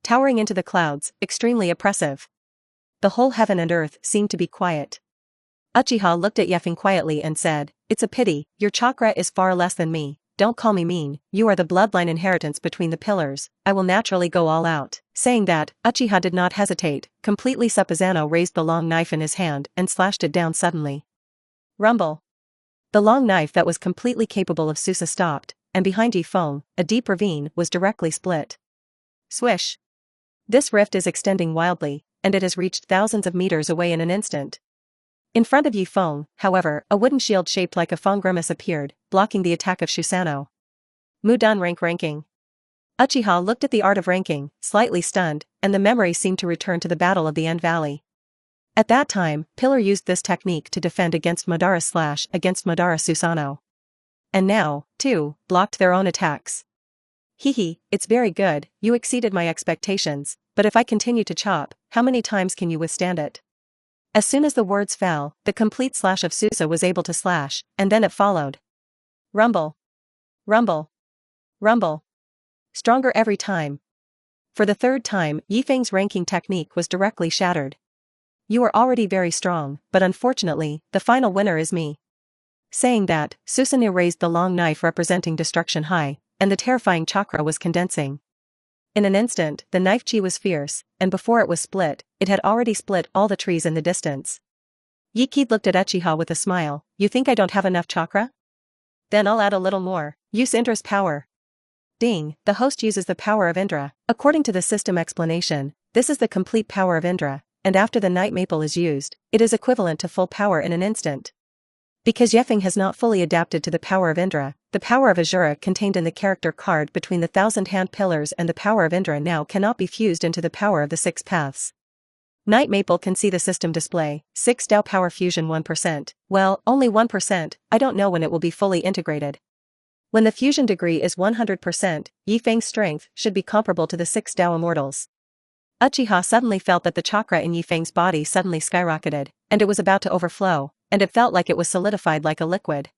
[SPEAKER 1] Towering into the clouds, extremely oppressive. The whole heaven and earth seemed to be quiet. Uchiha looked at Ye Feng quietly and said, "It's a pity, your chakra is far less than me. Don't call me mean, you are the bloodline inheritance between the pillars, I will naturally go all out." Saying that, Uchiha did not hesitate, completely Supposano raised the long knife in his hand and slashed it down suddenly. Rumble. The long knife that was completely capable of Susa stopped, and behind Ye Feng, a deep ravine was directly split. Swish. This rift is extending wildly, and it has reached thousands of meters away in an instant. In front of Ye Feng, however, a wooden shield shaped like a Feng grimace appeared, blocking the attack of Susanoo. Mudan ranking. Uchiha looked at the art of ranking, slightly stunned, and the memory seemed to return to the Battle of the End Valley. At that time, Pillar used this technique to defend against Madara's slash against Madara Susanoo. And now, too, blocked their own attacks. Hehe, it's very good, you exceeded my expectations, but if I continue to chop, how many times can you withstand it? As soon as the words fell, the complete slash of Susa was able to slash, and then it followed. Rumble. Rumble. Rumble. Stronger every time. For the third time, Ye Feng's ranking technique was directly shattered. You are already very strong, but unfortunately, the final winner is me. Saying that, Susanoo raised the long knife representing destruction high, and the terrifying chakra was condensing. In an instant, the knife chi was fierce, and before it was split, it had already split all the trees in the distance. Ye Kid looked at Uchiha with a smile, "You think I don't have enough chakra? Then I'll add a little more. Use Indra's power." Ding, the host uses the power of Indra. According to the system explanation, this is the complete power of Indra, and after the Night Maple is used, it is equivalent to full power in an instant. Because Ye Feng has not fully adapted to the power of Indra, the power of Azura contained in the character card between the 1,000-hand pillars and the power of Indra now cannot be fused into the power of the 6 paths. Night Maple can see the system display, 6 Dao power fusion 1%, well, only 1%, I don't know when it will be fully integrated. When the fusion degree is 100%, Ye Feng's strength should be comparable to the 6 Dao immortals. Uchiha suddenly felt that the chakra in Ye Feng's body suddenly skyrocketed, and it was about to overflow, and it felt like it was solidified like a liquid.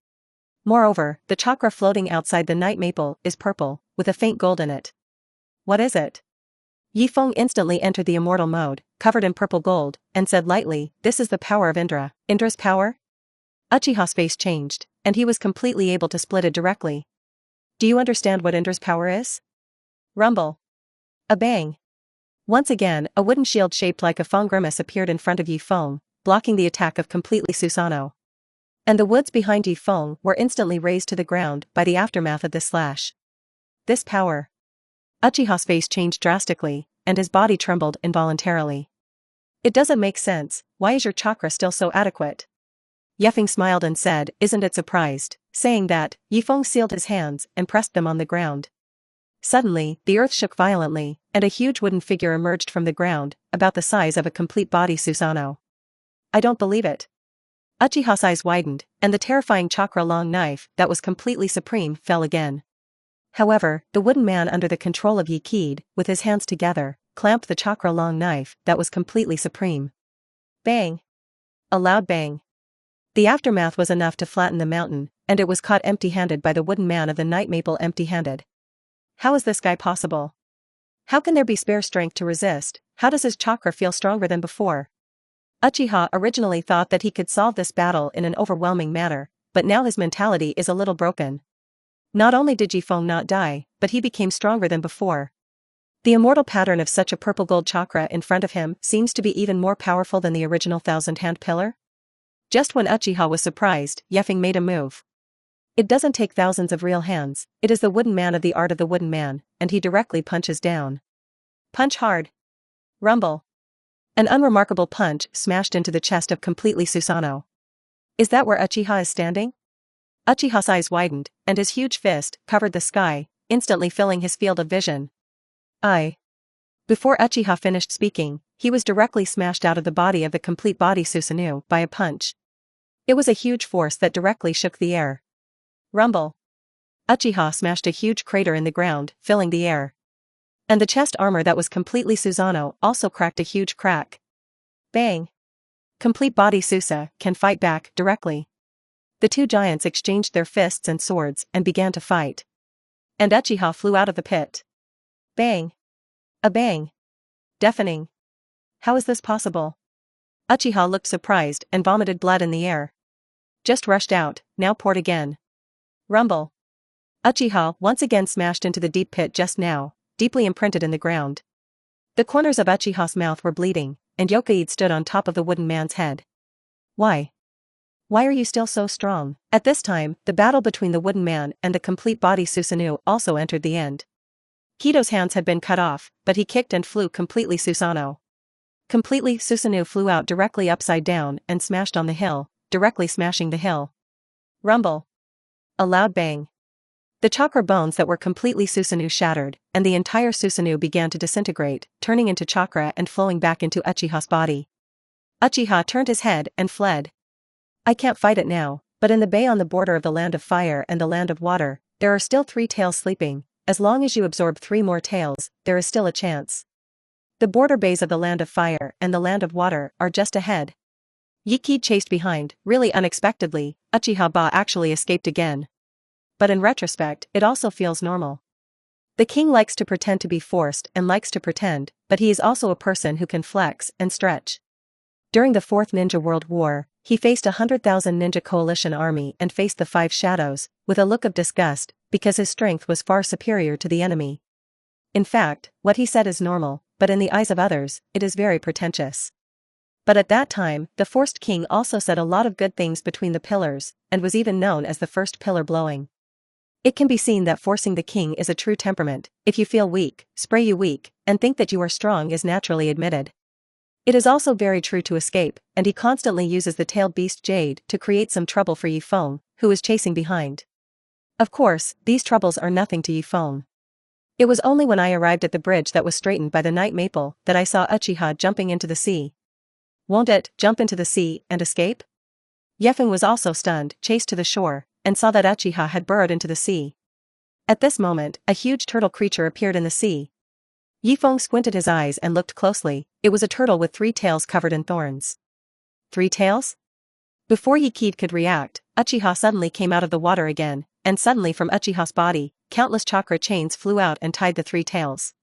[SPEAKER 1] Moreover, the chakra floating outside the night maple is purple, with a faint gold in it. What is it? Ye Feng instantly entered the immortal mode, covered in purple gold, and said lightly, "This is the power of Indra." Indra's power? Uchiha's face changed, and he was completely able to split it directly. Do you understand what Indra's power is? Rumble. A bang. Once again, a wooden shield shaped like a Feng grimace appeared in front of Ye Feng, blocking the attack of completely Susanoo. And the woods behind Ye Feng were instantly razed to the ground by the aftermath of this slash. This power. Uchiha's face changed drastically, and his body trembled involuntarily. It doesn't make sense. Why is your chakra still so adequate? Ye Feng smiled and said, "Isn't it surprised?" Saying that, Ye Feng sealed his hands and pressed them on the ground. Suddenly, the earth shook violently, and a huge wooden figure emerged from the ground, about the size of a complete body Susanoo. I don't believe it. Uchiha's eyes widened, and the terrifying chakra-long knife that was completely supreme fell again. However, the wooden man under the control of Ye Kid, with his hands together, clamped the chakra-long knife that was completely supreme. Bang! A loud bang. The aftermath was enough to flatten the mountain, and it was caught empty-handed by the wooden man of the night maple empty-handed. How is this guy possible? How can there be spare strength to resist? How does his chakra feel stronger than before? Uchiha originally thought that he could solve this battle in an overwhelming manner, but now his mentality is a little broken. Not only did Ye Feng not die, but he became stronger than before. The immortal pattern of such a purple gold chakra in front of him seems to be even more powerful than the original thousand-hand pillar. Just when Uchiha was surprised, Ye Feng made a move. It doesn't take thousands of real hands, it is the wooden man of the art of the wooden man, and he directly punches down. Punch hard. Rumble. An unremarkable punch smashed into the chest of completely Susanoo. Is that where Uchiha is standing? Uchiha's eyes widened, and his huge fist covered the sky, instantly filling his field of vision. Before Uchiha finished speaking, he was directly smashed out of the body of the complete body Susanoo by a punch. It was a huge force that directly shook the air. Rumble. Uchiha smashed a huge crater in the ground, filling the air. And the chest armor that was completely Susanoo also cracked a huge crack. Bang. Complete body Susa can fight back directly. The two giants exchanged their fists and swords and began to fight. And Uchiha flew out of the pit. Bang. A bang. Deafening. How is this possible? Uchiha looked surprised and vomited blood in the air. Just rushed out, now poured again. Rumble. Uchiha once again smashed into the deep pit just now, deeply imprinted in the ground. The corners of Uchiha's mouth were bleeding, and Hokage stood on top of the wooden man's head. Why? Why are you still so strong? At this time, the battle between the wooden man and the complete body Susanoo also entered the end. Kido's hands had been cut off, but he kicked and flew completely Susanoo. Completely Susanoo flew out directly upside down and smashed on the hill, directly smashing the hill. Rumble. A loud bang. The chakra bones that were completely Susanoo shattered, and the entire Susanoo began to disintegrate, turning into chakra and flowing back into Uchiha's body. Uchiha turned his head and fled. I can't fight it now, but in the bay on the border of the land of fire and the land of water, there are still 3 tails sleeping. As long as you absorb 3 more tails, there is still a chance. The border bays of the land of fire and the land of water are just ahead. Ye Kid chased behind, really unexpectedly. Uchiha actually escaped again. But in retrospect, it also feels normal. The king likes to pretend to be forced and likes to pretend, but he is also a person who can flex and stretch. During the 4th Ninja World War, he faced 100,000 ninja coalition army and faced the 5 shadows, with a look of disgust, because his strength was far superior to the enemy. In fact, what he said is normal, but in the eyes of others, it is very pretentious. But at that time, the forced king also said a lot of good things between the pillars, and was even known as the first pillar blowing. It can be seen that forcing the king is a true temperament. If you feel weak, spray you weak, and think that you are strong is naturally admitted. It is also very true to escape, and he constantly uses the tailed beast Jade to create some trouble for Ye Feng, who is chasing behind. Of course, these troubles are nothing to Ye Feng. It was only when I arrived at the bridge that was straightened by the night maple that I saw Uchiha jumping into the sea. Won't it jump into the sea and escape? Ye Feng was also stunned, chased to the shore, and saw that Uchiha had burrowed into the sea. At this moment, a huge turtle creature appeared in the sea. Ye Feng squinted his eyes and looked closely. It was a turtle with 3 tails covered in thorns. 3 tails? Before Ye Kid could react, Uchiha suddenly came out of the water again, and suddenly from Uchiha's body, countless chakra chains flew out and tied the 3 tails.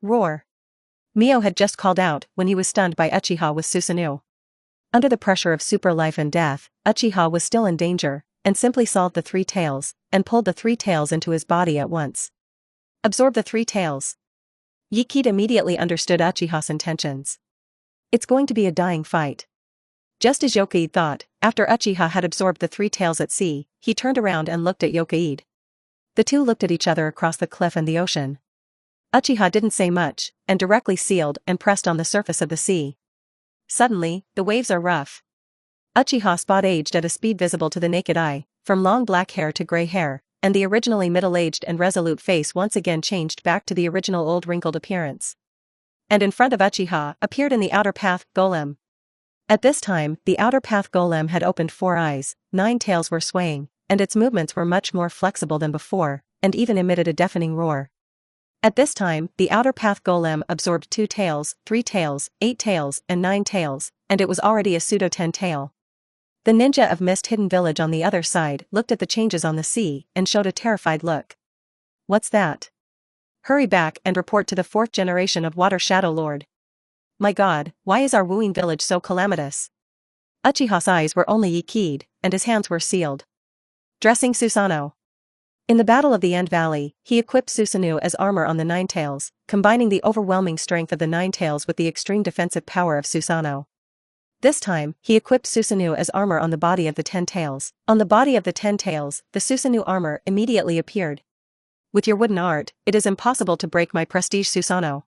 [SPEAKER 1] Roar! Mio had just called out when he was stunned by Uchiha with Susanoo. Under the pressure of super life and death, Uchiha was still in danger, and simply solved the 3 tails, and pulled the 3 tails into his body at once. Absorb the 3 tails. Ye Kid immediately understood Uchiha's intentions. It's going to be a dying fight. Just as Yokaid thought, after Uchiha had absorbed the 3 tails at sea, he turned around and looked at Yokaid. The two looked at each other across the cliff and the ocean. Uchiha didn't say much, and directly sealed and pressed on the surface of the sea. Suddenly, the waves are rough. Uchiha spot aged at a speed visible to the naked eye, from long black hair to gray hair, and the originally middle-aged and resolute face once again changed back to the original old wrinkled appearance. And in front of Uchiha appeared in the outer path golem. At this time, the outer path golem had opened 4 eyes, 9 tails were swaying, and its movements were much more flexible than before, and even emitted a deafening roar. At this time, the outer path golem absorbed 2 tails, 3 tails, 8 tails, and 9 tails, and it was already a pseudo 10 tail. The ninja of Mist Hidden Village on the other side looked at the changes on the sea and showed a terrified look. What's that? Hurry back and report to the 4th generation of Water Shadow Lord. My god, why is our wooing village so calamitous? Uchiha's eyes were only Ye Kid, and his hands were sealed. Dressing Susanoo. In the Battle of the End Valley, he equipped Susanoo as armor on the 9 tails, combining the overwhelming strength of the 9 tails with the extreme defensive power of Susanoo. This time, he equipped Susanoo as armor on the body of the 10 tails. On the body of the 10 tails, the Susanoo armor immediately appeared. With your wooden art, it is impossible to break my prestige Susanoo.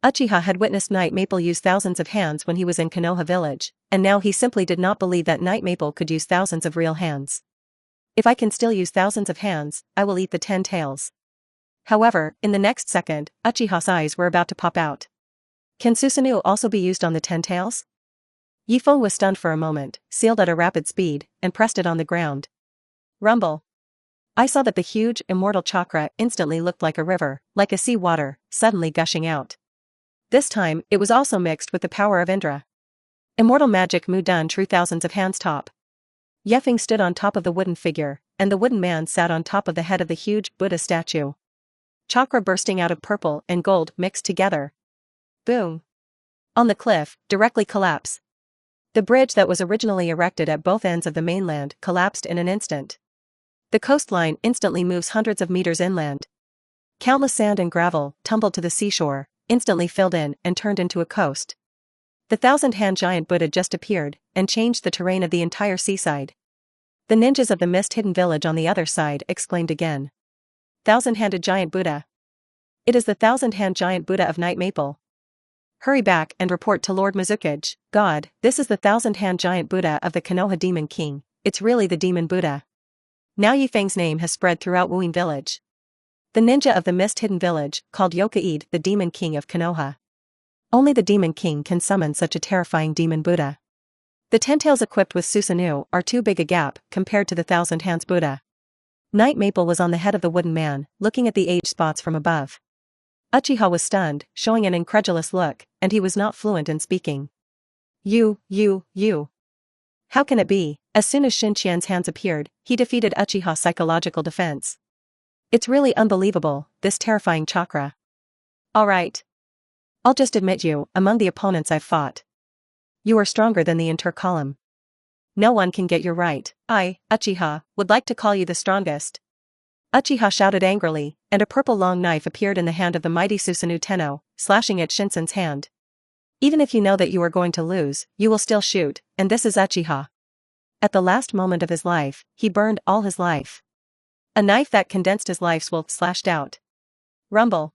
[SPEAKER 1] Uchiha had witnessed Night Maple use thousands of hands when he was in Konoha village, and now he simply did not believe that Night Maple could use thousands of real hands. If I can still use thousands of hands, I will eat the 10 tails. However, in the next second, Uchiha's eyes were about to pop out. Can Susanoo also be used on the 10 tails? Ye Feng was stunned for a moment, sealed at a rapid speed, and pressed it on the ground. Rumble. I saw that the huge, immortal chakra instantly looked like a river, like a sea water, suddenly gushing out. This time, it was also mixed with the power of Indra. Immortal magic Mu Dun True thousands of hands top. Ye Feng stood on top of the wooden figure, and the wooden man sat on top of the head of the huge Buddha statue. Chakra bursting out of purple and gold mixed together. Boom. On the cliff, directly collapse. The bridge that was originally erected at both ends of the mainland collapsed in an instant. The coastline instantly moves hundreds of meters inland. Countless sand and gravel tumbled to the seashore, instantly filled in and turned into a coast. The 1,000-hand giant Buddha just appeared and changed the terrain of the entire seaside. The ninjas of the Mist Hidden Village on the other side exclaimed again. 1,000-handed giant Buddha. It is the 1,000-hand giant Buddha of Night Maple. Hurry back and report to Lord Mizukage. God, this is the 1,000-hand giant Buddha of the Konoha Demon King. It's really the Demon Buddha. Now Ye Feng's name has spread throughout Wuing Village. The ninja of the Mist Hidden Village called Yokaid the Demon King of Konoha. Only the Demon King can summon such a terrifying Demon Buddha. The 10 tails equipped with Susanoo are too big a gap compared to the 1,000 hands Buddha. Night Maple was on the head of the wooden man, looking at the age spots from above. Uchiha was stunned, showing an incredulous look, and he was not fluent in speaking. You. How can it be? As soon as Shinqian's hands appeared, he defeated Uchiha's psychological defense. It's really unbelievable, this terrifying chakra. Alright. I'll just admit you, among the opponents I've fought. You are stronger than the entire column. No one can get your right. I, Uchiha, would like to call you the strongest. Uchiha shouted angrily, and a purple long knife appeared in the hand of the mighty Susanoo Tenno, slashing at Shinsen's hand. Even if you know that you are going to lose, you will still shoot, and this is Uchiha. At the last moment of his life, he burned all his life. A knife that condensed his life's will slashed out. Rumble.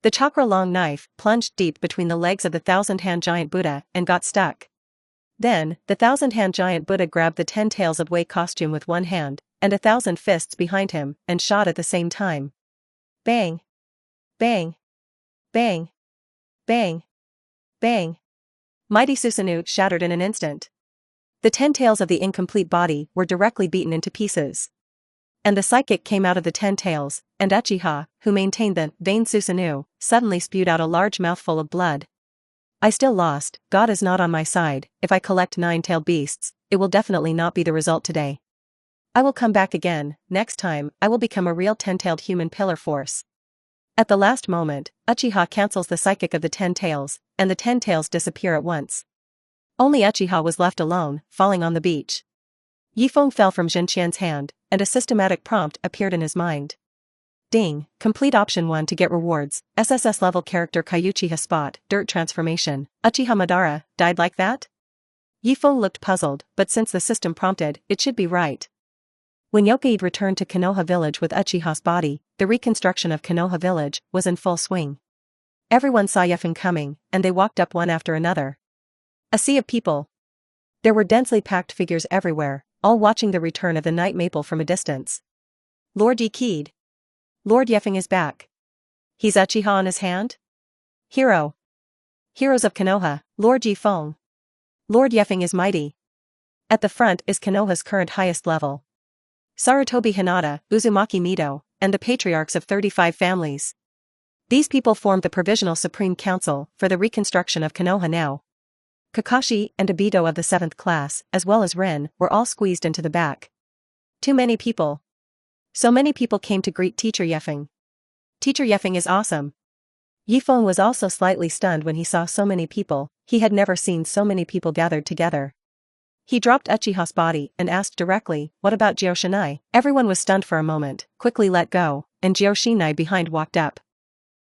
[SPEAKER 1] The chakra-long knife plunged deep between the legs of the 1,000-hand giant Buddha and got stuck. Then, the 1,000-hand giant Buddha grabbed the 10 tails of Wei costume with one hand, and 1,000 fists behind him, and shot at the same time. Bang! Bang! Bang! Bang! Bang! Mighty Susanoo shattered in an instant. The 10 tails of the incomplete body were directly beaten into pieces. And the psychic came out of the 10 tails, and Uchiha, who maintained the vain Susanoo, suddenly spewed out a large mouthful of blood. I still lost, God is not on my side, if I collect 9-tailed beasts, it will definitely not be the result today. I will come back again, next time, I will become a real 10-tailed human pillar force. At the last moment, Uchiha cancels the psychic of the 10 tails, and the 10 tails disappear at once. Only Uchiha was left alone, falling on the beach. Ye Feng fell from Zhenqian's hand, and a systematic prompt appeared in his mind. Ding, complete option 1 to get rewards, SSS level character Kyuchiha spot, dirt transformation, Uchiha Madara, died like that? Ye Feng looked puzzled, but since the system prompted, it should be right. When Hokage returned to Konoha village with Uchiha's body, the reconstruction of Konoha village was in full swing. Everyone saw Ye Feng coming, and they walked up one after another. A sea of people. There were densely packed figures everywhere, all watching the return of the Night Maple from a distance. Lord Ye Kid. Lord Ye Feng is back. He's Uchiha on his hand? Hero. Heroes of Konoha, Lord Ye Feng. Lord Ye Feng is mighty. At the front is Konoha's current highest level. Sarutobi Hinata, Uzumaki Mido, and the patriarchs of 35 families. These people formed the Provisional Supreme Council for the reconstruction of Konoha now. Kakashi and Obito of the 7th class, as well as Rin, were all squeezed into the back. Too many people. So many people came to greet Teacher Ye Feng. Teacher Ye Feng is awesome. Ye Feng was also slightly stunned when he saw so many people, he had never seen so many people gathered together. He dropped Uchiha's body and asked directly, what about Jioshinai? Everyone was stunned for a moment, quickly let go, and Jioshinai behind walked up.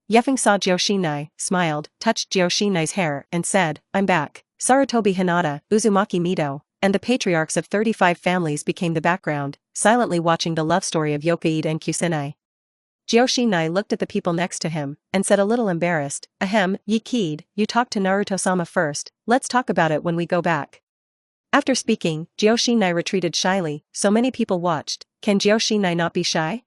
[SPEAKER 1] Ye Feng saw Jioshinai, smiled, touched Jioshinai's hair, and said, I'm back. Sarutobi Hinata, Uzumaki Mido, and the patriarchs of 35 families became the background, silently watching the love story of Hokage and Kusinai. Jioshinai looked at the people next to him, and said a little embarrassed, Ahem, Ye Kid, you talked to Naruto-sama first, let's talk about it when we go back. After speaking, Jioshinai retreated shyly, so many people watched, can Jioshinai not be shy?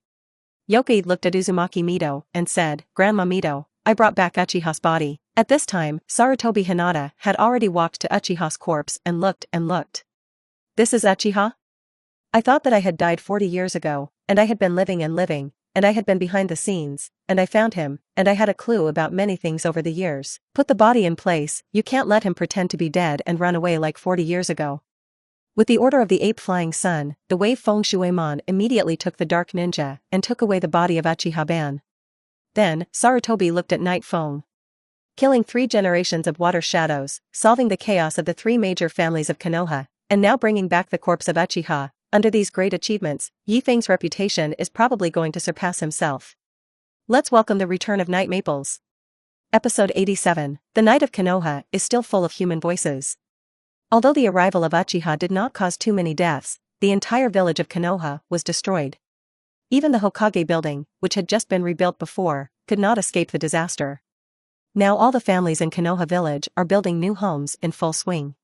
[SPEAKER 1] Hokage looked at Uzumaki Mido, and said, Grandma Mido, I brought back Uchiha's body. At this time, Sarutobi Hinata had already walked to Uchiha's corpse and looked. This is Uchiha? I thought that I had died 40 years ago, and I had been living, and I had been behind the scenes, and I found him, and I had a clue about many things over the years. Put the body in place, you can't let him pretend to be dead and run away like 40 years ago. With the order of the Ape Flying Sun, the Wave Feng Shueimon immediately took the Dark Ninja and took away the body of Uchiha Ban. Then, Sarutobi looked at Night Feng. Killing 3 generations of water shadows, solving the chaos of the 3 major families of Konoha, and now bringing back the corpse of Uchiha. Under these great achievements, Ye Feng's reputation is probably going to surpass himself. Let's welcome the return of Night Maples. Episode 87, The Night of Konoha is still full of human voices. Although the arrival of Uchiha did not cause too many deaths, the entire village of Konoha was destroyed. Even the Hokage building, which had just been rebuilt before, could not escape the disaster. Now all the families in Konoha village are building new homes in full swing.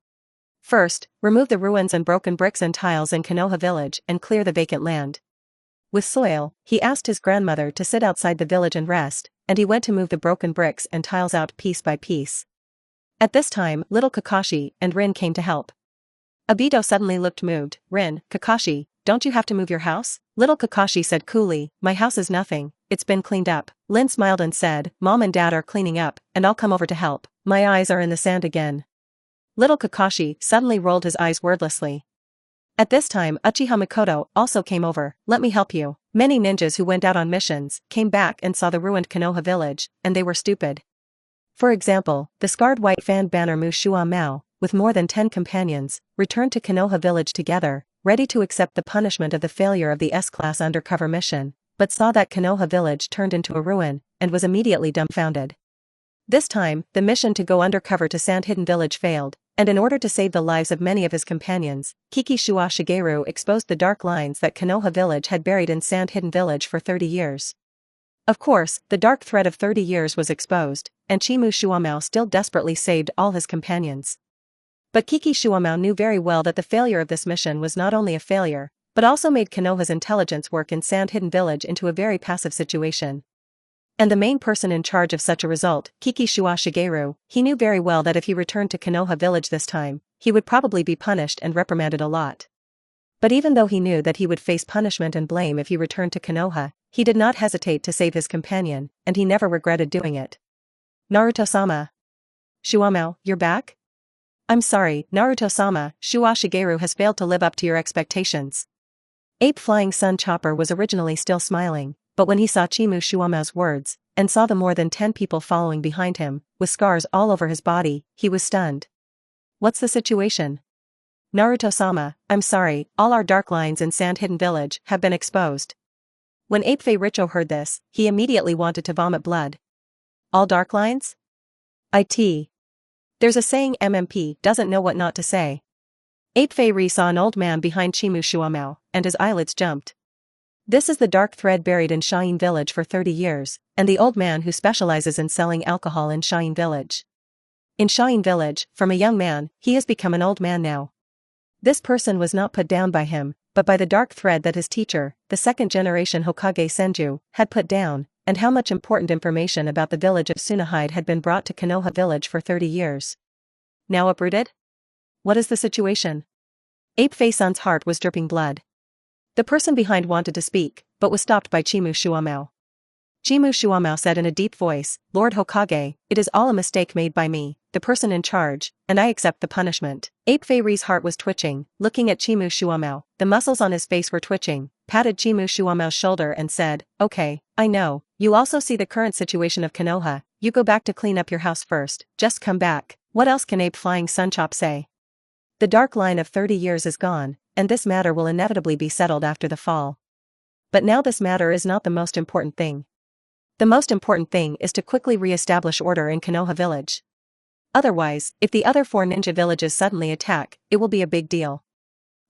[SPEAKER 1] First, remove the ruins and broken bricks and tiles in Konoha village and clear the vacant land. With soil, he asked his grandmother to sit outside the village and rest, and he went to move the broken bricks and tiles out piece by piece. At this time, little Kakashi and Rin came to help. Obito suddenly looked moved. Rin, Kakashi, don't you have to move your house? Little Kakashi said coolly, my house is nothing, it's been cleaned up. Lin smiled and said, Mom and Dad are cleaning up, and I'll come over to help. My eyes are in the sand again. Little Kakashi suddenly rolled his eyes wordlessly. At this time Uchiha Mikoto also came over, let me help you. Many ninjas who went out on missions came back and saw the ruined Konoha village, and they were stupid. For example, the scarred white fan banner Mu Shua Mao, with more than 10 companions, returned to Konoha village together, ready to accept the punishment of the failure of the S-class undercover mission, but saw that Konoha village turned into a ruin, and was immediately dumbfounded. This time, the mission to go undercover to Sand Hidden Village failed, and in order to save the lives of many of his companions, Kiki Shua Shigeru exposed the dark lines that Konoha village had buried in Sand Hidden Village for 30 years. Of course, the dark thread of 30 years was exposed, and Chimu Shuamao still desperately saved all his companions. But Kiki Shuamao knew very well that the failure of this mission was not only a failure, but also made Konoha's intelligence work in Sand Hidden Village into a very passive situation. And the main person in charge of such a result, Kiki Shua Shigeru, he knew very well that if he returned to Konoha village this time, he would probably be punished and reprimanded a lot. But even though he knew that he would face punishment and blame if he returned to Konoha, he did not hesitate to save his companion, and he never regretted doing it. Naruto-sama. Shuamao, you're back? I'm sorry, Naruto-sama, Shuwa Shigeru has failed to live up to your expectations. Ape Flying Sun Chopper was originally still smiling, but when he saw Chimu Shuamao's words, and saw the more than 10 people following behind him, with scars all over his body, he was stunned. What's the situation? Naruto-sama, I'm sorry, all our dark lines in Sand Hidden Village have been exposed. When Apefei Richo heard this, he immediately wanted to vomit blood. All dark lines? There's a saying MMP doesn't know what not to say. Apefei Ri saw an old man behind Chimu Shuamao, and his eyelids jumped. This is the dark thread buried in Shine Village for 30 years, and the old man who specializes in selling alcohol in Shine Village. In Shine Village, from a young man, he has become an old man now. This person was not put down by him, but by the dark thread that his teacher, the second-generation Hokage Senju, had put down, and how much important information about the village of Tsunahide had been brought to Konoha Village for 30 years. Now uprooted? What is the situation? Apefei Sun's heart was dripping blood. The person behind wanted to speak, but was stopped by Chimu Shuamao. Chimu Shuamao said in a deep voice, Lord Hokage, it is all a mistake made by me, the person in charge, and I accept the punishment. Apefei Ri's heart was twitching, looking at Chimu Shuamao, the muscles on his face were twitching, patted Chimu Shuamao's shoulder and said, okay, I know, you also see the current situation of Konoha, you go back to clean up your house first, just come back, what else can Ape Flying Sunchop say? The dark line of 30 years is gone, and this matter will inevitably be settled after the fall. But now this matter is not the most important thing. The most important thing is to quickly re-establish order in Konoha Village. Otherwise, if the other 4 ninja villages suddenly attack, it will be a big deal.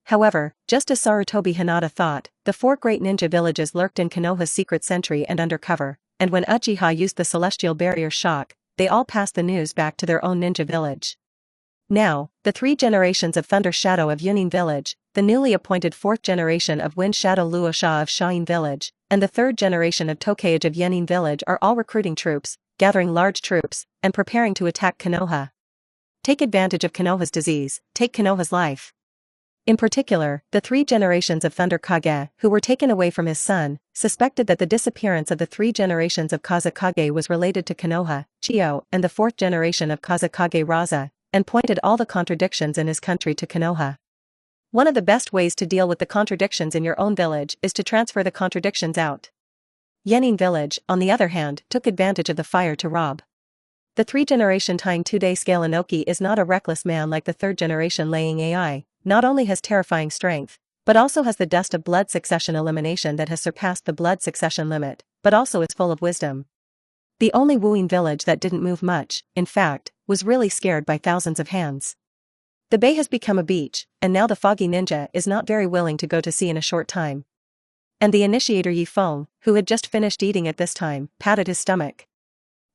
[SPEAKER 1] However, just as Sarutobi Hinata thought, the 4 great ninja villages lurked in Konoha's secret sentry and undercover, and when Uchiha used the celestial barrier shock, they all passed the news back to their own ninja village. Now, the 3 generations of Thunder Shadow of Yunin Village, the newly appointed 4th generation of Wind Shadow Luosha of Shine Village, and the 3rd generation of Tokage of Yenin Village are all recruiting troops, gathering large troops, and preparing to attack Konoha. Take advantage of Konoha's disease, take Konoha's life. In particular, the 3 generations of Thunder Kage, who were taken away from his son, suspected that the disappearance of the 3 generations of Kazekage was related to Konoha, Chiyo, and the 4th generation of Kazekage Raza, and pointed all the contradictions in his country to Konoha. One of the best ways to deal with the contradictions in your own village is to transfer the contradictions out. Yenin Village, on the other hand, took advantage of the fire to rob. The 3-generation tying 2-day scale Inoki is not a reckless man like the 3rd generation laying AI, not only has terrifying strength, but also has the dust of blood succession elimination that has surpassed the blood succession limit, but also is full of wisdom. The only Wuin village that didn't move much, in fact, was really scared by thousands of hands. The bay has become a beach, and now the foggy ninja is not very willing to go to sea in a short time. And the initiator Ye Feng, who had just finished eating at this time, patted his stomach.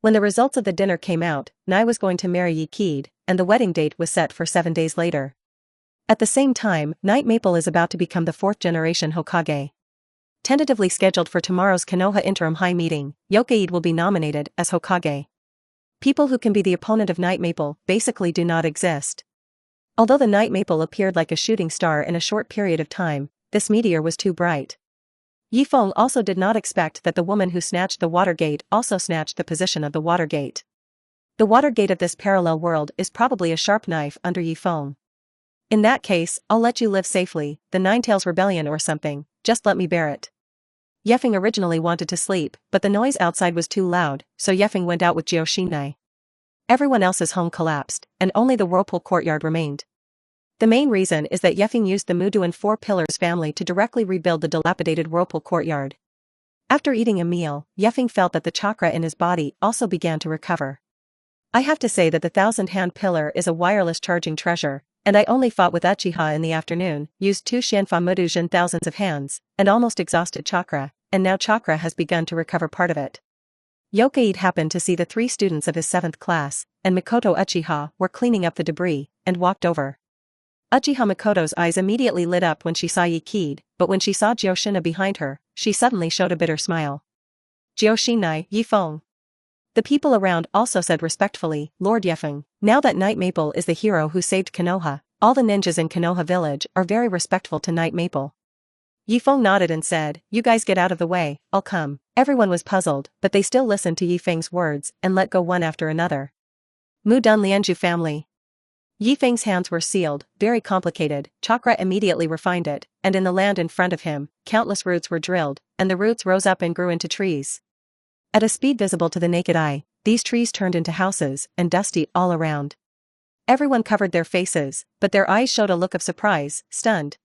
[SPEAKER 1] When the results of the dinner came out, Nai was going to marry Ye Kid, and the wedding date was set for 7 days later. At the same time, Night Maple is about to become the 4th generation Hokage. Tentatively scheduled for tomorrow's Konoha Interim High Meeting, Yokaid will be nominated as Hokage. People who can be the opponent of Night Maple basically do not exist. Although the Night Maple appeared like a shooting star in a short period of time, this meteor was too bright. Ye Feng also did not expect that the woman who snatched the Watergate also snatched the position of the Watergate. The Watergate of this parallel world is probably a sharp knife under Ye Feng. In that case, I'll let you live safely, the Ninetales Rebellion or something, just let me bear it. Ye Feng originally wanted to sleep, but the noise outside was too loud, so Ye Feng went out with Jioshinai. Everyone else's home collapsed, and only the Whirlpool Courtyard remained. The main reason is that Ye Feng used the Muduan Four Pillars family to directly rebuild the dilapidated Whirlpool Courtyard. After eating a meal, Ye Feng felt that the chakra in his body also began to recover. I have to say that the 1,000-hand pillar is a wireless charging treasure, and I only fought with Uchiha in the afternoon, used 2 Xianfa Mudujin thousands of hands, and almost exhausted chakra, and now chakra has begun to recover part of it. Yokaid happened to see the 3 students of his 7th class, and Mikoto Uchiha were cleaning up the debris, and walked over. Uchiha Mikoto's eyes immediately lit up when she saw Ye Kid, but when she saw Jioshinai behind her, she suddenly showed a bitter smile. Jioshinai, Ye Feng. The people around also said respectfully, Lord Ye Feng, now that Night Maple is the hero who saved Konoha, all the ninjas in Konoha village are very respectful to Night Maple. Ye Feng nodded and said, you guys get out of the way, I'll come. Everyone was puzzled, but they still listened to Ye Feng's words and let go one after another. Mu Dun Lianju family. Ye Feng's hands were sealed, very complicated. Chakra immediately refined it, and in the land in front of him, countless roots were drilled, and the roots rose up and grew into trees. At a speed visible to the naked eye, these trees turned into houses, and dusty all around. Everyone covered their faces, but their eyes showed a look of surprise, stunned.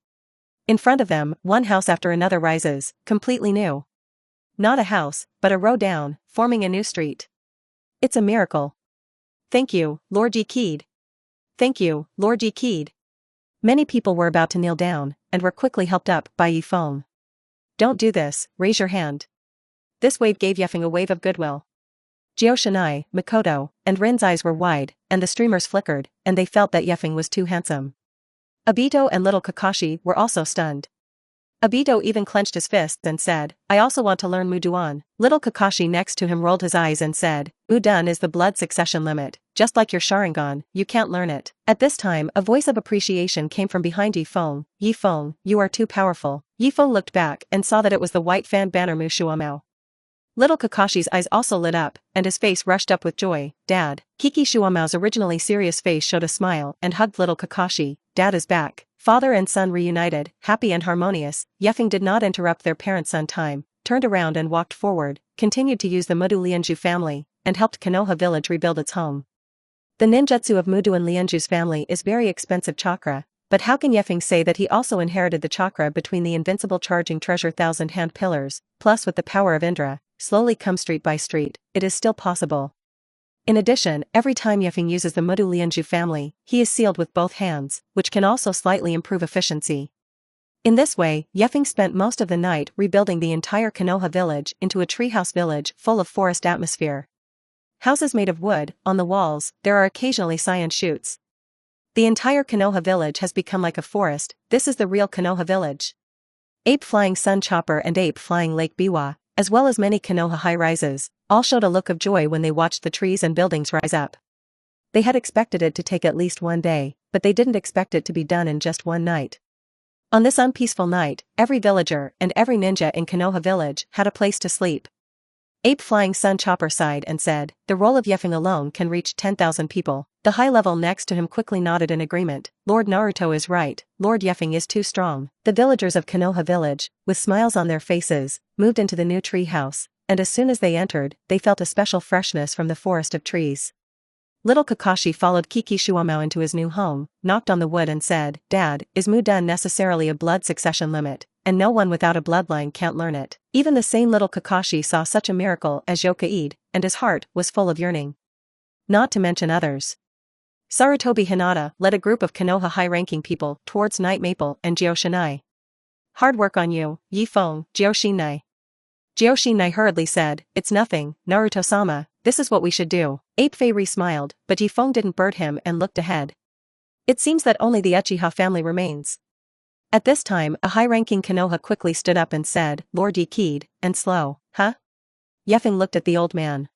[SPEAKER 1] In front of them, one house after another rises, completely new. Not a house, but a row down, forming a new street. It's a miracle. Thank you, Lord Ye Kid. Thank you, Lord Ye Kid. Many people were about to kneel down, and were quickly helped up by Ye Feng. Don't do this, raise your hand. This wave gave Ye Feng a wave of goodwill. Jiao Shinai, Makoto, and Rin's eyes were wide, and the streamers flickered, and they felt that Ye Feng was too handsome. Obito and little Kakashi were also stunned. Obito even clenched his fists and said, I also want to learn Muduan. Little Kakashi next to him rolled his eyes and said, Mudun is the blood succession limit, just like your Sharingan, you can't learn it. At this time a voice of appreciation came from behind Ye Feng. Ye Feng, you are too powerful. Ye Feng looked back and saw that it was the white fan banner Mushuamao. Little Kakashi's eyes also lit up, and his face rushed up with joy. Dad. Kiki Shuamao's originally serious face showed a smile and hugged little Kakashi. Dad is back. Father and son reunited, happy and harmonious. Ye Feng did not interrupt their parent-son time, turned around and walked forward, continued to use the Mudu Lianju family, and helped Konoha village rebuild its home. The ninjutsu of Mudu and Lianju's family is very expensive chakra, but how can Ye Feng say that he also inherited the chakra between the invincible charging treasure thousand hand pillars, plus with the power of Indra, slowly come street by street, it is still possible. In addition, every time Ye Feng uses the Mudu Lianju family, he is sealed with both hands, which can also slightly improve efficiency. In this way, Ye Feng spent most of the night rebuilding the entire Konoha village into a treehouse village full of forest atmosphere. Houses made of wood, on the walls, there are occasionally cyan shoots. The entire Konoha village has become like a forest. This is the real Konoha village. Ape Flying Sun Chopper and Ape Flying Lake Biwa, as well as many Konoha high-rises, all showed a look of joy when they watched the trees and buildings rise up. They had expected it to take at least one day, but they didn't expect it to be done in just one night. On this unpeaceful night, every villager and every ninja in Konoha village had a place to sleep. Ape Flying Sun Chopper sighed and said, the role of Ye Feng alone can reach 10,000 people. The high level next to him quickly nodded in agreement. Lord Naruto is right, Lord Ye Feng is too strong. The villagers of Konoha village, with smiles on their faces, moved into the new tree house, and as soon as they entered, they felt a special freshness from the forest of trees. Little Kakashi followed Kiki Shuamao into his new home, knocked on the wood and said, Dad, is Mudun necessarily a blood succession limit, and no one without a bloodline can't learn it? Even the same little Kakashi saw such a miracle as Yokaid, and his heart was full of yearning. Not to mention others. Sarutobi Hinata led a group of Konoha high-ranking people towards Night Maple and Jiao Shinai. Hard work on you, Ye Feng, Jiao Shinai. Jiao Shinai hurriedly said, it's nothing, Naruto-sama, this is what we should do. Ape Fei smiled, but Ye Feng didn't bird him and looked ahead. It seems that only the Uchiha family remains. At this time a high-ranking Konoha quickly stood up and said, Lord Ye Kid, and slow, huh? Ye Feng looked at the old man.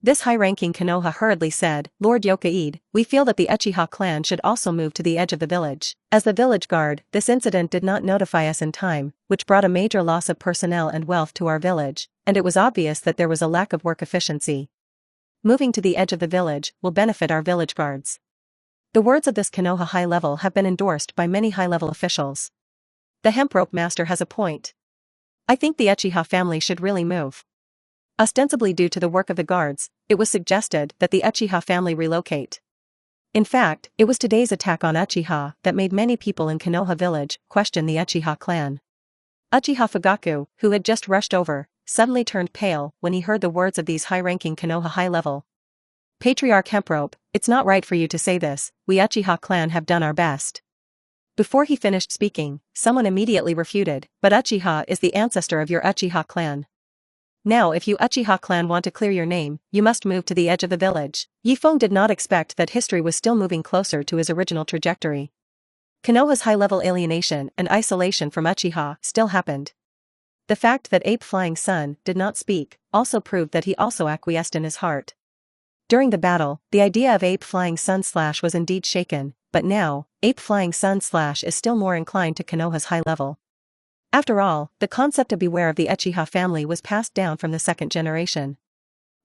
[SPEAKER 1] This high-ranking Konoha hurriedly said, Lord Yokaid, we feel that the Uchiha clan should also move to the edge of the village. As the village guard, this incident did not notify us in time, which brought a major loss of personnel and wealth to our village, and it was obvious that there was a lack of work efficiency. Moving to the edge of the village will benefit our village guards. The words of this Konoha high level have been endorsed by many high-level officials. The hemp rope master has a point. I think the Uchiha family should really move. Ostensibly due to the work of the guards, it was suggested that the Uchiha family relocate. In fact, it was today's attack on Uchiha that made many people in Konoha village question the Uchiha clan. Uchiha Fugaku, who had just rushed over, suddenly turned pale when he heard the words of these high-ranking Konoha high-level. Patriarch Hemprope, it's not right for you to say this, we Uchiha clan have done our best. Before he finished speaking, someone immediately refuted, but Uchiha is the ancestor of your Uchiha clan. Now if you Uchiha clan want to clear your name, you must move to the edge of the village. Ye Feng did not expect that history was still moving closer to his original trajectory. Konoha's high-level alienation and isolation from Uchiha still happened. The fact that Ape Flying Sun did not speak also proved that he also acquiesced in his heart. During the battle, the idea of Ape Flying Sun / was indeed shaken, but now, Ape Flying Sun / is still more inclined to Konoha's high level. After all, the concept of beware of the Uchiha family was passed down from the second generation.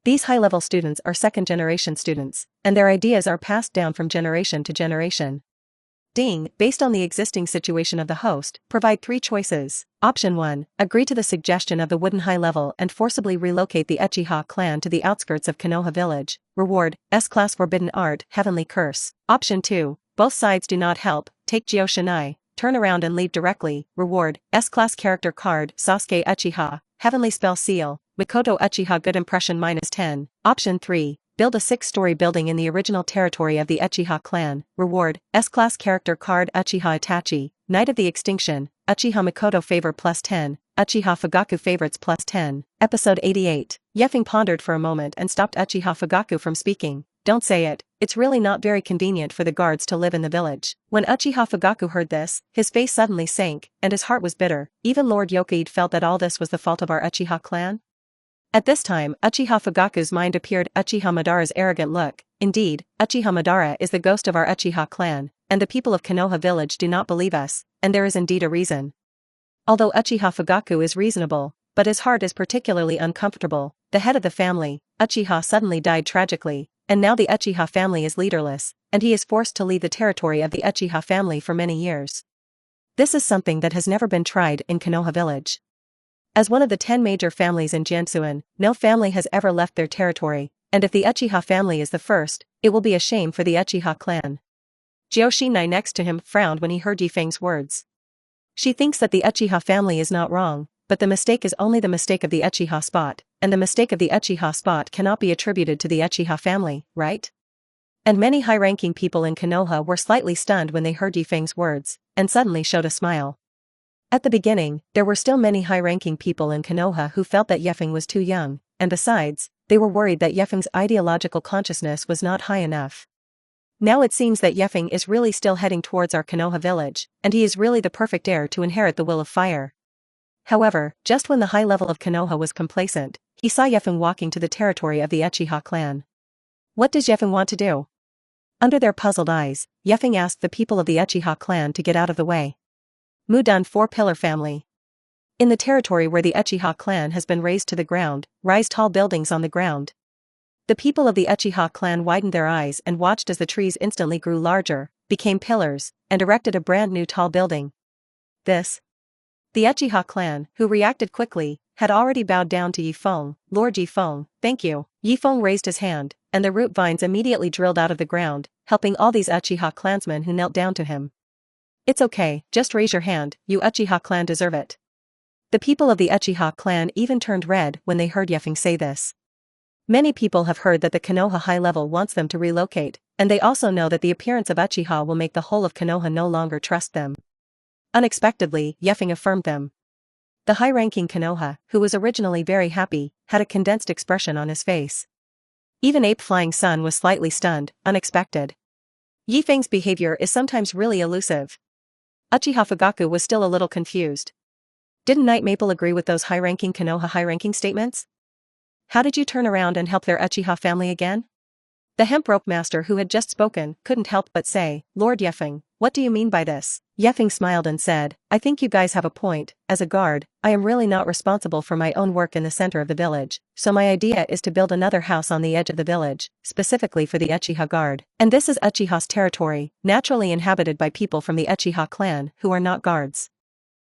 [SPEAKER 1] These high-level students are second-generation students, and their ideas are passed down from generation to generation. Ding, based on the existing situation of the host, provide 3 choices. Option 1, agree to the suggestion of the wooden high level and forcibly relocate the Uchiha clan to the outskirts of Konoha village. Reward, S-Class Forbidden Art, Heavenly Curse. Option 2, both sides do not help, take Jio Shinai, turn around and leave directly. Reward, S-Class Character Card, Sasuke Uchiha, Heavenly Spell Seal, Mikoto Uchiha Good Impression -10. Option 3, build a 6-story building in the original territory of the Uchiha clan. Reward, S-Class Character Card Uchiha Itachi, Night of the Extinction, Uchiha Mikoto Favor +10, Uchiha Fugaku Favorites +10. Episode 88. Ye Feng pondered for a moment and stopped Uchiha Fugaku from speaking. Don't say it, it's really not very convenient for the guards to live in the village. When Uchiha Fugaku heard this, his face suddenly sank, and his heart was bitter. Even Lord Yokuide felt that all this was the fault of our Uchiha clan? At this time, Uchiha Fugaku's mind appeared Uchiha Madara's arrogant look. Indeed, Uchiha Madara is the ghost of our Uchiha clan, and the people of Konoha village do not believe us, and there is indeed a reason. Although Uchiha Fugaku is reasonable, but his heart is particularly uncomfortable. The head of the family, Uchiha, suddenly died tragically, and now the Uchiha family is leaderless, and he is forced to lead the territory of the Uchiha family for many years. This is something that has never been tried in Konoha village. As one of the 10 major families in Jansuan, no family has ever left their territory, and if the Uchiha family is the first, it will be a shame for the Uchiha clan. Jio Shinai next to him frowned when he heard Ye Feng's words. She thinks that the Uchiha family is not wrong, but the mistake is only the mistake of the Uchiha spot, and the mistake of the Uchiha spot cannot be attributed to the Uchiha family, right? And many high-ranking people in Konoha were slightly stunned when they heard Ye Feng's words, and suddenly showed a smile. At the beginning, there were still many high-ranking people in Konoha who felt that Ye Feng was too young, and besides, they were worried that Ye Feng's ideological consciousness was not high enough. Now it seems that Ye Feng is really still heading towards our Konoha village, and he is really the perfect heir to inherit the will of fire. However, just when the high level of Konoha was complacent, he saw Ye Feng walking to the territory of the Uchiha clan. What does Ye Feng want to do? Under their puzzled eyes, Ye Feng asked the people of the Uchiha clan to get out of the way. Mudan 4-pillar family. In the territory where the Uchiha clan has been razed to the ground, rise tall buildings on the ground. The people of the Uchiha clan widened their eyes and watched as the trees instantly grew larger, became pillars, and erected a brand new tall building. This. The Uchiha clan, who reacted quickly, had already bowed down to Ye Feng. Lord Ye Feng, thank you. Ye Feng raised his hand, and the root vines immediately drilled out of the ground, helping all these Uchiha clansmen who knelt down to him. It's okay, just raise your hand, you Uchiha clan deserve it. The people of the Uchiha clan even turned red when they heard Ye Feng say this. Many people have heard that the Konoha high level wants them to relocate, and they also know that the appearance of Uchiha will make the whole of Konoha no longer trust them. Unexpectedly, Ye Feng affirmed them. The high-ranking Konoha, who was originally very happy, had a condensed expression on his face. Even Ape Flying Sun was slightly stunned, unexpected. Ye Feng's behavior is sometimes really elusive. Uchiha Fugaku was still a little confused. Didn't Night Maple agree with those high-ranking Konoha high-ranking statements? How did you turn around and help their Uchiha family again? The hemp rope master who had just spoken couldn't help but say, Lord Ye Feng, what do you mean by this? Ye Feng smiled and said, I think you guys have a point. As a guard, I am really not responsible for my own work in the center of the village, so my idea is to build another house on the edge of the village, specifically for the Uchiha guard. And this is Uchiha's territory, naturally inhabited by people from the Uchiha clan who are not guards.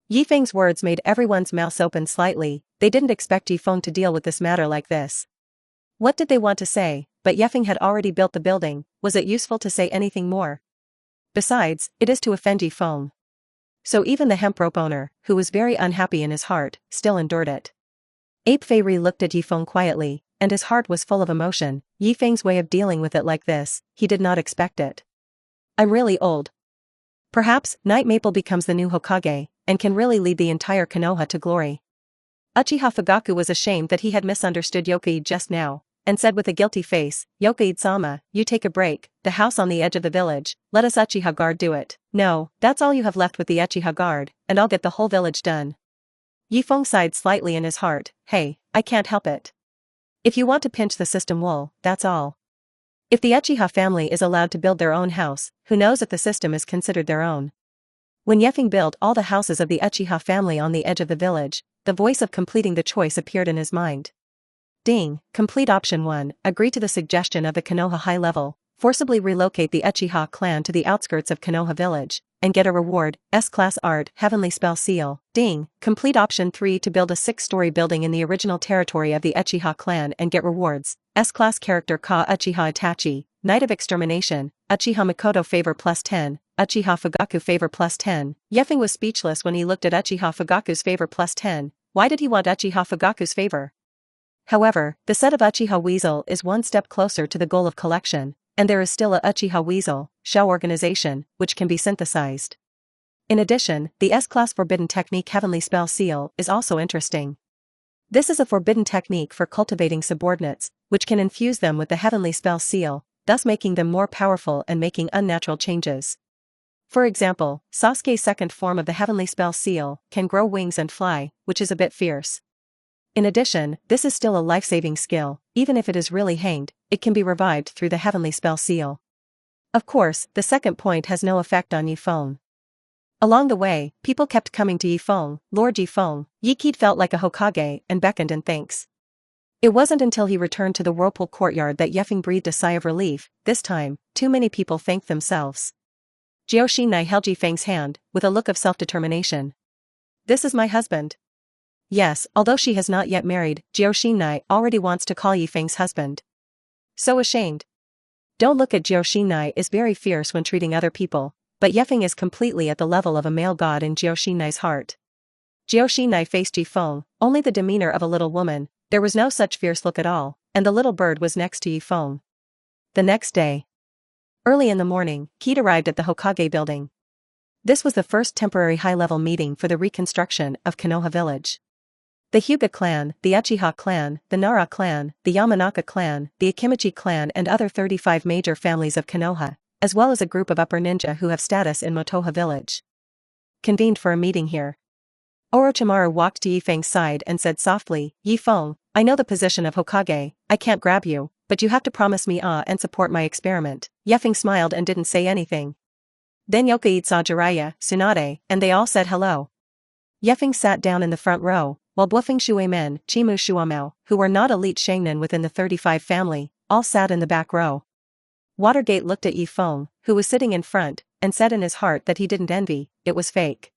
[SPEAKER 1] Ye Feng's words made everyone's mouths open slightly. They didn't expect Ye Feng to deal with this matter like this. What did they want to say? But Ye Feng had already built the building. Was it useful to say anything more? Besides, it is to offend Ye Feng. So even the hemp rope owner, who was very unhappy in his heart, still endured it. Ape Feiry looked at Ye Feng quietly, and his heart was full of emotion. Ye Feng's way of dealing with it like this, he did not expect it. I'm really old. Perhaps, Night Maple becomes the new Hokage, and can really lead the entire Konoha to glory. Uchiha Fugaku was ashamed that he had misunderstood Yokuide just now, and said with a guilty face, Yokuide-sama, you take a break, the house on the edge of the village, let us Uchiha guard do it. No, that's all you have left with the Uchiha guard, and I'll get the whole village done. Ye Feng sighed slightly in his heart, hey, I can't help it. If you want to pinch the system wool, that's all. If the Uchiha family is allowed to build their own house, who knows if the system is considered their own? When Ye Feng built all the houses of the Uchiha family on the edge of the village, the voice of completing the choice appeared in his mind. Ding, complete option 1, agree to the suggestion of the Konoha high level, forcibly relocate the Uchiha clan to the outskirts of Konoha village, and get a reward, S-class art, heavenly spell seal. Ding, complete option 3 to build a 6-story building in the original territory of the Uchiha clan and get rewards, S-class character Ka Uchiha Itachi, Knight of Extermination, Uchiha Makoto favor plus 10, Uchiha Fugaku favor plus 10. Ye Feng was speechless when he looked at Uchiha Fugaku's favor plus 10, why did he want Uchiha Fugaku's favor? However, the set of Uchiha Weasel is one step closer to the goal of collection, and there is still a Uchiha Weasel, Shao organization, which can be synthesized. In addition, the S-class forbidden technique Heavenly Spell Seal is also interesting. This is a forbidden technique for cultivating subordinates, which can infuse them with the Heavenly Spell Seal, thus making them more powerful and making unnatural changes. For example, Sasuke's second form of the Heavenly Spell Seal can grow wings and fly, which is a bit fierce. In addition, this is still a life-saving skill, even if it is really hanged, it can be revived through the Heavenly Spell Seal. Of course, the second point has no effect on Ye Feng. Along the way, people kept coming to Ye Feng, Lord Ye Feng, Ye Kid felt like a Hokage and beckoned in thanks. It wasn't until he returned to the whirlpool courtyard that Ye Feng breathed a sigh of relief. This time, too many people thanked themselves. Jiao held Ye Feng's hand, with a look of self-determination. This is my husband. Yes, although she has not yet married, Jiao already wants to call Ye Feng's husband. So ashamed. Don't look at Jiao is very fierce when treating other people, but Ye Feng is completely at the level of a male god in Jiao heart. Jiao faced Ye Feng, only the demeanor of a little woman, there was no such fierce look at all, and the little bird was next to Ye Feng. The next day. Early in the morning, Kid arrived at the Hokage building. This was the first temporary high-level meeting for the reconstruction of Konoha village. The Hyuga clan, the Uchiha clan, the Nara clan, the Yamanaka clan, the Akimichi clan and other 35 major families of Konoha, as well as a group of upper ninja who have status in Motoha village, convened for a meeting here. Orochimaru walked to Ye Feng's side and said softly, Ye Feng, I know the position of Hokage, I can't grab you, but you have to promise me and support my experiment. Ye Feng smiled and didn't say anything. Then Yokaide saw Jiraiya, Tsunade, and they all said hello. Ye Feng sat down in the front row, while Buofeng Shuemen, Chimu Shuamao, who were not elite Shangnan within the 35 family, all sat in the back row. Watergate looked at Ye Feng, who was sitting in front, and said in his heart that he didn't envy, it was fake.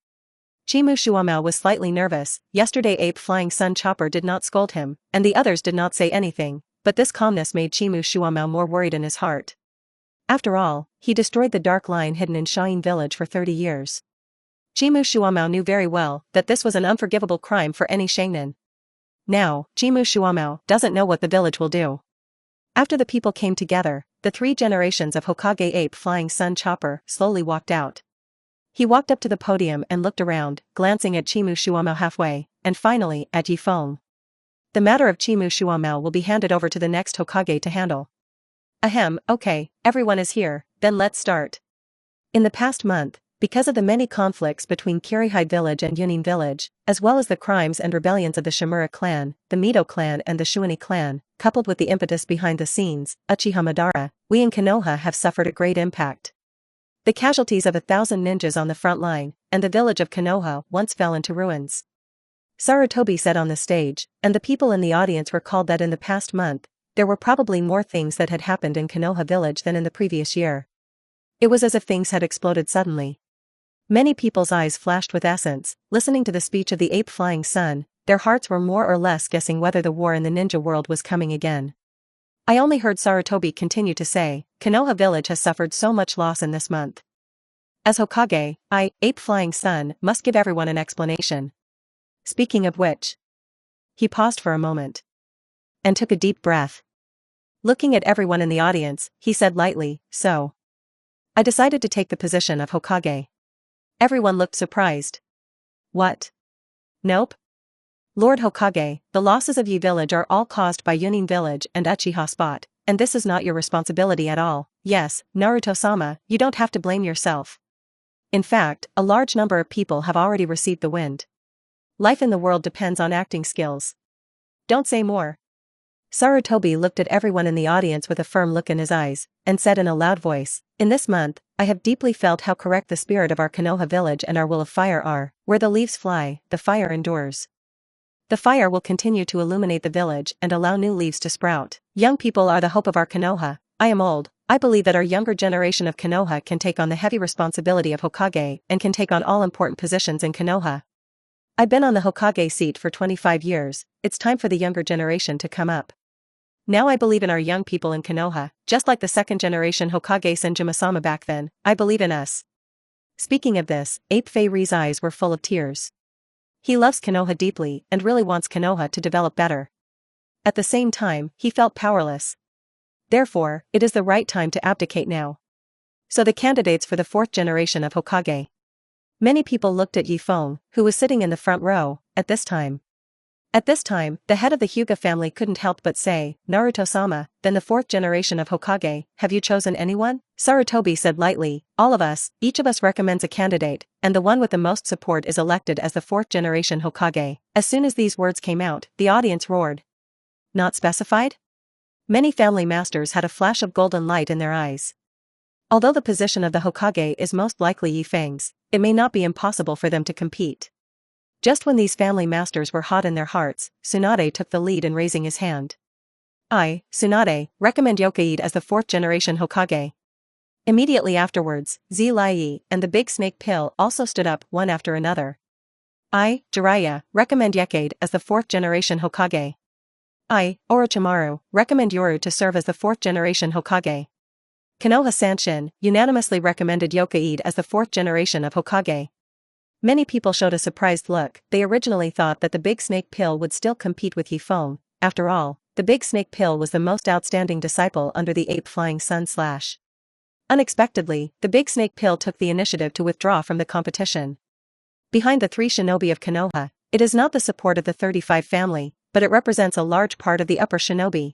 [SPEAKER 1] Chimu Shuamao was slightly nervous, yesterday Ape Flying Sun Chopper did not scold him, and the others did not say anything, but this calmness made Chimu Shuamao more worried in his heart. After all, he destroyed the dark line hidden in Shain village for 30 years. Chimu Shuamao knew very well that this was an unforgivable crime for any Shangnan. Now, Chimu Shuamao doesn't know what the village will do. After the people came together, the 3 generations of Hokage Ape Flying Sun Chopper slowly walked out. He walked up to the podium and looked around, glancing at Chimu Shuamao halfway, and finally at Ye Feng. The matter of Chimu Shuamao will be handed over to the next Hokage to handle. Ahem, okay, everyone is here, then let's start. In the past month, because of the many conflicts between Kirihide village and Yunin village, as well as the crimes and rebellions of the Shimura clan, the Mito clan and the Shuani clan, coupled with the impetus behind the scenes, Uchiha Madara, we in Konoha have suffered a great impact. The casualties of 1,000 ninjas on the front line, and the village of Konoha once fell into ruins. Sarutobi said on the stage, and the people in the audience recalled that in the past month, there were probably more things that had happened in Konoha village than in the previous year. It was as if things had exploded suddenly. Many people's eyes flashed with essence, listening to the speech of the Ape Flying Sun, their hearts were more or less guessing whether the war in the ninja world was coming again. I only heard Sarutobi continue to say, Konoha village has suffered so much loss in this month. As Hokage, I, Ape Flying Sun, must give everyone an explanation. Speaking of which. He paused for a moment. And took a deep breath. Looking at everyone in the audience, he said lightly, so. I decided to take the position of Hokage. Everyone looked surprised. What? Nope. Lord Hokage, the losses of Yi village are all caused by Yunin village and Uchiha spot, and this is not your responsibility at all. Yes, Naruto-sama, you don't have to blame yourself. In fact, a large number of people have already received the wind. Life in the world depends on acting skills. Don't say more. Sarutobi looked at everyone in the audience with a firm look in his eyes, and said in a loud voice, "In this month, I have deeply felt how correct the spirit of our Konoha village and our will of fire are. Where the leaves fly, the fire endures. The fire will continue to illuminate the village and allow new leaves to sprout. Young people are the hope of our Konoha. I am old. I believe that our younger generation of Konoha can take on the heavy responsibility of Hokage and can take on all important positions in Konoha. I've been on the Hokage seat for 25 years, it's time for the younger generation to come up. Now I believe in our young people in Konoha, just like the second generation Hokage Senjumasama back then, I believe in us." Speaking of this, Ape Fei's eyes were full of tears. He loves Konoha deeply and really wants Konoha to develop better. At the same time, he felt powerless. Therefore, it is the right time to abdicate now. So the candidates for the fourth generation of Hokage. Many people looked at Ye Feng, who was sitting in the front row, at this time. At this time, the head of the Hyuga family couldn't help but say, "Naruto-sama, then the fourth generation of Hokage, have you chosen anyone?" Sarutobi said lightly, "All of us, each of us recommends a candidate, and the one with the most support is elected as the fourth generation Hokage." As soon as these words came out, the audience roared. Not specified? Many family masters had a flash of golden light in their eyes. Although the position of the Hokage is most likely Ye Feng's, it may not be impossible for them to compete. Just when these family masters were hot in their hearts, Tsunade took the lead in raising his hand. "I, Tsunade, recommend Yokaide as the fourth generation Hokage." Immediately afterwards, Zilai and the Big Snake Pill also stood up one after another. "I, Jiraiya, recommend Yokaide as the fourth generation Hokage." "I, Orochimaru, recommend Yoru to serve as the fourth generation Hokage." Konoha Sanshin unanimously recommended Yokaide as the fourth generation of Hokage. Many people showed a surprised look. They originally thought that the Big Snake Pill would still compete with Ye Feng. After all, the Big Snake Pill was the most outstanding disciple under the Ape Flying Sun / Unexpectedly, the Big Snake Pill took the initiative to withdraw from the competition. Behind the three shinobi of Konoha, it is not the support of the 35 family, but it represents a large part of the upper shinobi.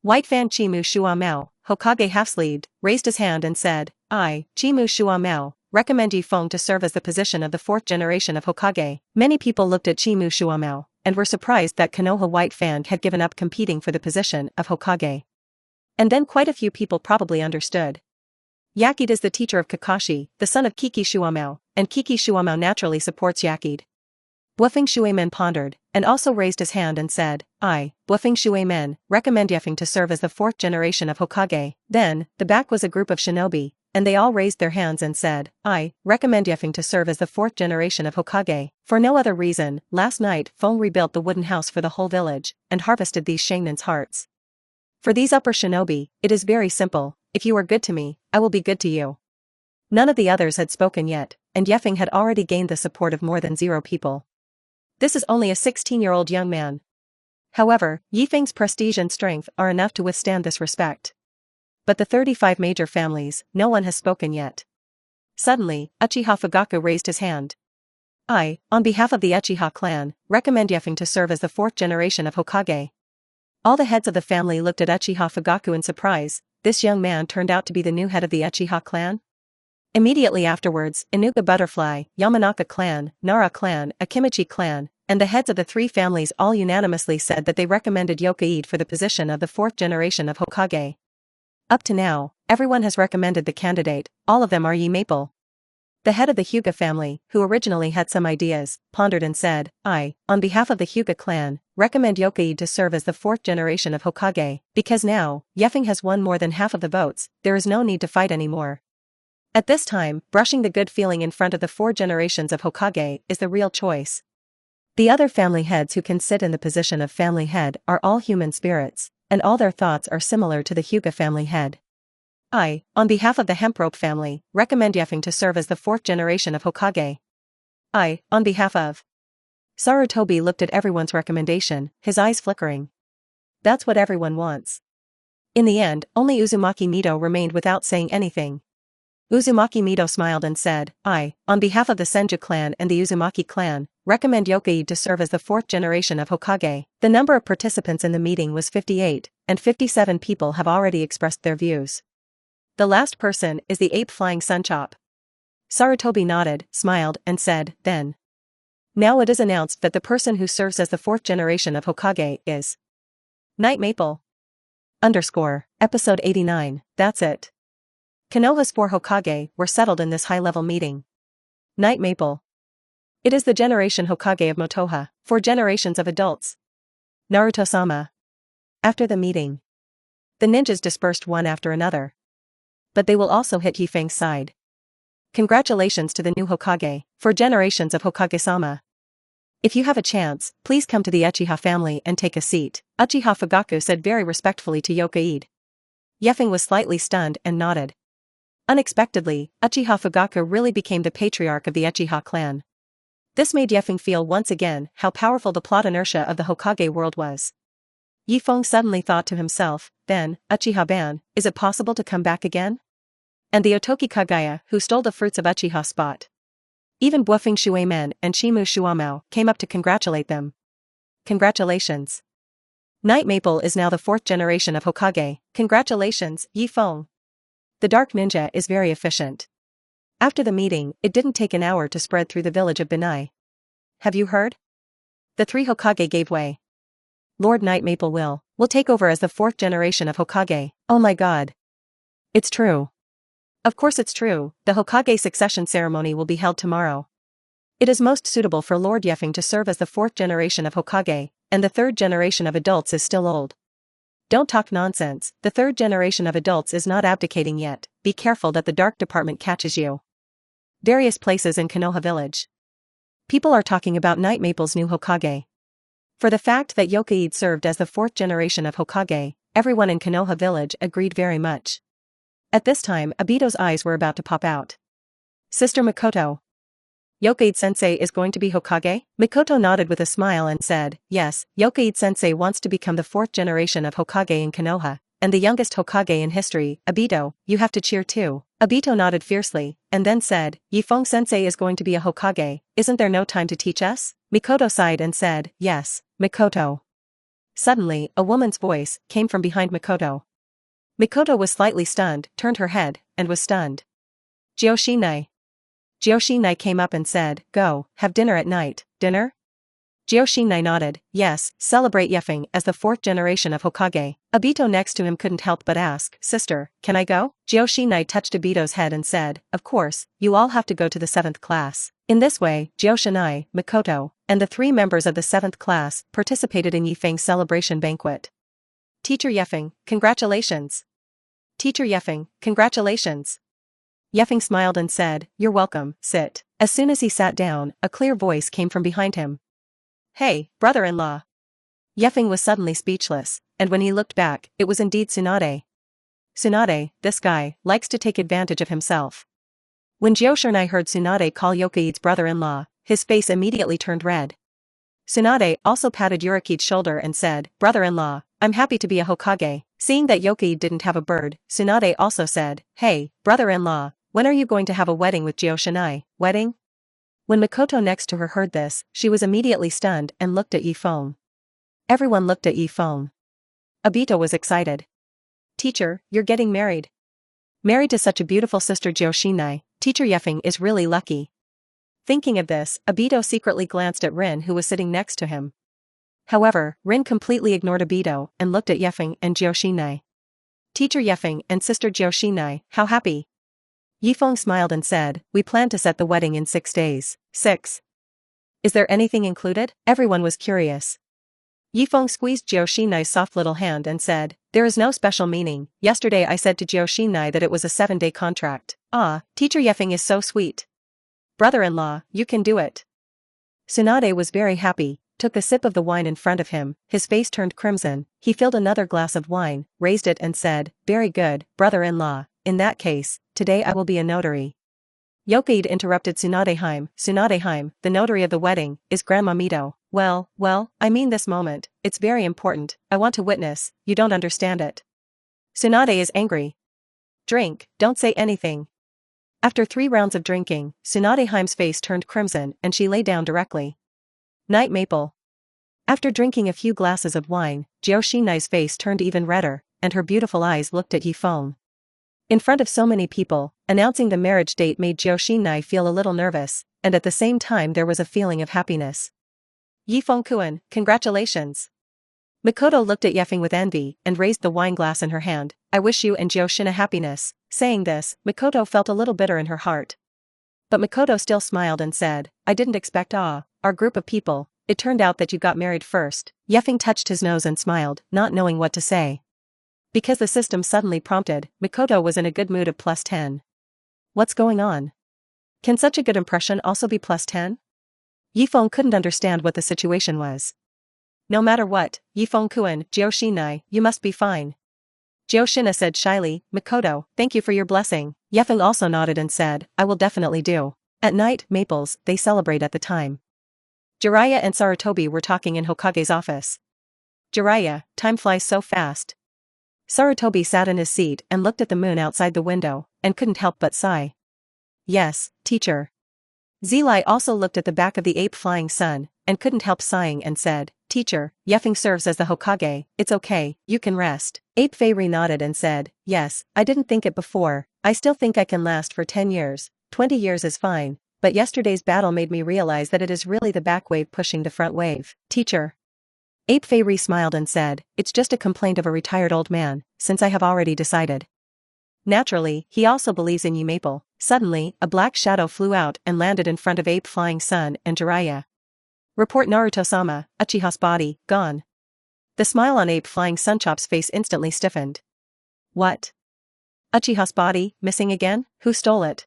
[SPEAKER 1] White Fan Chimu Shua Mao, Hokage half-sleeved, raised his hand and said, "I, Chimu Shua Mao, recommend Ye Feng to serve as the position of the fourth generation of Hokage." Many people looked at Chimu Shuamao, and were surprised that Konoha White Fang had given up competing for the position of Hokage. And then quite a few people probably understood. Yakide is the teacher of Kakashi, the son of Kiki Shuamao, and Kiki Shuamao naturally supports Yakide. Buofeng Shuemen pondered, and also raised his hand and said, "I, Buofeng Shuemen, recommend Ye Feng to serve as the fourth generation of Hokage." Then, the back was a group of shinobi, and they all raised their hands and said, "I, recommend Ye Feng to serve as the fourth generation of Hokage." For no other reason, last night Feng rebuilt the wooden house for the whole village, and harvested these sheinen's hearts. For these upper shinobi, it is very simple: if you are good to me, I will be good to you. None of the others had spoken yet, and Ye Feng had already gained the support of more than 0 people. This is only a 16-year-old young man. However, Ye Feng's prestige and strength are enough to withstand this respect. But the 35 major families, no one has spoken yet. Suddenly, Uchiha Fugaku raised his hand. "I, on behalf of the Uchiha clan, recommend Ye Feng to serve as the fourth generation of Hokage." All the heads of the family looked at Uchiha Fugaku in surprise. This young man turned out to be the new head of the Uchiha clan? Immediately afterwards, Inuga Butterfly, Yamanaka clan, Nara clan, Akimichi clan, and the heads of the 3 families all unanimously said that they recommended Yokaide for the position of the fourth generation of Hokage. Up to now, everyone has recommended the candidate, all of them are Ye Maple. The head of the Hyuga family, who originally had some ideas, pondered and said, "I, on behalf of the Hyuga clan, recommend Yokaide to serve as the fourth generation of Hokage, because now, Ye Feng has won more than half of the votes, there is no need to fight anymore." At this time, brushing the good feeling in front of the 4 generations of Hokage is the real choice. The other family heads who can sit in the position of family head are all human spirits, and all their thoughts are similar to the Hyuga family head. "I, on behalf of the Hemprope family, recommend Ye Feng to serve as the fourth generation of Hokage." "I, on behalf of..." Sarutobi looked at everyone's recommendation, his eyes flickering. That's what everyone wants. In the end, only Uzumaki Mito remained without saying anything. Uzumaki Mito smiled and said, "I, on behalf of the Senju clan and the Uzumaki clan, recommend Yokaide to serve as the fourth generation of Hokage." The number of participants in the meeting was 58, and 57 people have already expressed their views. The last person is the Ape Flying Sunchop. Sarutobi nodded, smiled, and said, "Then. Now it is announced that the person who serves as the fourth generation of Hokage is..." Night Maple. Episode 89, that's it. Konoha's 4 Hokage were settled in this high-level meeting. Night Maple. It is the generation Hokage of Motoha, 4 generations of adults. Naruto-sama. After the meeting, the ninjas dispersed one after another. But they will also hit Ye Feng's side. Congratulations to the new Hokage, 4 generations of Hokage-sama. If you have a chance, please come to the Uchiha family and take a seat, Uchiha Fugaku said very respectfully to Yokaide. Ye Feng was slightly stunned and nodded. Unexpectedly, Uchiha Fugaku really became the patriarch of the Uchiha clan. This made Ye Feng feel once again how powerful the plot inertia of the Hokage world was. Ye Feng suddenly thought to himself, then, Uchiha-ban, is it possible to come back again? And the Otoki Kagaya who stole the fruits of Uchiha spot. Even Buofeng Shuemen and Shimu Shuamao came up to congratulate them. Congratulations. Night Maple is now the 4th generation of Hokage, congratulations, Ye Feng. The Dark Ninja is very efficient. After the meeting, it didn't take an hour to spread through the village of Benai. Have you heard? The 3 Hokage gave way. Lord Night Maple will take over as the 4th generation of Hokage, oh my god. It's true. Of course it's true, the Hokage succession ceremony will be held tomorrow. It is most suitable for Lord Ye Feng to serve as the 4th generation of Hokage, and the 3rd generation of adults is still old. Don't talk nonsense, the 3rd generation of adults is not abdicating yet, be careful that the dark department catches you. Various places in Konoha village. People are talking about Night Maple's new Hokage. For the fact that Yokaide served as the 4th generation of Hokage, everyone in Konoha village agreed very much. At this time, Obito's eyes were about to pop out. Sister Mikoto. Yokaide-sensei is going to be Hokage? Mikoto nodded with a smile and said, yes, Yokaide-sensei wants to become the 4th generation of Hokage in Konoha, and the youngest Hokage in history, Obito, you have to cheer too. Obito nodded fiercely, and then said, Ye Feng-sensei is going to be a Hokage, isn't there no time to teach us? Mikoto sighed and said, yes, Mikoto. Suddenly, a woman's voice came from behind Mikoto. Mikoto was slightly stunned, turned her head, and was stunned. Joshinai. Joshinai came up and said, go, have dinner at night, dinner? Joshinai nodded, yes, celebrate Ye Feng as the 4th generation of Hokage. Obito next to him couldn't help but ask, sister, can I go? Joshinai touched Obito's head and said, of course, you all have to go to the 7th class. In this way, Joshinai, Mikoto, and the 3 members of the 7th class participated in Ye Feng's celebration banquet. Teacher Ye Feng, congratulations. Teacher Ye Feng, congratulations. Ye Feng smiled and said, you're welcome, sit. As soon as he sat down, a clear voice came from behind him. Hey, brother-in-law. Ye Feng was suddenly speechless, and when he looked back, it was indeed Tsunade. Tsunade, this guy, likes to take advantage of himself. When Joshinai heard Tsunade call Yokaide's brother-in-law, his face immediately turned red. Tsunade also patted Yuraki's shoulder and said, brother-in-law, I'm happy to be a Hokage. Seeing that Yokaide didn't have a bird, Tsunade also said, hey, brother-in-law, when are you going to have a wedding with Joshinai? Wedding? When Mikoto next to her heard this, she was immediately stunned and looked at Ye Feng. Everyone looked at Ye Feng. Obito was excited. Teacher, you're getting married. Married to such a beautiful sister Joshinai, Teacher Ye Feng is really lucky. Thinking of this, Obito secretly glanced at Rin who was sitting next to him. However, Rin completely ignored Obito and looked at Ye Feng and Joshinai. Teacher Ye Feng and sister Joshinai, how happy. Ye Feng smiled and said, we plan to set the wedding in 6 days. 6. Is there anything included? Everyone was curious. Ye Feng squeezed Joshinai's soft little hand and said, there is no special meaning. Yesterday I said to Joshinai that it was a 7-day contract. Ah, Teacher Ye Feng is so sweet. Brother-in-law, you can do it. Tsunade was very happy, took a sip of the wine in front of him, his face turned crimson, he filled another glass of wine, raised it and said, very good, brother-in-law, in that case, today I will be a notary. Yokaide interrupted Tsunadeheim, Tsunadeheim, the notary of the wedding, is Grandma Mito. Well, I mean this moment, it's very important, I want to witness, you don't understand it. Tsunade is angry. Drink, don't say anything. After 3 rounds of drinking, Tsunadeheim's face turned crimson and she lay down directly. Night Maple. After drinking a few glasses of wine, Joshinai's face turned even redder, and her beautiful eyes looked at Ye Feng. In front of so many people, announcing the marriage date made Joshinai feel a little nervous, and at the same time there was a feeling of happiness. Ye Feng-kun, congratulations. Mikoto looked at Ye Feng with envy and raised the wine glass in her hand. I wish you and Kushina happiness. Saying this, Mikoto felt a little bitter in her heart. But Mikoto still smiled and said, I didn't expect our group of people. It turned out that you got married first. Ye Feng touched his nose and smiled, not knowing what to say. Because the system suddenly prompted, Mikoto was in a good mood of +10. What's going on? Can such a good impression also be +10? Ye Feng couldn't understand what the situation was. No matter what, Ye Feng-kun, Kushina, you must be fine. Kushina said shyly, Mikoto, thank you for your blessing. Ye Feng also nodded and said, I will definitely do. At night, Maples, they celebrate at the time. Jiraiya and Sarutobi were talking in Hokage's office. Jiraiya, time flies so fast. Sarutobi sat in his seat and looked at the moon outside the window, and couldn't help but sigh. Yes, teacher. Zilai also looked at the back of the ape flying sun, and couldn't help sighing and said, Teacher, Ye Feng serves as the Hokage, it's okay, you can rest. Ape Fairy nodded and said, yes, I didn't think it before, I still think I can last for 10 years, 20 years is fine, but yesterday's battle made me realize that it is really the back wave pushing the front wave. Teacher. Ape Fairy smiled and said, it's just a complaint of a retired old man, since I have already decided. Naturally, he also believes in you Maple. Suddenly, a black shadow flew out and landed in front of Ape Flying Sun and Jiraiya. Report Naruto-sama, Uchiha's body, gone. The smile on Ape Flying Sunchop's face instantly stiffened. What? Uchiha's body, missing again? Who stole it?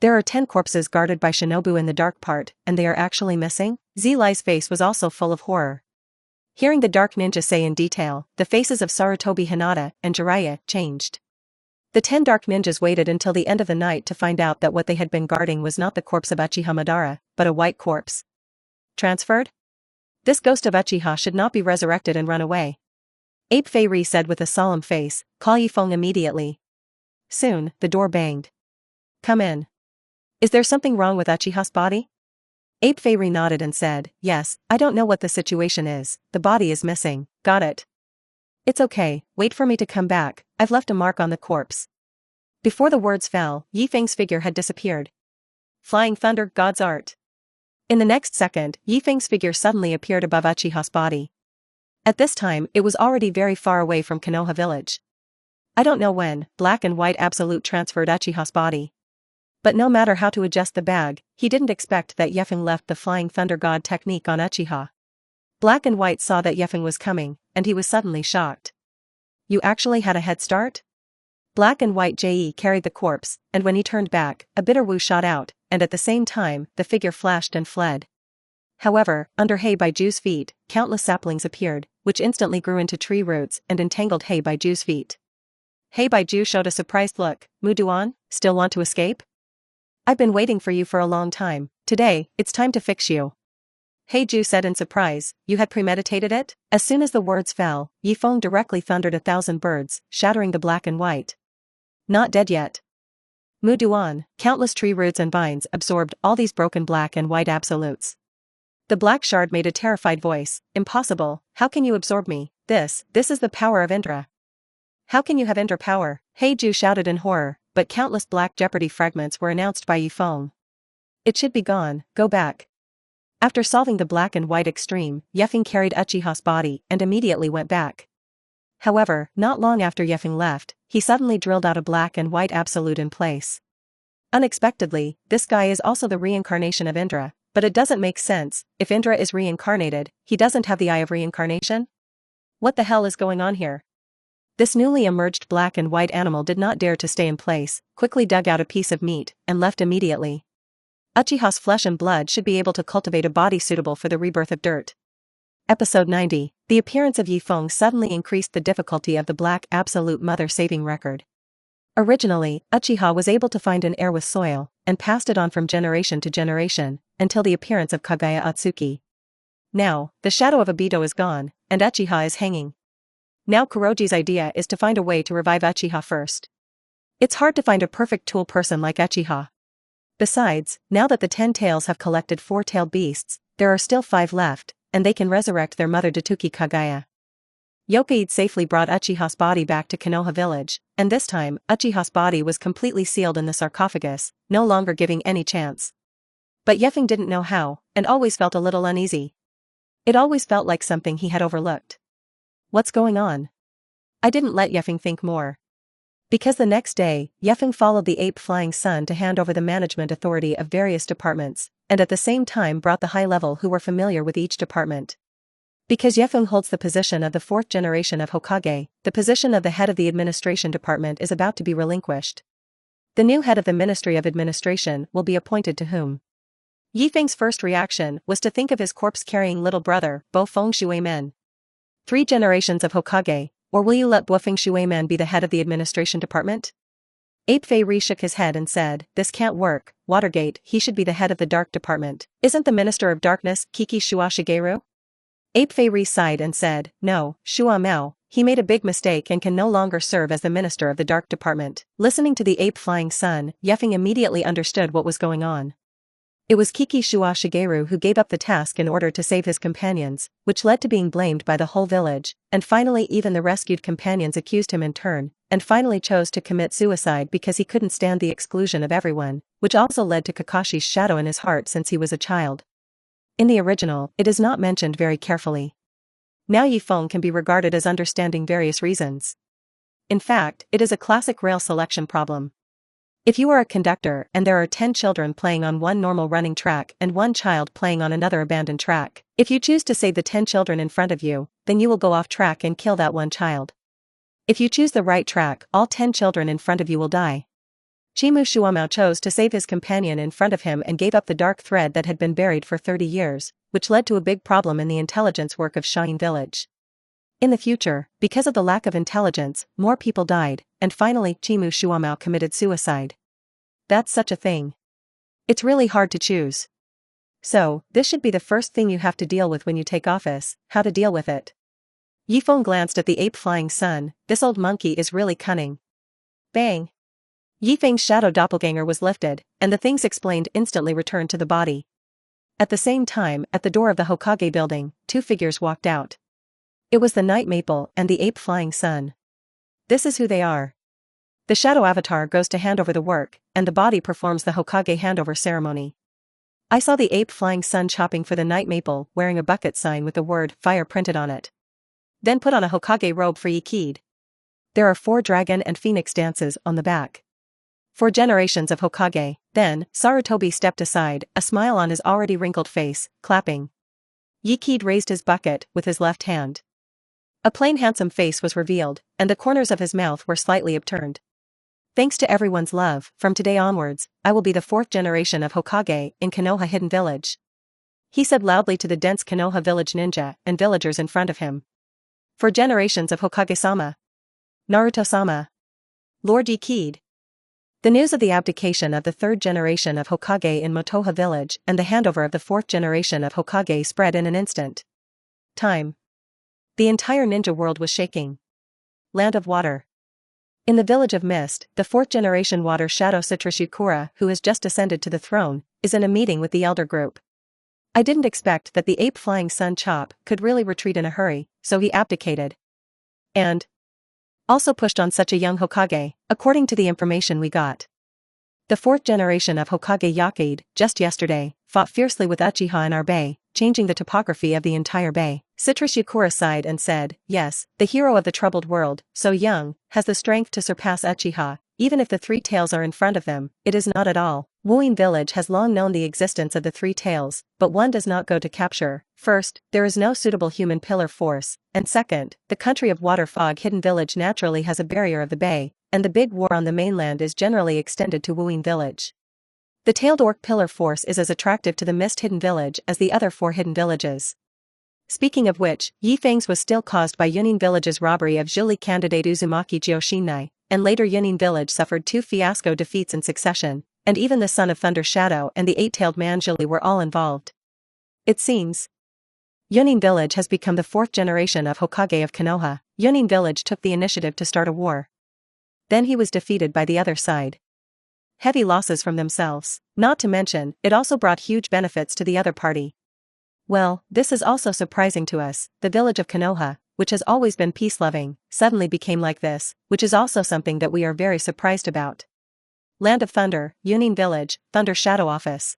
[SPEAKER 1] There are 10 corpses guarded by Shinobu in the dark part, and they are actually missing? Zilai's face was also full of horror. Hearing the dark ninja say in detail, the faces of Sarutobi Hinata and Jiraiya changed. The 10 dark ninjas waited until the end of the night to find out that what they had been guarding was not the corpse of Uchiha Madara, but a white corpse. Transferred? This ghost of Uchiha should not be resurrected and run away. Ape Fairy said with a solemn face, call Ye Feng immediately. Soon, the door banged. Come in. Is there something wrong with Uchiha's body? Ape Fairy nodded and said, yes, I don't know what the situation is, the body is missing, got it. It's okay, wait for me to come back, I've left a mark on the corpse. Before the words fell, Ye Feng's figure had disappeared. Flying thunder, God's art. In the next second, Ye Feng's figure suddenly appeared above Uchiha's body. At this time, it was already very far away from Konoha village. I don't know when, Black and White Absolute transferred Uchiha's body. But no matter how to adjust the bag, he didn't expect that Ye Feng left the Flying Thunder God technique on Uchiha. Black and White saw that Ye Feng was coming, and he was suddenly shocked. You actually had a head start? Black and White carried the corpse, and when he turned back, a bitter woo shot out, and at the same time, the figure flashed and fled. However, under Hei-Baiju's feet, countless saplings appeared, which instantly grew into tree roots and entangled Hei-Baiju's feet. Hei-Baiju showed a surprised look, Muduan, still want to escape? I've been waiting for you for a long time, today, it's time to fix you. Heiju said in surprise, you had premeditated it? As soon as the words fell, Ye Feng directly thundered 1,000 birds, shattering the Black and White. Not dead yet. Muduan, countless tree roots and vines absorbed all these broken Black and White absolutes. The Black Shard made a terrified voice, impossible, how can you absorb me? This is the power of Indra. How can you have Indra power? Heiju shouted in horror, but countless Black Jeopardy fragments were announced by Ye Feng. It should be gone, go back. After solving the Black and White extreme, Ye Feng carried Uchiha's body and immediately went back. However, not long after Ye Feng left, he suddenly drilled out a Black and White absolute in place. Unexpectedly, this guy is also the reincarnation of Indra, but it doesn't make sense, if Indra is reincarnated, he doesn't have the Eye of Reincarnation? What the hell is going on here? This newly emerged Black and White animal did not dare to stay in place, quickly dug out a piece of meat, and left immediately. Uchiha's flesh and blood should be able to cultivate a body suitable for the rebirth of dirt. Episode 90. The appearance of Ye Feng suddenly increased the difficulty of the Black Absolute Mother-saving record. Originally, Uchiha was able to find an heir with soil, and passed it on from generation to generation, until the appearance of Kagaya Atsuki. Now, the shadow of Obito is gone, and Uchiha is hanging. Now Kuroji's idea is to find a way to revive Uchiha first. It's hard to find a perfect tool person like Uchiha. Besides, now that the 10 tails have collected 4-tailed beasts, there are still 5 left, and they can resurrect their mother Datuki Kagaya. Yokaide safely brought Uchiha's body back to Konoha village, and this time, Uchiha's body was completely sealed in the sarcophagus, no longer giving any chance. But Ye Feng didn't know how, and always felt a little uneasy. It always felt like something he had overlooked. What's going on? I didn't let Ye Feng think more. Because the next day, Ye Feng followed the ape flying sun to hand over the management authority of various departments, and at the same time brought the high level who were familiar with each department. Because Ye Feng holds the position of the fourth generation of Hokage, the position of the head of the administration department is about to be relinquished. The new head of the Ministry of Administration will be appointed to whom? Ye Feng's first reaction was to think of his corpse-carrying little brother, Bo Feng Shuimen. 3 generations of Hokage, or will you let Bo Feng Shuimen be the head of the administration department? Ape Fei Ri shook his head and said, this can't work, Watergate, he should be the head of the dark department. Isn't the Minister of Darkness Kiki Shua Shigeru? Ape Fei Ri sighed and said, no, Shua Mao, he made a big mistake and can no longer serve as the Minister of the Dark Department. Listening to the ape flying sun, Ye Feng immediately understood what was going on. It was Kiki Shua Shigeru who gave up the task in order to save his companions, which led to being blamed by the whole village, and finally even the rescued companions accused him in turn, and finally chose to commit suicide because he couldn't stand the exclusion of everyone, which also led to Kakashi's shadow in his heart since he was a child. In the original, it is not mentioned very carefully. Now Ye Feng can be regarded as understanding various reasons. In fact, it is a classic rail selection problem. If you are a conductor and there are 10 children playing on one normal running track and 1 child playing on another abandoned track, if you choose to save the 10 children in front of you, then you will go off track and kill that 1 child. If you choose the right track, all 10 children in front of you will die. Chimu Shuamao chose to save his companion in front of him and gave up the dark thread that had been buried for 30 years, which led to a big problem in the intelligence work of Shine Village. In the future, because of the lack of intelligence, more people died, and finally Chimu Shuamao committed suicide. That's such a thing. It's really hard to choose. So, this should be the first thing you have to deal with when you take office, how to deal with it. Ye Feng glanced at the ape flying sun, this old monkey is really cunning. Bang! Ye Feng's shadow doppelganger was lifted, and the things explained instantly returned to the body. At the same time, at the door of the Hokage building, 2 figures walked out. It was the Night Maple and the ape flying sun. This is who they are. The shadow avatar goes to hand over the work, and the body performs the Hokage handover ceremony. I saw the ape flying sun chopping for the Night Maple wearing a bucket sign with the word fire printed on it. Then put on a Hokage robe for Ye Kid. There are 4 dragon and phoenix dances on the back. 4 generations of Hokage. Then, Sarutobi stepped aside, a smile on his already wrinkled face, clapping. Ye Kid raised his bucket with his left hand. A plain handsome face was revealed, and the corners of his mouth were slightly upturned. Thanks to everyone's love, from today onwards, I will be the 4th generation of Hokage in Konoha Hidden Village. He said loudly to the dense Konoha village ninja and villagers in front of him. 4 generations of Hokage-sama. Naruto-sama. Lord Ye Kid. The news of the abdication of the 3rd generation of Hokage in Motoha village and the handover of the 4th generation of Hokage spread in an instant. Time. The entire ninja world was shaking. Land of Water. In the village of Mist, the 4th generation water shadow Citrus Yukura, who has just ascended to the throne, is in a meeting with the elder group. I didn't expect that the ape flying sun chop could really retreat in a hurry, so he abdicated. And also pushed on such a young Hokage, according to the information we got. The 4th generation of Hokage Yakid, just yesterday, fought fiercely with Uchiha in our bay, changing the topography of the entire bay. Citrus Yukura sighed and said, yes, the hero of the troubled world, so young, has the strength to surpass Uchiha, even if the 3 tails are in front of them, it is not at all. Wuin village has long known the existence of the 3 tails, but one does not go to capture. First, there is no suitable human pillar force, and second, the country of Water Fog Hidden Village naturally has a barrier of the bay, and the big war on the mainland is generally extended to Wuin village. The tailed orc pillar force is as attractive to the Mist Hidden Village as the other 4 hidden villages. Speaking of which, Ye Feng's was still caused by Yunin village's robbery of Zhuli candidate Uzumaki Jioshinai, and later Yunin village suffered 2 fiasco defeats in succession, and even the son of Thunder Shadow and the 8-tailed man Zhuli were all involved. It seems Yunin village has become the 4th generation of Hokage of Konoha. Yunin village took the initiative to start a war. Then he was defeated by the other side. Heavy losses from themselves, not to mention, it also brought huge benefits to the other party. Well, this is also surprising to us, the village of Konoha, which has always been peace-loving, suddenly became like this, which is also something that we are very surprised about. Land of Thunder, Yunin Village, Thunder Shadow Office.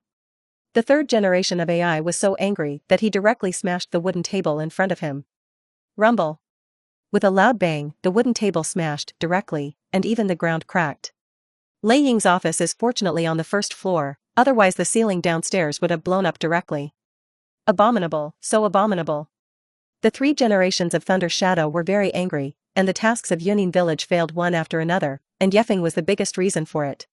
[SPEAKER 1] The 3rd generation of AI was so angry that he directly smashed the wooden table in front of him. Rumble. With a loud bang, the wooden table smashed directly, and even the ground cracked. Lei Ying's office is fortunately on the first floor, otherwise the ceiling downstairs would have blown up directly. Abominable, so abominable. The 3 generations of Thunder Shadow were very angry, and the tasks of Yunin village failed one after another, and Ye Feng was the biggest reason for it.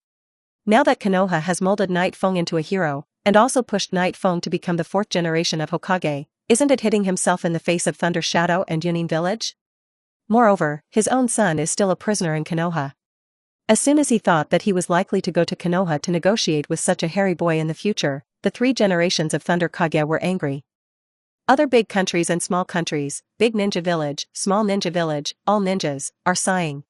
[SPEAKER 1] Now that Konoha has molded Ye Feng into a hero, and also pushed Ye Feng to become the 4th generation of Hokage, isn't it hitting himself in the face of Thunder Shadow and Yunin village? Moreover, his own son is still a prisoner in Konoha. As soon as he thought that he was likely to go to Konoha to negotiate with such a hairy boy in the future, the 3 generations of Thunder Kage were angry. Other big countries and small countries, big ninja village, small ninja village, all ninjas, are sighing.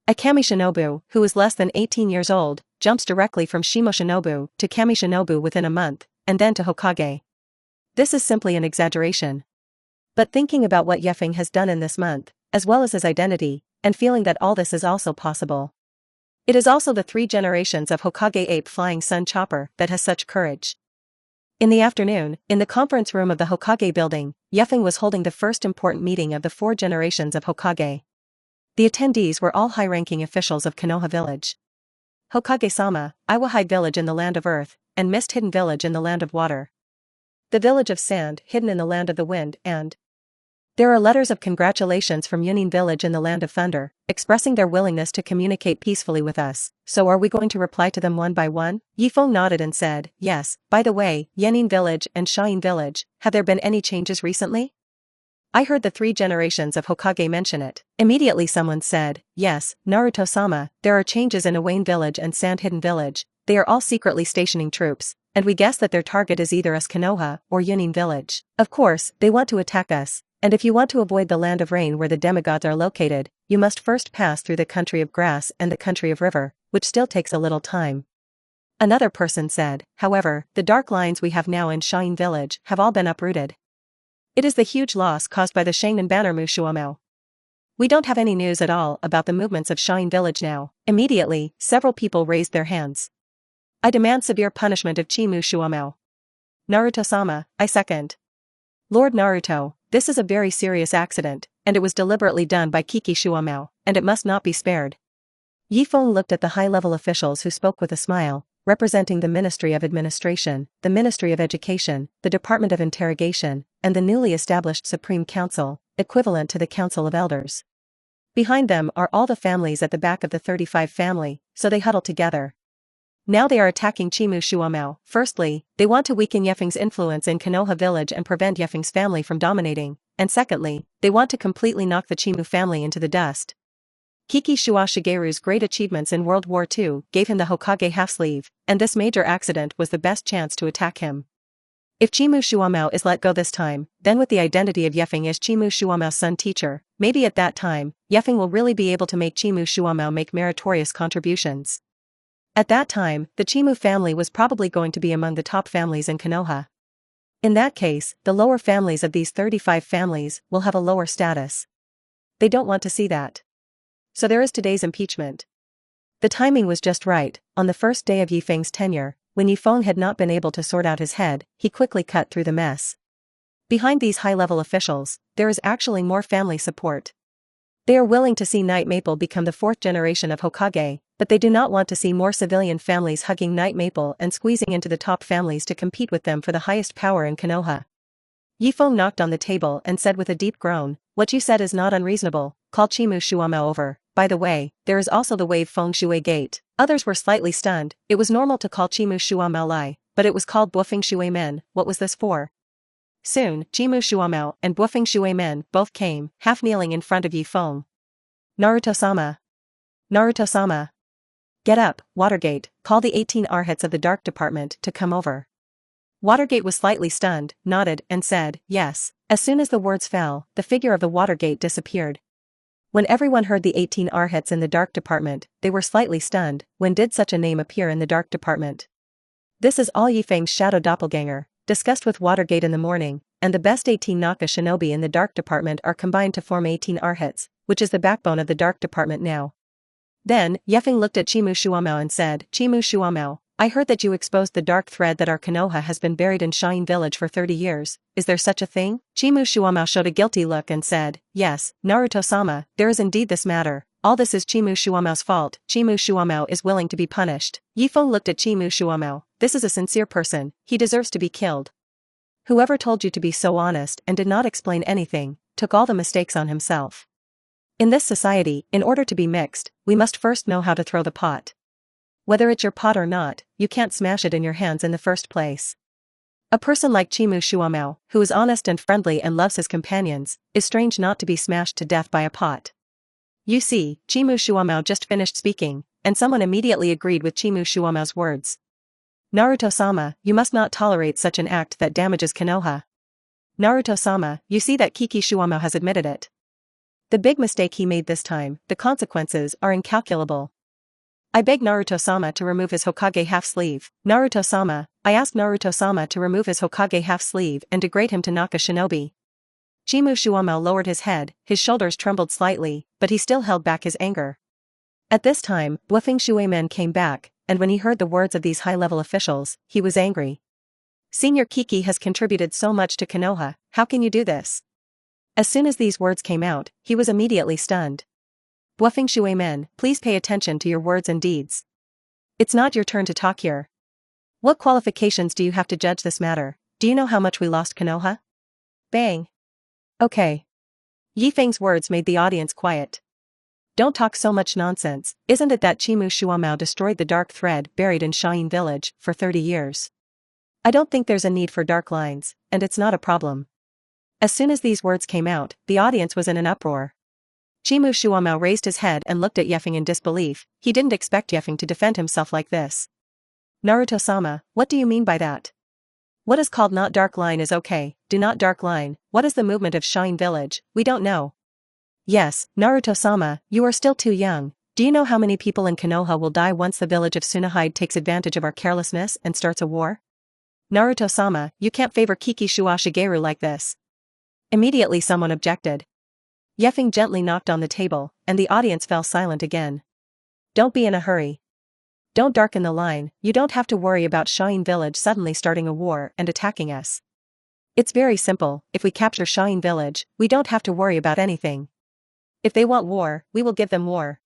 [SPEAKER 1] Akami Shinobu, who is less than 18 years old, jumps directly from Shimo Shinobu to Kami Shinobu within a month, and then to Hokage. This is simply an exaggeration. But thinking about what Ye Feng has done in this month, as well as his identity, and feeling that all this is also possible. It is also the 3 generations of Hokage Ape Flying Sun Chopper that has such courage. In the afternoon, in the conference room of the Hokage building, Ye Feng was holding the first important meeting of the 4 generations of Hokage. The attendees were all high-ranking officials of Konoha village. Hokage-sama, Iwahide village in the land of earth, and Mist Hidden village in the land of water. The village of sand hidden in the land of the wind, and there are letters of congratulations from Yunin village in the land of thunder, expressing their willingness to communicate peacefully with us. So are we going to reply to them one by one? Ye Feng nodded and said, yes. By the way, Yenin village and Shain village, have there been any changes recently? I heard the 3 generations of Hokage mention it. Immediately someone said, yes, Naruto-sama, there are changes in Awain village and Sand Hidden village. They are all secretly stationing troops, and we guess that their target is either us Konoha or Yunin village. Of course, they want to attack us. And if you want to avoid the land of rain where the demigods are located, you must first pass through the country of grass and the country of river, which still takes a little time. Another person said, however, the dark lines we have now in Shain village have all been uprooted. It is the huge loss caused by the Shang and Banner Mushuamao. We don't have any news at all about the movements of Shain village now. Immediately, several people raised their hands. I demand severe punishment of Chi Mushuamao. Naruto-sama, I second. Lord Naruto, this is a very serious accident, and it was deliberately done by Kiki Shuamao, and it must not be spared. Ye Feng looked at the high-level officials who spoke with a smile, representing the Ministry of Administration, the Ministry of Education, the Department of Interrogation, and the newly established Supreme Council, equivalent to the Council of Elders. Behind them are all the families at the back of the 35 family, so they huddle together. Now they are attacking Chimu Shuamao. Firstly, they want to weaken Ye Feng's influence in Konoha village and prevent Ye Feng's family from dominating, and secondly, they want to completely knock the Chimu family into the dust. Kiki Shua Shigeru's great achievements in World War II gave him the Hokage half-sleeve, and this major accident was the best chance to attack him. If Chimu Shuamao is let go this time, then with the identity of Ye Feng as Chimu Shuamao's son teacher, maybe at that time, Ye Feng will really be able to make Chimu Shuamao make meritorious contributions. At that time, the Chimu family was probably going to be among the top families in Konoha. In that case, the lower families of these 35 families will have a lower status. They don't want to see that. So there is today's impeachment. The timing was just right. On the first day of Ye Feng's tenure, when Ye Feng had not been able to sort out his head, he quickly cut through the mess. Behind these high-level officials, there is actually more family support. They are willing to see Night Maple become the 4th generation of Hokage, but they do not want to see more civilian families hugging Night Maple and squeezing into the top families to compete with them for the highest power in Konoha. Ye Feng knocked on the table and said with a deep groan, "What you said is not unreasonable. Call Chimu Shuamao over. By the way, there is also the Wave Feng Shui Gate." Others were slightly stunned. It was normal to call Chimu Shuamao Lai, but it was called Buofeng Shui Men. What was this for? Soon, Chimu Shuamao and Buofeng Shui Men both came, half kneeling in front of Ye Feng. Naruto-sama. Naruto-sama. Get up, Watergate, call the 18 Arhats of the Dark Department to come over. Watergate was slightly stunned, nodded, and said, yes. As soon as the words fell, the figure of the Watergate disappeared. When everyone heard the 18 Arhats in the Dark Department, they were slightly stunned. When did such a name appear in the Dark Department? This is all Ye Feng's shadow doppelganger, discussed with Watergate in the morning, and the best 18 Naka shinobi in the Dark Department are combined to form 18 Arhats, which is the backbone of the Dark Department now. Then, Ye Feng looked at Chimu Shuamao and said, Chimu Shuamao, I heard that you exposed the dark thread that our Konoha has been buried in Shine Village for 30 years, is there such a thing? Chimu Shuamao showed a guilty look and said, yes, Naruto-sama, there is indeed this matter. All this is Chimu Shuamao's fault. Chimu Shuamao is willing to be punished. Ye Feng looked at Chimu Shuamao. This is a sincere person, he deserves to be killed. Whoever told you to be so honest and did not explain anything, took all the mistakes on himself. In this society, in order to be mixed, we must first know how to throw the pot. Whether it's your pot or not, you can't smash it in your hands in the first place. A person like Chimu Shuamao, who is honest and friendly and loves his companions, is strange not to be smashed to death by a pot. You see, Chimu Shuamao just finished speaking, and someone immediately agreed with Chimu Shuamao's words. Naruto-sama, you must not tolerate such an act that damages Konoha. Naruto-sama, you see that Kiki Shuamao has admitted it. The big mistake he made this time, the consequences are incalculable. I beg Naruto-sama to remove his Hokage half-sleeve. Naruto-sama, I ask Naruto-sama to remove his Hokage half-sleeve and degrade him to Naka Shinobi. Chimu Shuamao lowered his head, his shoulders trembled slightly, but he still held back his anger. At this time, Ye Feng Shuimen came back, and when he heard the words of these high-level officials, he was angry. Senior Kiki has contributed so much to Konoha, how can you do this? As soon as these words came out, he was immediately stunned. Ye Feng Shuimen, please pay attention to your words and deeds. It's not your turn to talk here. What qualifications do you have to judge this matter? Do you know how much we lost Konoha? Bang. Okay. Ye Feng's words made the audience quiet. Don't talk so much nonsense, isn't it that Chimu Shuamao destroyed the dark thread buried in Shine Village for 30 years? I don't think there's a need for dark lines, and it's not a problem. As soon as these words came out, the audience was in an uproar. Chimu Shuamao raised his head and looked at Ye Feng in disbelief. He didn't expect Ye Feng to defend himself like this. Naruto-sama, what do you mean by that? What is called not dark line is okay, do not dark line. What is the movement of Shine Village? We don't know. Yes, Naruto-sama, you are still too young. Do you know how many people in Konoha will die once the village of Tsunahide takes advantage of our carelessness and starts a war? Naruto-sama, you can't favor Kiki Shigeru like this. Immediately someone objected. Ye Feng gently knocked on the table, and the audience fell silent again. Don't be in a hurry. Don't darken the line, you don't have to worry about Shine Village suddenly starting a war and attacking us. It's very simple, if we capture Shine Village, we don't have to worry about anything. If they want war, we will give them war.